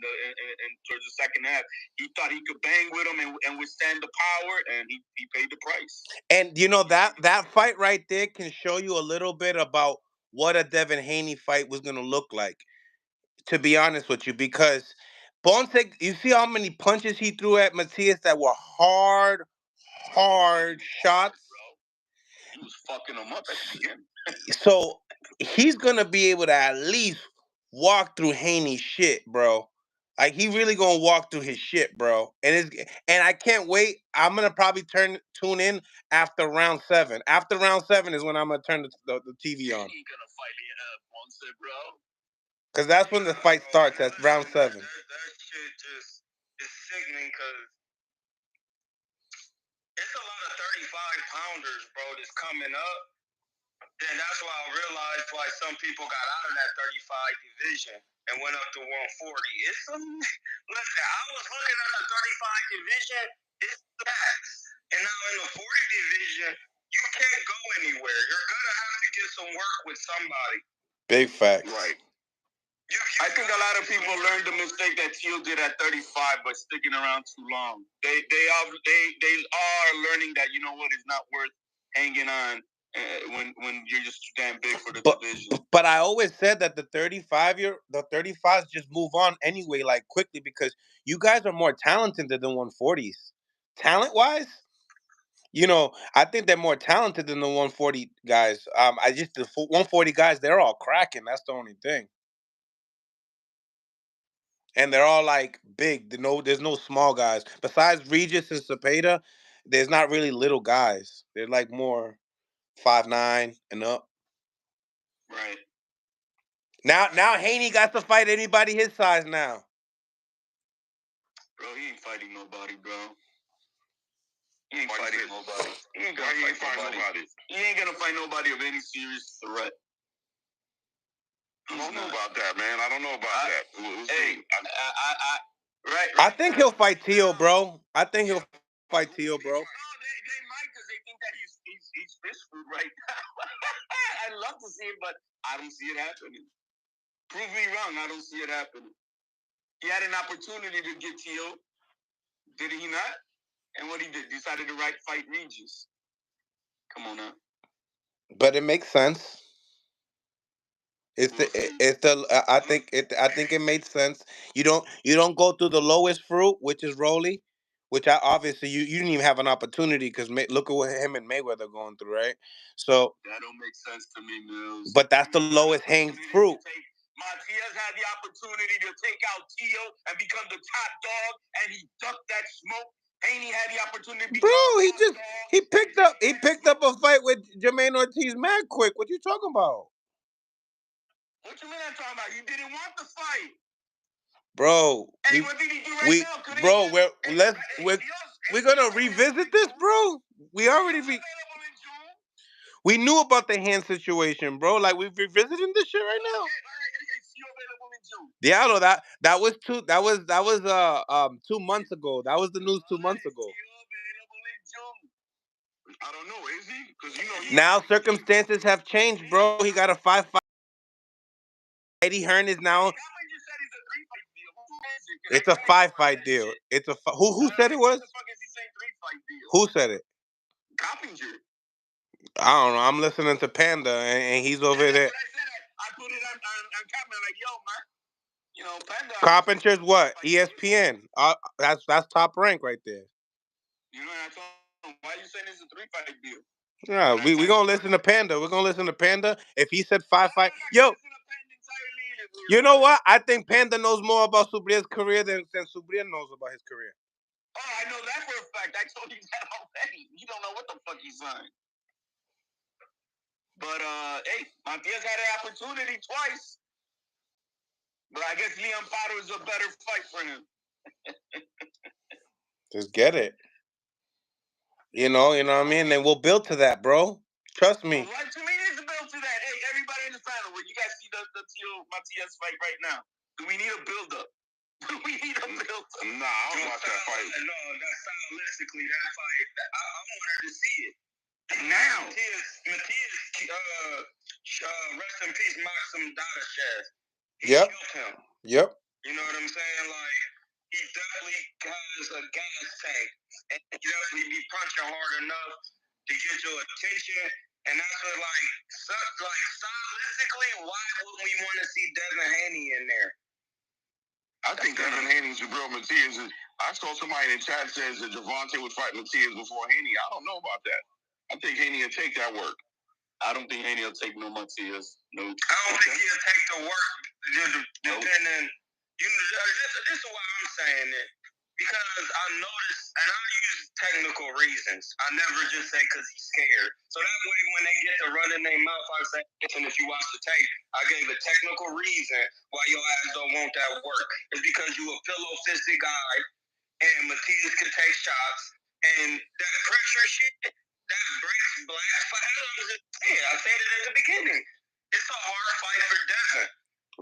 towards the second half. He thought he could bang with him and withstand the power, and he paid the price. And that fight right there can show you a little bit about what a Devin Haney fight was gonna look like. To be honest with you, because Ponce, you see how many punches he threw at Matias that were hard shots. He was fucking him up at the beginning. So he's gonna be able to at least walk through Haney's shit, bro. Like he really gonna walk through his shit, bro. And I can't wait. I'm gonna probably tune in after round 7. After round 7 is when I'm gonna turn the TV on. He ain't gonna fight Ponce, bro. Because that's when the fight starts. At round 7. That shit just is sickening because it's a lot of 35-pounders, bro, that's coming up. And that's why I realized why some people got out of that 35 division and went up to 140. Listen, I was looking at the 35 division, it's that. And now in the 40 division, you can't go anywhere. You're going to have to get some work with somebody. Big facts. Right. I think a lot of people learned the mistake that Teal did at 35 by sticking around too long. They are learning that, it's not worth hanging on when you're just too damn big for the division. But I always said that the 35s just move on anyway, like quickly, because you guys are more talented than the 140s. Talent-wise, I think they're more talented than the 140 guys. The 140 guys, they're all cracking. That's the only thing. And they're all like big. There's no small guys. Besides Regis and Zepeda, there's not really little guys. They're like more 5'9" and up. Right. Now Haney got to fight anybody his size now. Bro, he ain't fighting nobody, bro. He ain't fighting nobody. He ain't gonna fight nobody. He ain't gonna fight nobody of any serious threat. I don't know about that, man. I don't know about that. I think he'll fight Teo, bro. I think he'll fight Teo, bro. No, they might because they think that he's fish food right now. I'd love to see it, but I don't see it happening. Prove me wrong. I don't see it happening. He had an opportunity to get Teo. Did he not? And what he did, decided to fight Regis. Come on now. But it makes sense. I think it made sense. You don't go through the lowest fruit, which is Rolly, which obviously you didn't even have an opportunity because look at what him and Mayweather are going through, right? So that don't make sense to me, Mills. But that's the lowest hanging fruit. Matias had the opportunity to take out Teo and become the top dog, and he ducked that smoke Haney had the opportunity. Bro, he picked up a fight with Jermaine Ortiz mad quick. What you talking about? What you mean I'm talking about? You didn't want the fight. Bro, hey, what did he do right now? We're gonna revisit this, bro. We already we knew about the hand situation, bro. Like we're revisiting this shit right now. Diablo, that was 2 months ago. That was the news 2 months ago. I don't know, is he? Because now circumstances have changed, bro. He got a 5-5. Eddie Hearn is now. It's a 5-fight deal. It's a who said it was? Who said it? Coppinger. I don't know. I'm listening to Panda, and he's over there. I put it on Coppinger like, yo, man. You know, Panda. Carpenter's what? ESPN. That's top rank right there. You know, I told him, why you saying it's a 3-fight deal? Yeah, we gonna listen to Panda. We're gonna listen to Panda. If he said 5-fight, yo. You know what? I think Panda knows more about Subria's career than Subria knows about his career. Oh, I know that for a fact. I told you that already. You don't know what the fuck he's signed. But hey, Matias had an opportunity twice. But I guess Leon Pato is a better fight for him. Just get it. You know what I mean? And we'll build to that, bro. Trust me. Well, what you mean is to build to that? Hey, everybody in the panel, when you guys see the Tio Matias fight right now, do we need a build-up? We need a build-up. Nah, I don't watch that fight. No, that's stylistically, that fight, I wanted to see it. Now. Matias, rest in peace, Maxim Dadashev. He killed him. Yep. You know what I'm saying? Like, he definitely has a gas tank. And he definitely be punching hard enough to get your attention. And that's what, like stylistically, why would we want to see Devin Haney in there? I think Devin Haney's a real Matias. I saw somebody in the chat says that Javante would fight Matias before Haney. I don't know about that. I think Haney will take that work. I don't think Haney will take no Matias. No. I don't think he'll take the work depending. You know, this is why I'm saying it. Because I noticed, and I use technical reasons. I never just say because he's scared. So that way, when they get to running their mouth, I say, and if you watch the tape, I gave a technical reason why your ass don't want that work. It's because you a pillow-fisted guy, and Matias can take shots, and that pressure shit, that breaks blacks for Adams. I said it at the beginning. It's a hard fight for Devin.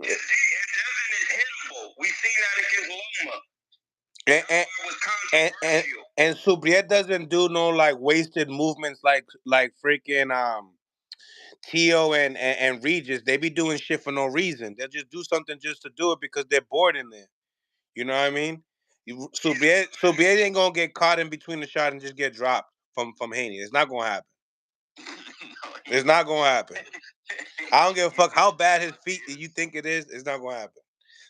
If Devin is hittable, we've seen that against Loma. And Subriet doesn't do no like wasted movements like freaking Tio and Regis. They be doing shit for no reason. They'll just do something just to do it because they're bored in there. You know what I mean? Subriet ain't gonna get caught in between the shot and just get dropped from Haney. It's not gonna happen. It's not gonna happen. I don't give a fuck how bad his feet you think it is. It's not gonna happen.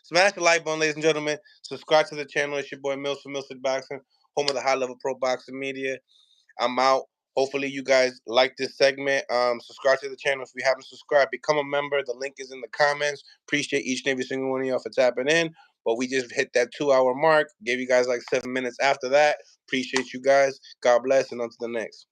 Smash the like button, ladies and gentlemen. Subscribe to the channel. It's your boy Mills from Mills Boxing, home of the high level pro boxing media. I'm out. Hopefully you guys like this segment. Subscribe to the channel if you haven't subscribed. Become a member. The link is in the comments. Appreciate each and every single one of y'all for tapping in. But we just hit that 2-hour mark. Gave you guys like 7 minutes after that. Appreciate you guys. God bless, and on to the next.